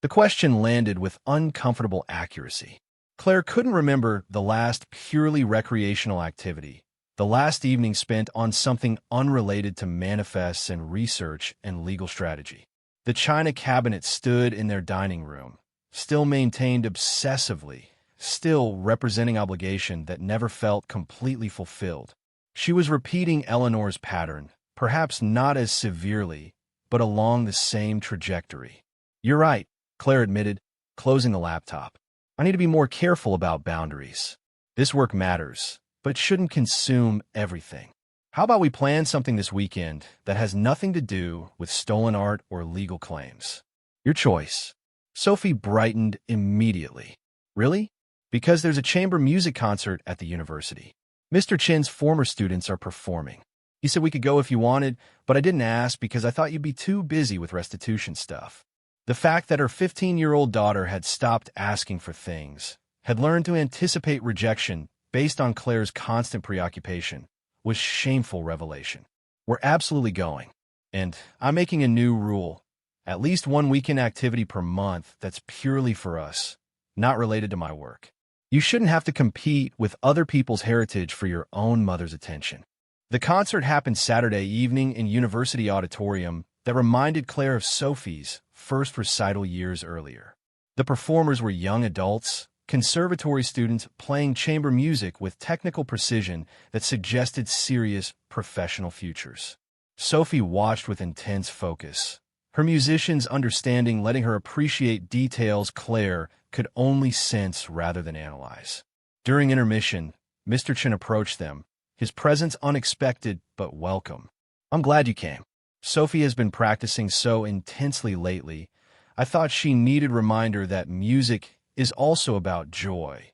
The question landed with uncomfortable accuracy. Claire couldn't remember the last purely recreational activity, the last evening spent on something unrelated to manifests and research and legal strategy. The china cabinet stood in their dining room, still maintained obsessively, still representing obligation that never felt completely fulfilled. She was repeating Eleanor's pattern, perhaps not as severely, but along the same trajectory. "You're right," Claire admitted, closing the laptop. "I need to be more careful about boundaries. This work matters, but shouldn't consume everything. How about we plan something this weekend that has nothing to do with stolen art or legal claims?" "Your choice." Sophie brightened immediately. "Really?" "Because there's a chamber music concert at the university. Mr. Chin's former students are performing. He said we could go if you wanted, but I didn't ask because I thought you'd be too busy with restitution stuff." The fact that her 15-year-old daughter had stopped asking for things, had learned to anticipate rejection based on Claire's constant preoccupation, was shameful revelation. "We're absolutely going. And I'm making a new rule. At least 1 weekend activity per month that's purely for us, not related to my work. You shouldn't have to compete with other people's heritage for your own mother's attention." The concert happened Saturday evening in University Auditorium that reminded Claire of Sophie's first recital years earlier. The performers were young adults, conservatory students playing chamber music with technical precision that suggested serious professional futures. Sophie watched with intense focus, her musicians' understanding letting her appreciate details Claire could only sense rather than analyze. During intermission, Mr. Chin approached them, his presence unexpected but welcome. "I'm glad you came. Sophie has been practicing so intensely lately, I thought she needed reminder that music is also about joy,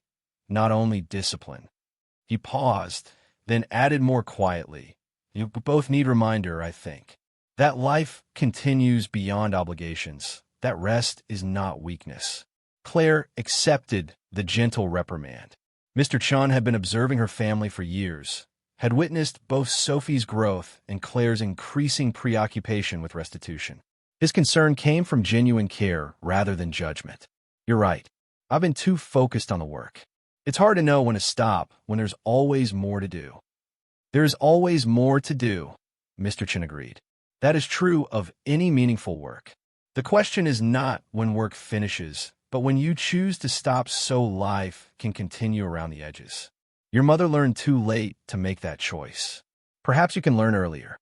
not only discipline." He paused, then added more quietly, "You both need reminder, I think." That life continues beyond obligations, that rest is not weakness. Claire accepted the gentle reprimand. Mr. Chun had been observing her family for years, had witnessed both Sophie's growth and Claire's increasing preoccupation with restitution. His concern came from genuine care rather than judgment. "You're right. I've been too focused on the work. It's hard to know when to stop when there's always more to do." "There's always more to do," Mr. Chin agreed. "That is true of any meaningful work. The question is not when work finishes, but when you choose to stop so life can continue around the edges. Your mother learned too late to make that choice. Perhaps you can learn earlier."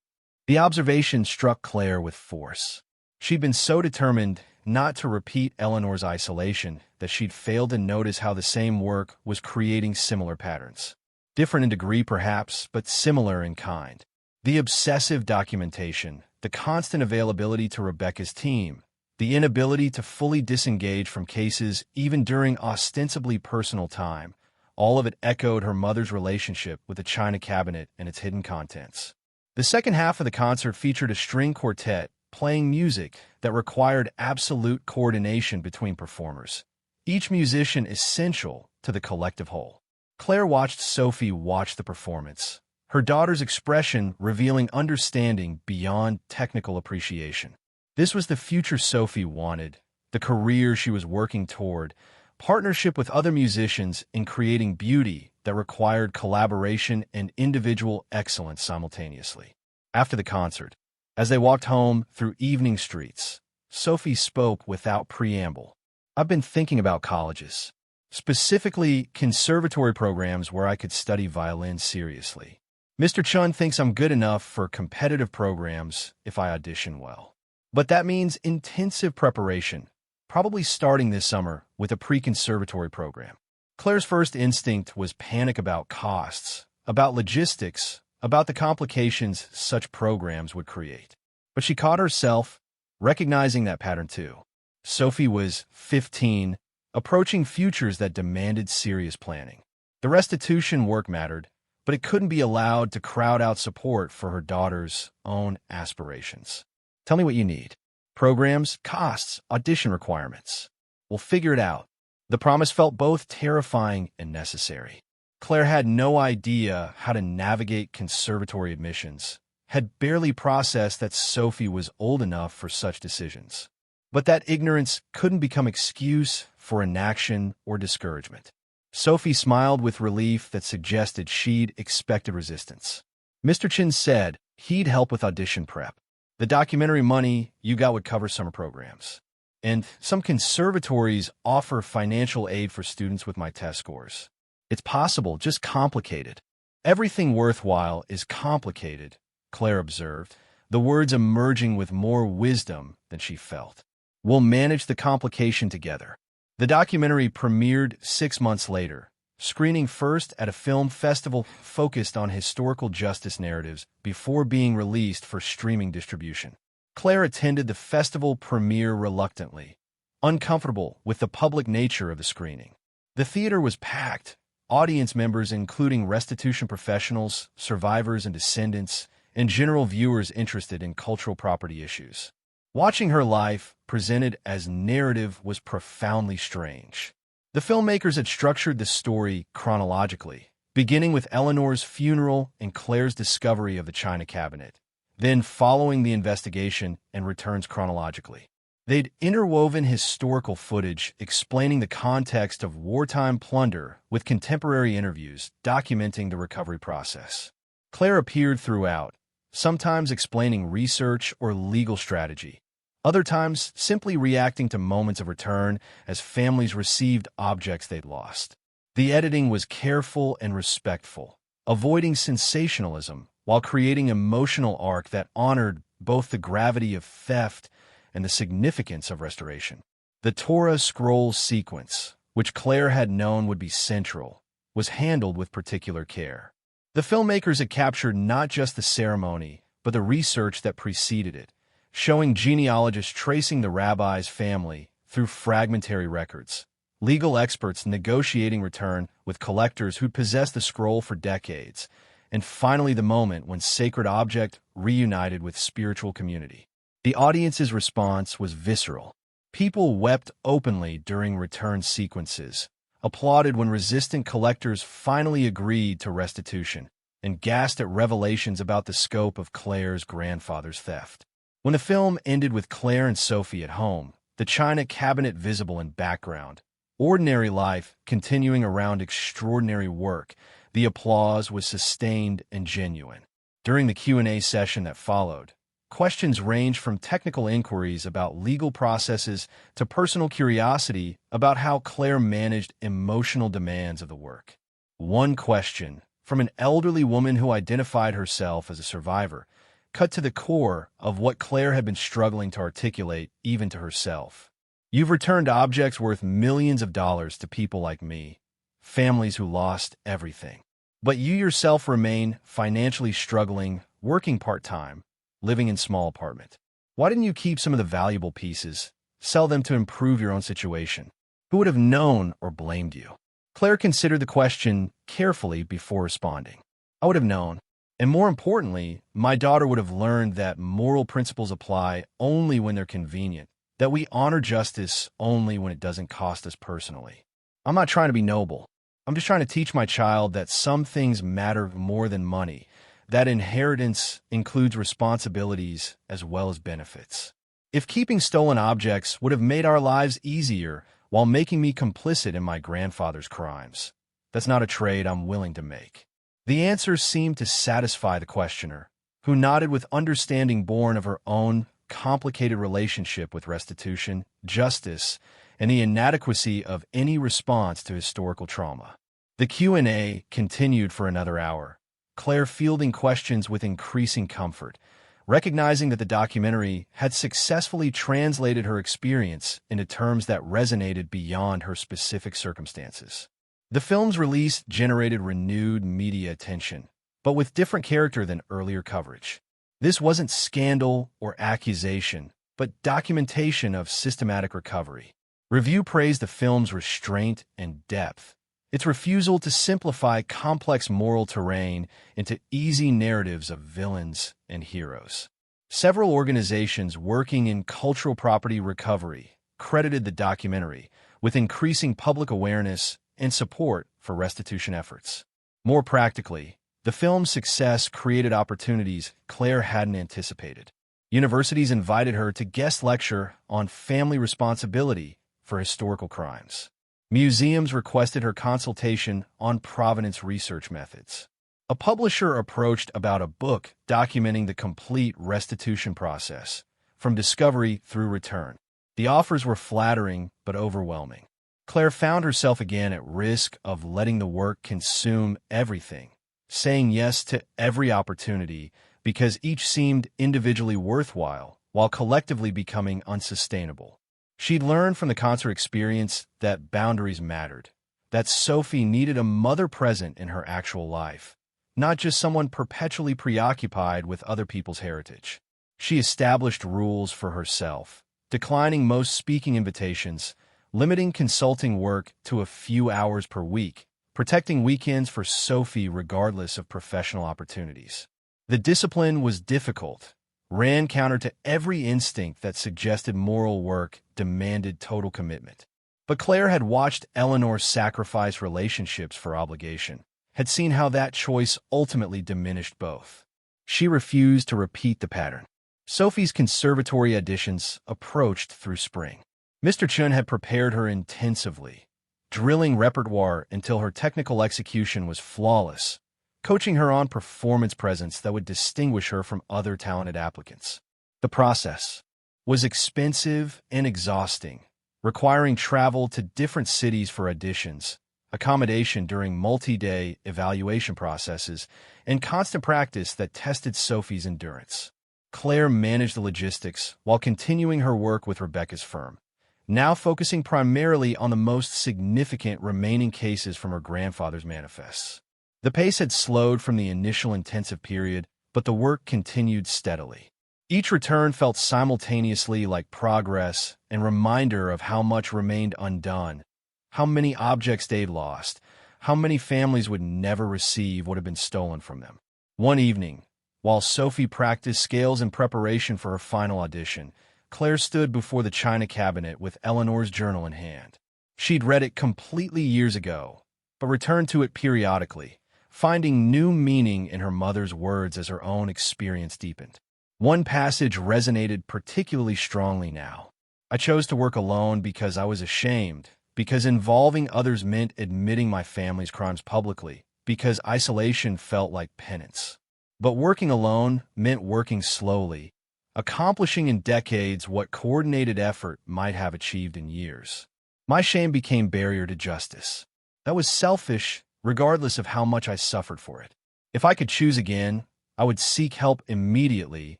The observation struck Claire with force. She'd been so determined not to repeat Eleanor's isolation that she'd failed to notice how the same work was creating similar patterns. Different in degree, perhaps, but similar in kind. The obsessive documentation, the constant availability to Rebecca's team, the inability to fully disengage from cases even during ostensibly personal time, all of it echoed her mother's relationship with the china cabinet and its hidden contents. The second half of the concert featured a string quartet playing music that required absolute coordination between performers, each musician essential to the collective whole. Claire watched Sophie watch the performance, her daughter's expression revealing understanding beyond technical appreciation. This was the future Sophie wanted, the career she was working toward, partnership with other musicians in creating beauty that required collaboration and individual excellence simultaneously. After the concert, as they walked home through evening streets, Sophie spoke without preamble. "I've been thinking about colleges, specifically conservatory programs where I could study violin seriously. Mr. Chun thinks I'm good enough for competitive programs if I audition well. But that means intensive preparation, probably starting this summer with a pre-conservatory program." Claire's first instinct was panic about costs, about logistics, about the complications such programs would create. But she caught herself recognizing that pattern too. Sophie was 15, approaching futures that demanded serious planning. The restitution work mattered, but it couldn't be allowed to crowd out support for her daughter's own aspirations. "Tell me what you need. Programs, costs, audition requirements. We'll figure it out." The promise felt both terrifying and necessary. Claire had no idea how to navigate conservatory admissions, had barely processed that Sophie was old enough for such decisions. But that ignorance couldn't become excuse for inaction or discouragement. Sophie smiled with relief that suggested she'd expected resistance. Mr. Chin said he'd help with audition prep. The documentary money you got would cover summer programs. And some conservatories offer financial aid for students with my test scores. It's possible, just complicated. "Everything worthwhile is complicated," Claire observed, the words emerging with more wisdom than she felt. "We'll manage the complication together." The documentary premiered 6 months later, screening first at a film festival focused on historical justice narratives before being released for streaming distribution. Claire attended the festival premiere reluctantly, uncomfortable with the public nature of the screening. The theater was packed, audience members including restitution professionals, survivors and descendants, and general viewers interested in cultural property issues. Watching her life presented as narrative was profoundly strange. The filmmakers had structured the story chronologically, beginning with Eleanor's funeral and Claire's discovery of the china cabinet, then following the investigation and returns chronologically. They'd interwoven historical footage explaining the context of wartime plunder with contemporary interviews documenting the recovery process. Claire appeared throughout, sometimes explaining research or legal strategy, other times simply reacting to moments of return as families received objects they'd lost. The editing was careful and respectful, avoiding sensationalism while creating an emotional arc that honored both the gravity of theft and the significance of restoration. The Torah scroll sequence, which Claire had known would be central, was handled with particular care. The filmmakers had captured not just the ceremony, but the research that preceded it, showing genealogists tracing the rabbi's family through fragmentary records, legal experts negotiating return with collectors who'd possessed the scroll for decades, and finally the moment when sacred object reunited with spiritual community. The audience's response was visceral. People wept openly during return sequences, applauded when resistant collectors finally agreed to restitution, and gasped at revelations about the scope of Claire's grandfather's theft. When the film ended with Claire and Sophie at home, the china cabinet visible in background, ordinary life continuing around extraordinary work, the applause was sustained and genuine. During the Q&A session that followed, questions ranged from technical inquiries about legal processes to personal curiosity about how Claire managed emotional demands of the work. One question, from an elderly woman who identified herself as a survivor, cut to the core of what Claire had been struggling to articulate even to herself. "You've returned objects worth millions of dollars to people like me, families who lost everything. But you yourself remain financially struggling, working part-time, living in small apartment. Why didn't you keep some of the valuable pieces, sell them to improve your own situation? Who would have known or blamed you?" Claire considered the question carefully before responding. "I would have known. And more importantly, my daughter would have learned that moral principles apply only when they're convenient, that we honor justice only when it doesn't cost us personally. I'm not trying to be noble. I'm just trying to teach my child that some things matter more than money, that inheritance includes responsibilities as well as benefits. If keeping stolen objects would have made our lives easier while making me complicit in my grandfather's crimes, that's not a trade I'm willing to make." The answer seemed to satisfy the questioner, who nodded with understanding born of her own complicated relationship with restitution, justice, and the inadequacy of any response to historical trauma. The Q&A continued for another hour, Claire fielding questions with increasing comfort, recognizing that the documentary had successfully translated her experience into terms that resonated beyond her specific circumstances. The film's release generated renewed media attention, but with different character than earlier coverage. This wasn't scandal or accusation, but documentation of systematic recovery. Review praised the film's restraint and depth, its refusal to simplify complex moral terrain into easy narratives of villains and heroes. Several organizations working in cultural property recovery credited the documentary with increasing public awareness and support for restitution efforts. More practically, the film's success created opportunities Claire hadn't anticipated. Universities invited her to guest lecture on family responsibility for historical crimes. Museums requested her consultation on provenance research methods. A publisher approached about a book documenting the complete restitution process, from discovery through return. The offers were flattering but overwhelming. Claire found herself again at risk of letting the work consume everything, saying yes to every opportunity because each seemed individually worthwhile while collectively becoming unsustainable. She'd learned from the concert experience that boundaries mattered, that Sophie needed a mother present in her actual life, not just someone perpetually preoccupied with other people's heritage. She established rules for herself, declining most speaking invitations, limiting consulting work to a few hours per week, protecting weekends for Sophie regardless of professional opportunities. The discipline was difficult, ran counter to every instinct that suggested moral work demanded total commitment. But Claire had watched Eleanor sacrifice relationships for obligation, had seen how that choice ultimately diminished both. She refused to repeat the pattern. Sophie's conservatory auditions approached through spring. Mr. Chun had prepared her intensively, drilling repertoire until her technical execution was flawless, coaching her on performance presence that would distinguish her from other talented applicants. The process was expensive and exhausting, requiring travel to different cities for auditions, accommodation during multi-day evaluation processes, and constant practice that tested Sophie's endurance. Claire managed the logistics while continuing her work with Rebecca's firm, now focusing primarily on the most significant remaining cases from her grandfather's manifests. The pace had slowed from the initial intensive period, but the work continued steadily. Each return felt simultaneously like progress and reminder of how much remained undone, how many objects they'd lost, how many families would never receive what had been stolen from them. One evening, while Sophie practiced scales in preparation for her final audition, Claire stood before the china cabinet with Eleanor's journal in hand. She'd read it completely years ago, but returned to it periodically, finding new meaning in her mother's words as her own experience deepened. One passage resonated particularly strongly now. I chose to work alone because I was ashamed, because involving others meant admitting my family's crimes publicly, because isolation felt like penance. But working alone meant working slowly, accomplishing in decades what coordinated effort might have achieved in years. My shame became barrier to justice. That was selfish, regardless of how much I suffered for it. If I could choose again, I would seek help immediately,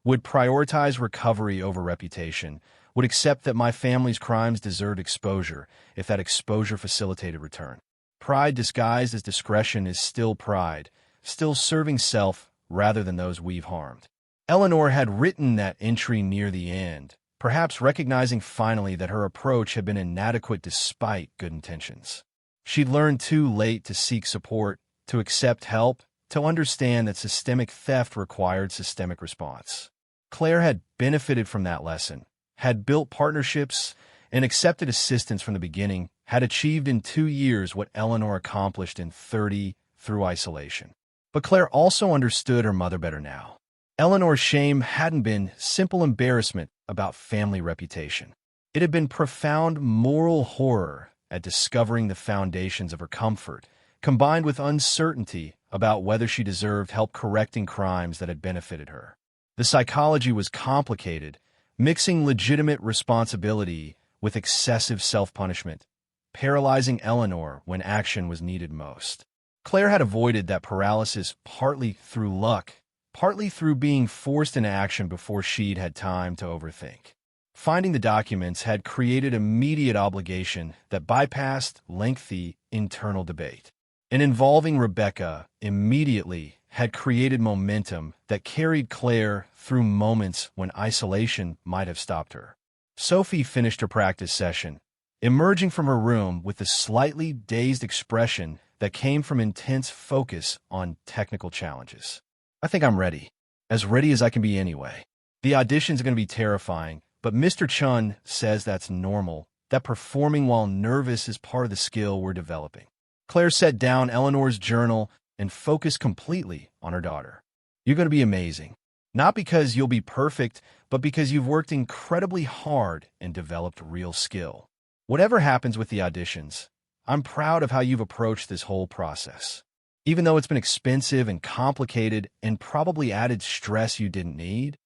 would prioritize recovery over reputation, would accept that my family's crimes deserved exposure if that exposure facilitated return. Pride disguised as discretion is still pride, still serving self rather than those we've harmed. Eleanor had written that entry near the end, perhaps recognizing finally that her approach had been inadequate despite good intentions. She'd learned too late to seek support, to accept help, to understand that systemic theft required systemic response. Claire had benefited from that lesson, had built partnerships, and accepted assistance from the beginning, had achieved in 2 years what Eleanor accomplished in 30 through isolation. But Claire also understood her mother better now. Eleanor's shame hadn't been simple embarrassment about family reputation. It had been profound moral horror at discovering the foundations of her comfort, combined with uncertainty about whether she deserved help correcting crimes that had benefited her. The psychology was complicated, mixing legitimate responsibility with excessive self-punishment, paralyzing Eleanor when action was needed most. Claire had avoided that paralysis partly through luck, partly through being forced into action before she'd had time to overthink. Finding the documents had created immediate obligation that bypassed lengthy internal debate. And involving Rebecca immediately had created momentum that carried Claire through moments when isolation might have stopped her. Sophie finished her practice session, emerging from her room with the slightly dazed expression that came from intense focus on technical challenges. I think I'm ready. As ready as I can be anyway. The auditions are going to be terrifying, but Mr. Chun says that's normal, that performing while nervous is part of the skill we're developing. Claire set down Eleanor's journal and focused completely on her daughter. You're going to be amazing. Not because you'll be perfect, but because you've worked incredibly hard and developed real skill. Whatever happens with the auditions, I'm proud of how you've approached this whole process. Even though it's been expensive and complicated and probably added stress you didn't need.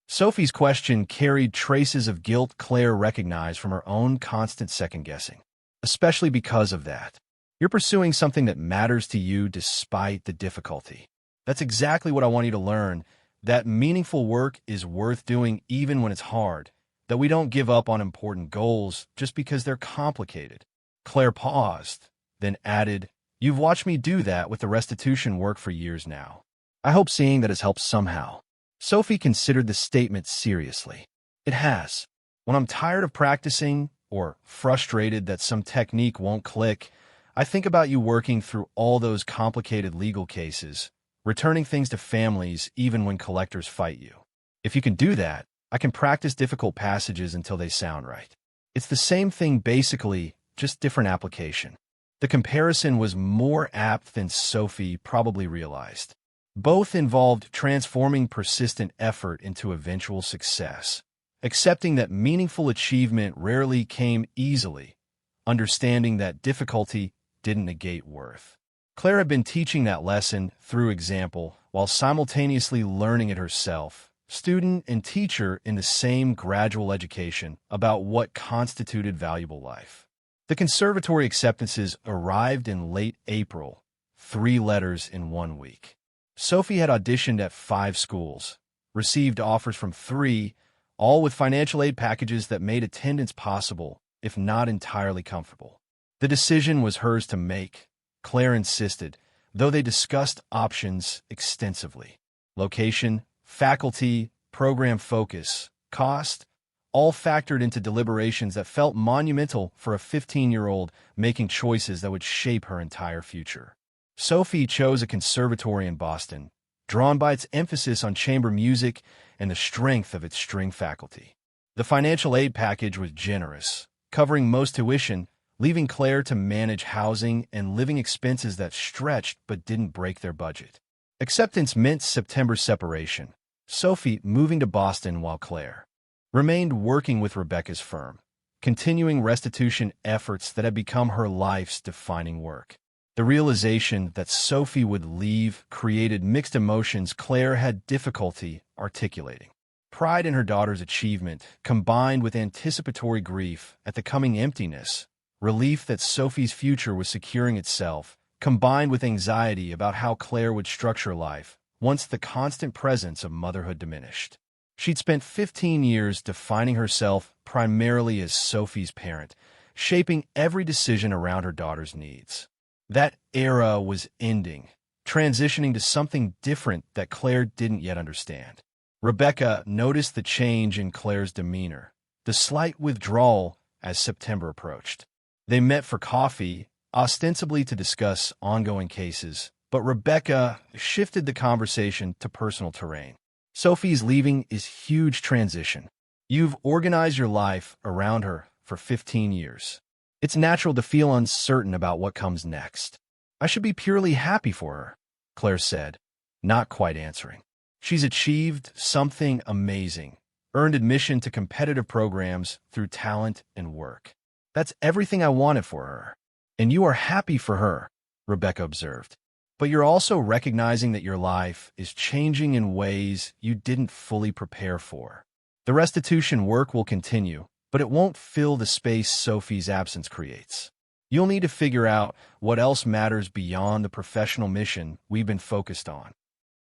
Sophie's question carried traces of guilt Claire recognized from her own constant second-guessing. Especially because of that. You're pursuing something that matters to you despite the difficulty. That's exactly what I want you to learn, that meaningful work is worth doing even when it's hard, that we don't give up on important goals just because they're complicated. Claire paused, then added, "You've watched me do that with the restitution work for years now. I hope seeing that has helped somehow." Sophie considered the statement seriously. It has. When I'm tired of practicing or frustrated that some technique won't click, I think about you working through all those complicated legal cases, returning things to families even when collectors fight you. If you can do that, I can practice difficult passages until they sound right. It's the same thing basically, just different application. The comparison was more apt than Sophie probably realized. Both involved transforming persistent effort into eventual success, accepting that meaningful achievement rarely came easily, understanding that difficulty didn't negate worth. Claire had been teaching that lesson through example while simultaneously learning it herself, student and teacher in the same gradual education about what constituted valuable life. The conservatory acceptances arrived in late April, 3 letters in 1 week. Sophie had auditioned at 5 schools, received offers from 3, all with financial aid packages that made attendance possible, if not entirely comfortable. The decision was hers to make, Claire insisted, though they discussed options extensively. Location, faculty, program focus, cost, all factored into deliberations that felt monumental for a 15-year-old making choices that would shape her entire future. Sophie chose a conservatory in Boston, drawn by its emphasis on chamber music and the strength of its string faculty. The financial aid package was generous, covering most tuition, leaving Claire to manage housing and living expenses that stretched but didn't break their budget. Acceptance meant September separation, Sophie moving to Boston while Claire remained working with Rebecca's firm, continuing restitution efforts that had become her life's defining work. The realization that Sophie would leave created mixed emotions Claire had difficulty articulating. Pride in her daughter's achievement, combined with anticipatory grief at the coming emptiness, relief that Sophie's future was securing itself, combined with anxiety about how Claire would structure life once the constant presence of motherhood diminished. She'd spent 15 years defining herself primarily as Sophie's parent, shaping every decision around her daughter's needs. That era was ending, transitioning to something different that Claire didn't yet understand. Rebecca noticed the change in Claire's demeanor, the slight withdrawal as September approached. They met for coffee, ostensibly to discuss ongoing cases, but Rebecca shifted the conversation to personal terrain. Sophie's leaving is huge transition. You've organized your life around her for 15 years. It's natural to feel uncertain about what comes next. I should be purely happy for her, Claire said, not quite answering. She's achieved something amazing, earned admission to competitive programs through talent and work. That's everything I wanted for her. And you are happy for her, Rebecca observed. But you're also recognizing that your life is changing in ways you didn't fully prepare for. The restitution work will continue, but it won't fill the space Sophie's absence creates. You'll need to figure out what else matters beyond the professional mission we've been focused on.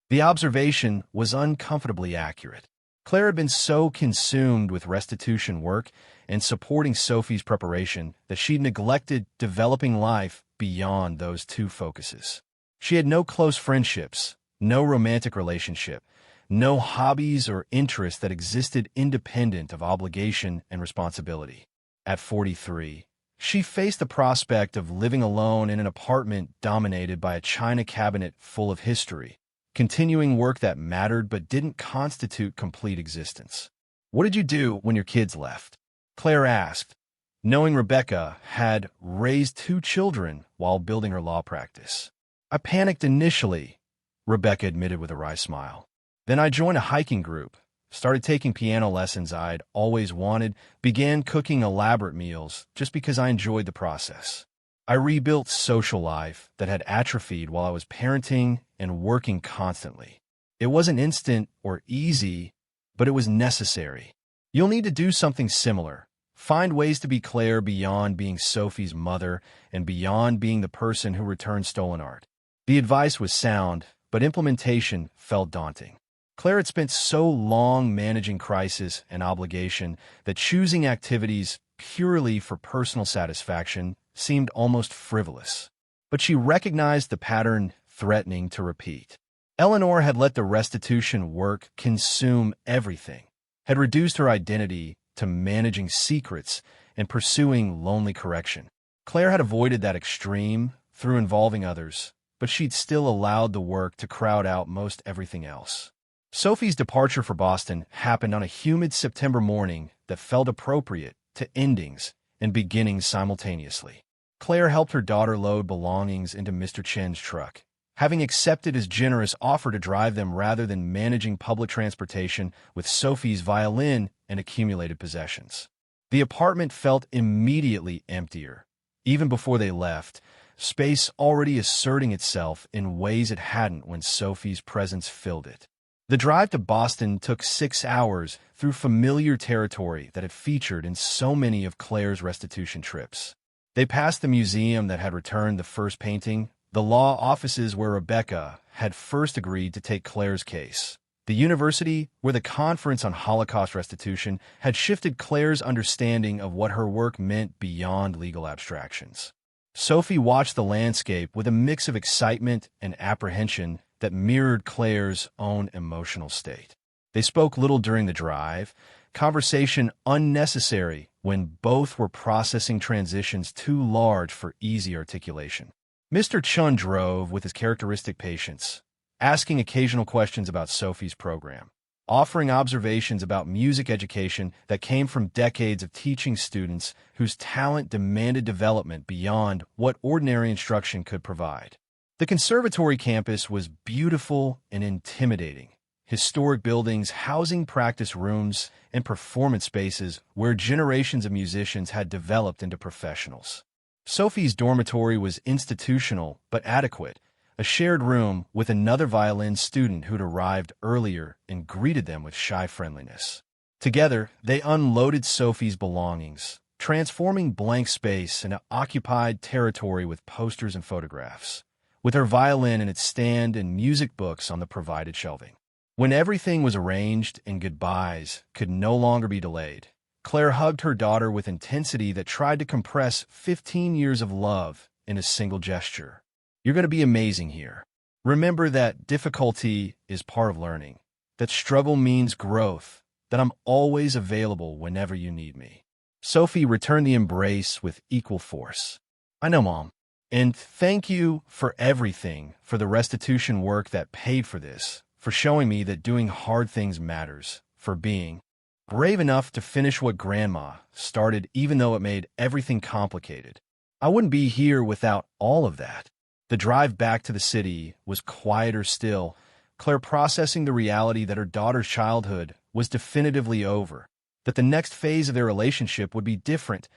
The observation was uncomfortably accurate. Claire had been so consumed with restitution work and supporting Sophie's preparation that she'd neglected developing life beyond those two focuses. She had no close friendships, no romantic relationship, no hobbies or interests that existed independent of obligation and responsibility. At 43, she faced the prospect of living alone in an apartment dominated by a china cabinet full of history, continuing work that mattered but didn't constitute complete existence. What did you do when your kids left? Claire asked, knowing Rebecca had raised 2 children while building her law practice. I panicked initially, Rebecca admitted with a wry smile. Then I joined a hiking group, started taking piano lessons I'd always wanted, began cooking elaborate meals just because I enjoyed the process. I rebuilt social life that had atrophied while I was parenting and working constantly. It wasn't instant or easy, but it was necessary. You'll need to do something similar. Find ways to be Claire beyond being Sophie's mother and beyond being the person who returned stolen art. The advice was sound, but implementation felt daunting. Claire had spent so long managing crisis and obligation that choosing activities purely for personal satisfaction seemed almost frivolous. But she recognized the pattern threatening to repeat. Eleanor had let the restitution work consume everything, had reduced her identity to managing secrets and pursuing lonely correction. Claire had avoided that extreme through involving others, but she'd still allowed the work to crowd out most everything else. Sophie's departure for Boston happened on a humid September morning that felt appropriate to endings and beginnings simultaneously. Claire helped her daughter load belongings into Mr. Chen's truck, having accepted his generous offer to drive them rather than managing public transportation with Sophie's violin and accumulated possessions. The apartment felt immediately emptier. Even before they left, space already asserting itself in ways it hadn't when Sophie's presence filled it. The drive to Boston took 6 hours through familiar territory that had featured in so many of Claire's restitution trips. They passed the museum that had returned the first painting, the law offices where Rebecca had first agreed to take Claire's case, the university where the conference on Holocaust restitution had shifted Claire's understanding of what her work meant beyond legal abstractions. Sophie watched the landscape with a mix of excitement and apprehension that mirrored Claire's own emotional state. They spoke little during the drive, conversation unnecessary when both were processing transitions too large for easy articulation. Mr. Chun drove with his characteristic patience, asking occasional questions about Sophie's program, offering observations about music education that came from decades of teaching students whose talent demanded development beyond what ordinary instruction could provide. The conservatory campus was beautiful and intimidating. Historic buildings housing practice rooms and performance spaces where generations of musicians had developed into professionals. Sophie's dormitory was institutional but adequate, a shared room with another violin student who'd arrived earlier and greeted them with shy friendliness. Together, they unloaded Sophie's belongings, transforming blank space into occupied territory with posters and photographs, with her violin in its stand and music books on the provided shelving. When everything was arranged and goodbyes could no longer be delayed, Claire hugged her daughter with intensity that tried to compress 15 years of love in a single gesture. You're going to be amazing here. Remember that difficulty is part of learning, that struggle means growth, that I'm always available whenever you need me. Sophie returned the embrace with equal force. I know, Mom. And thank you for everything, for the restitution work that paid for this, for showing me that doing hard things matters, for being brave enough to finish what Grandma started even though it made everything complicated. I wouldn't be here without all of that. The drive back to the city was quieter still, Claire processing the reality that her daughter's childhood was definitively over, that the next phase of their relationship would be different,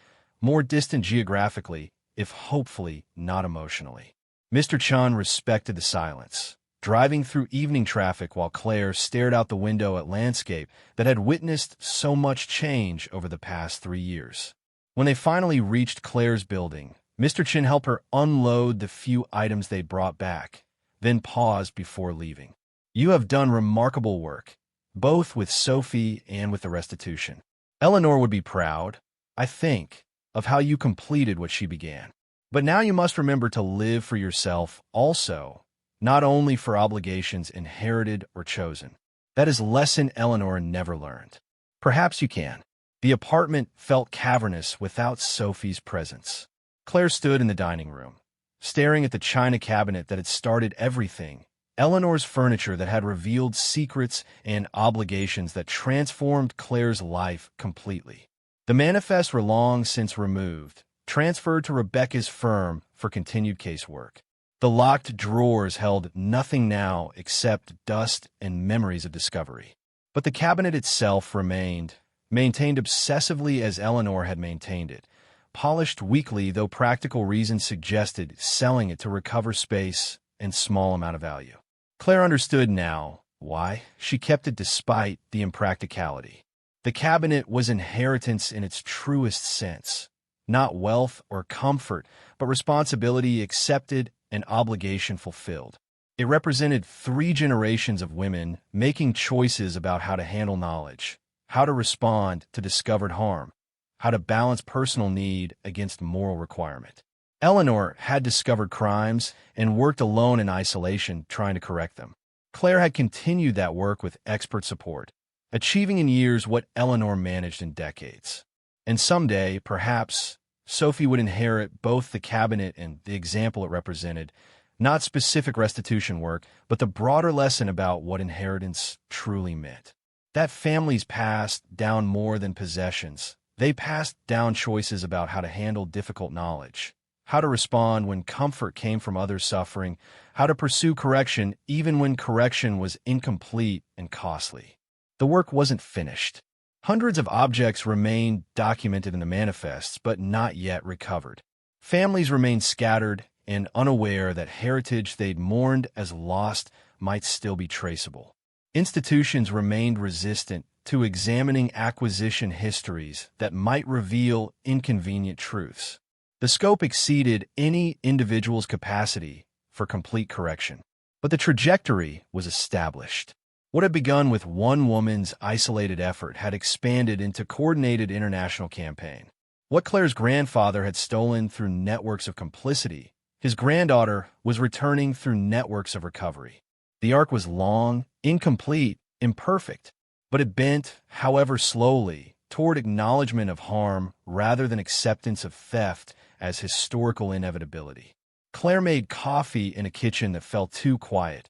more distant geographically, if hopefully not emotionally. Mr. Chun respected the silence, driving through evening traffic while Claire stared out the window at landscape that had witnessed so much change over the past 3 years. When they finally reached Claire's building, Mr. Chin helped her unload the few items they'd brought back, then paused before leaving. You have done remarkable work, both with Sophie and with the restitution. Eleanor would be proud, I think, of how you completed what she began. But now you must remember to live for yourself also, not only for obligations inherited or chosen. That is a lesson Eleanor never learned. Perhaps you can. The apartment felt cavernous without Sophie's presence. Claire stood in the dining room, staring at the china cabinet that had started everything, Eleanor's furniture that had revealed secrets and obligations that transformed Claire's life completely. The manifests were long since removed, transferred to Rebecca's firm for continued casework. The locked drawers held nothing now except dust and memories of discovery. But the cabinet itself remained, maintained obsessively as Eleanor had maintained it, polished weekly though practical reasons suggested selling it to recover space and small amount of value. Claire understood now why she kept it despite the impracticality. The cabinet was inheritance in its truest sense, not wealth or comfort, but responsibility accepted and obligation fulfilled. It represented 3 generations of women making choices about how to handle knowledge, how to respond to discovered harm, how to balance personal need against moral requirement. Eleanor had discovered crimes and worked alone in isolation trying to correct them. Claire had continued that work with expert support, achieving in years what Eleanor managed in decades. And someday, perhaps, Sophie would inherit both the cabinet and the example it represented, not specific restitution work, but the broader lesson about what inheritance truly meant. That families passed down more than possessions. They passed down choices about how to handle difficult knowledge, how to respond when comfort came from others' suffering, how to pursue correction even when correction was incomplete and costly. The work wasn't finished. Hundreds of objects remained documented in the manifests, but not yet recovered. Families remained scattered and unaware that heritage they'd mourned as lost might still be traceable. Institutions remained resistant to examining acquisition histories that might reveal inconvenient truths. The scope exceeded any individual's capacity for complete correction. But the trajectory was established. What had begun with one woman's isolated effort had expanded into coordinated international campaign. What Claire's grandfather had stolen through networks of complicity, his granddaughter was returning through networks of recovery. The arc was long, incomplete, imperfect, but it bent, however slowly, toward acknowledgement of harm rather than acceptance of theft as historical inevitability. Claire made coffee in a kitchen that felt too quiet,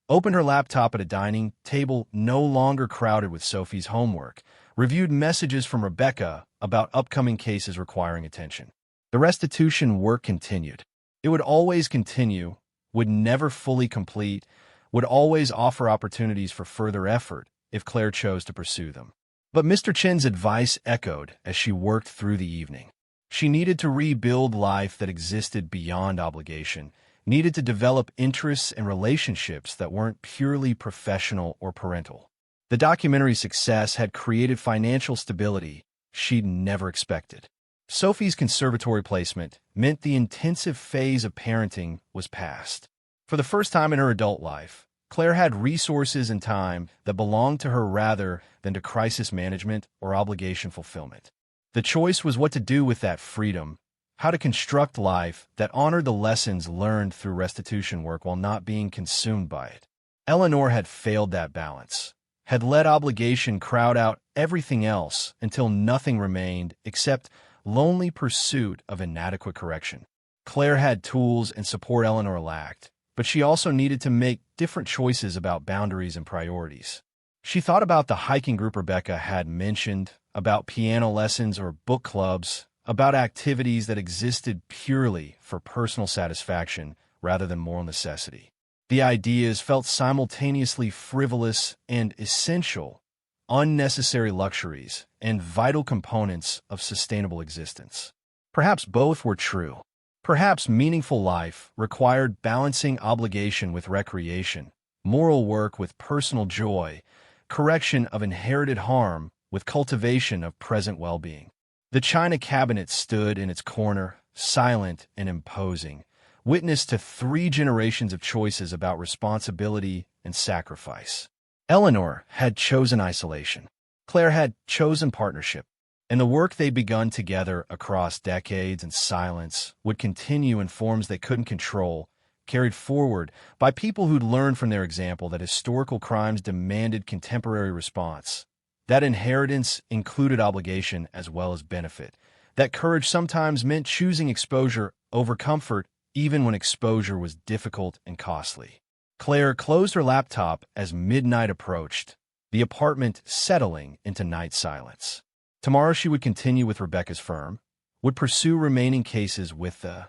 opened her laptop at a dining table no longer crowded with Sophie's homework, reviewed messages from Rebecca about upcoming cases requiring attention. The restitution work continued. It would always continue, would never fully complete, would always offer opportunities for further effort if Claire chose to pursue them. But Mr. Chen's advice echoed as she worked through the evening. She needed to rebuild life that existed beyond obligation, needed to develop interests and relationships that weren't purely professional or parental. The documentary's success had created financial stability she'd never expected. Sophie's conservatory placement meant the intensive phase of parenting was past. For the first time in her adult life, Claire had resources and time that belonged to her rather than to crisis management or obligation fulfillment. The choice was what to do with that freedom, how to construct life that honored the lessons learned through restitution work while not being consumed by it. Eleanor had failed that balance, had let obligation crowd out everything else until nothing remained except lonely pursuit of inadequate correction. Claire had tools and support Eleanor lacked, but she also needed to make different choices about boundaries and priorities. She thought about the hiking group Rebecca had mentioned, about piano lessons or book clubs, about activities that existed purely for personal satisfaction rather than moral necessity. The ideas felt simultaneously frivolous and essential, unnecessary luxuries, and vital components of sustainable existence. Perhaps both were true. Perhaps meaningful life required balancing obligation with recreation, moral work with personal joy, correction of inherited harm with cultivation of present well-being. The china cabinet stood in its corner, silent and imposing, witness to 3 generations of choices about responsibility and sacrifice. Eleanor had chosen isolation. Claire had chosen partnership. And the work they'd begun together across decades in silence would continue in forms they couldn't control, carried forward by people who'd learned from their example that historical crimes demanded contemporary response. That inheritance included obligation as well as benefit. That courage sometimes meant choosing exposure over comfort, even when exposure was difficult and costly. Claire closed her laptop as midnight approached, the apartment settling into night silence. Tomorrow she would continue with Rebecca's firm, would pursue remaining cases with the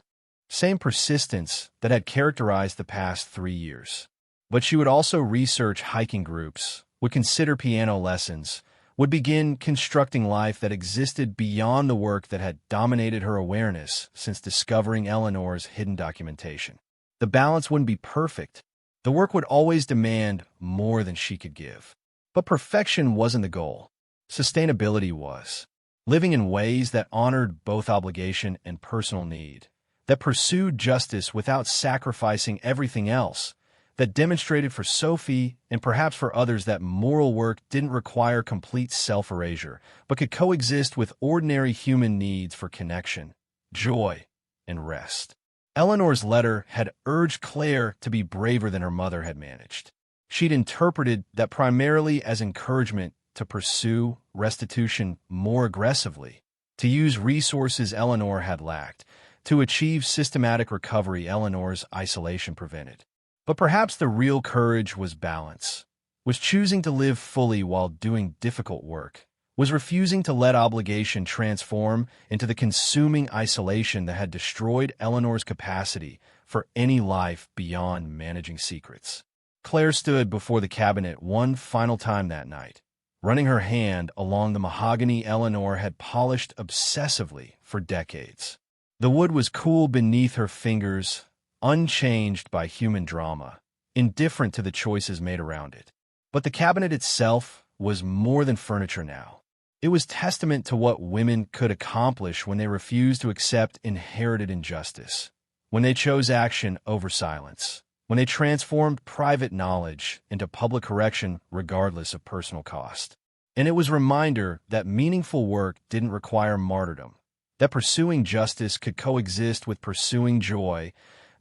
same persistence that had characterized the past 3 years. But she would also research hiking groups, would consider piano lessons, would begin constructing life that existed beyond the work that had dominated her awareness since discovering Eleanor's hidden documentation. The balance wouldn't be perfect. The work would always demand more than she could give. But perfection wasn't the goal. Sustainability was. Living in ways that honored both obligation and personal need, that pursued justice without sacrificing everything else, that demonstrated for Sophie and perhaps for others that moral work didn't require complete self-erasure, but could coexist with ordinary human needs for connection, joy, and rest. Eleanor's letter had urged Claire to be braver than her mother had managed. She'd interpreted that primarily as encouragement to pursue restitution more aggressively, to use resources Eleanor had lacked, to achieve systematic recovery Eleanor's isolation prevented. But perhaps the real courage was balance, was choosing to live fully while doing difficult work, was refusing to let obligation transform into the consuming isolation that had destroyed Eleanor's capacity for any life beyond managing secrets. Claire stood before the cabinet one final time that night, running her hand along the mahogany Eleanor had polished obsessively for decades. The wood was cool beneath her fingers, unchanged by human drama, indifferent to the choices made around it. But the cabinet itself was more than furniture now. It was testament to what women could accomplish when they refused to accept inherited injustice, when they chose action over silence, when they transformed private knowledge into public correction regardless of personal cost. And it was a reminder that meaningful work didn't require martyrdom, that pursuing justice could coexist with pursuing joy,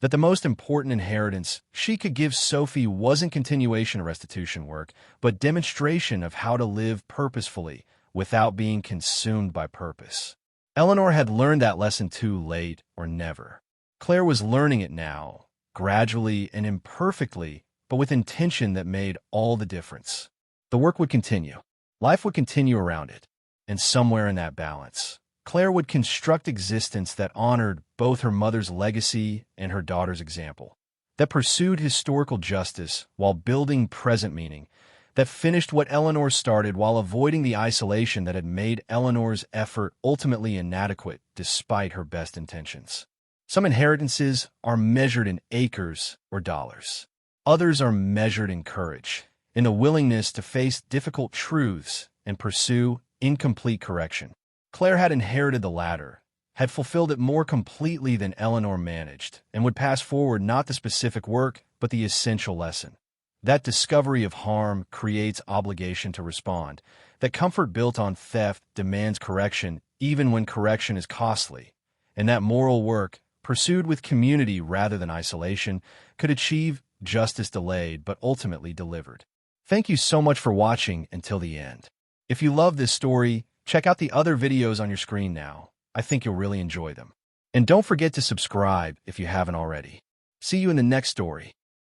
that the most important inheritance she could give Sophie wasn't continuation of restitution work, but demonstration of how to live purposefully without being consumed by purpose. Eleanor had learned that lesson too late or never. Claire was learning it now, gradually and imperfectly, but with intention that made all the difference. The work would continue. Life would continue around it. And somewhere in that balance, Claire would construct existence that honored both her mother's legacy and her daughter's example, that pursued historical justice while building present meaning, that finished what Eleanor started while avoiding the isolation that had made Eleanor's effort ultimately inadequate despite her best intentions. Some inheritances are measured in acres or dollars. Others are measured in courage, in the willingness to face difficult truths and pursue incomplete correction. Claire had inherited the latter, had fulfilled it more completely than Eleanor managed, and would pass forward not the specific work, but the essential lesson. That discovery of harm creates obligation to respond. That comfort built on theft demands correction, even when correction is costly. And that moral work, pursued with community rather than isolation, could achieve justice delayed but ultimately delivered. Thank you so much for watching until the end. If you love this story, check out the other videos on your screen now. I think you'll really enjoy them. And don't forget to subscribe if you haven't already. See you in the next story.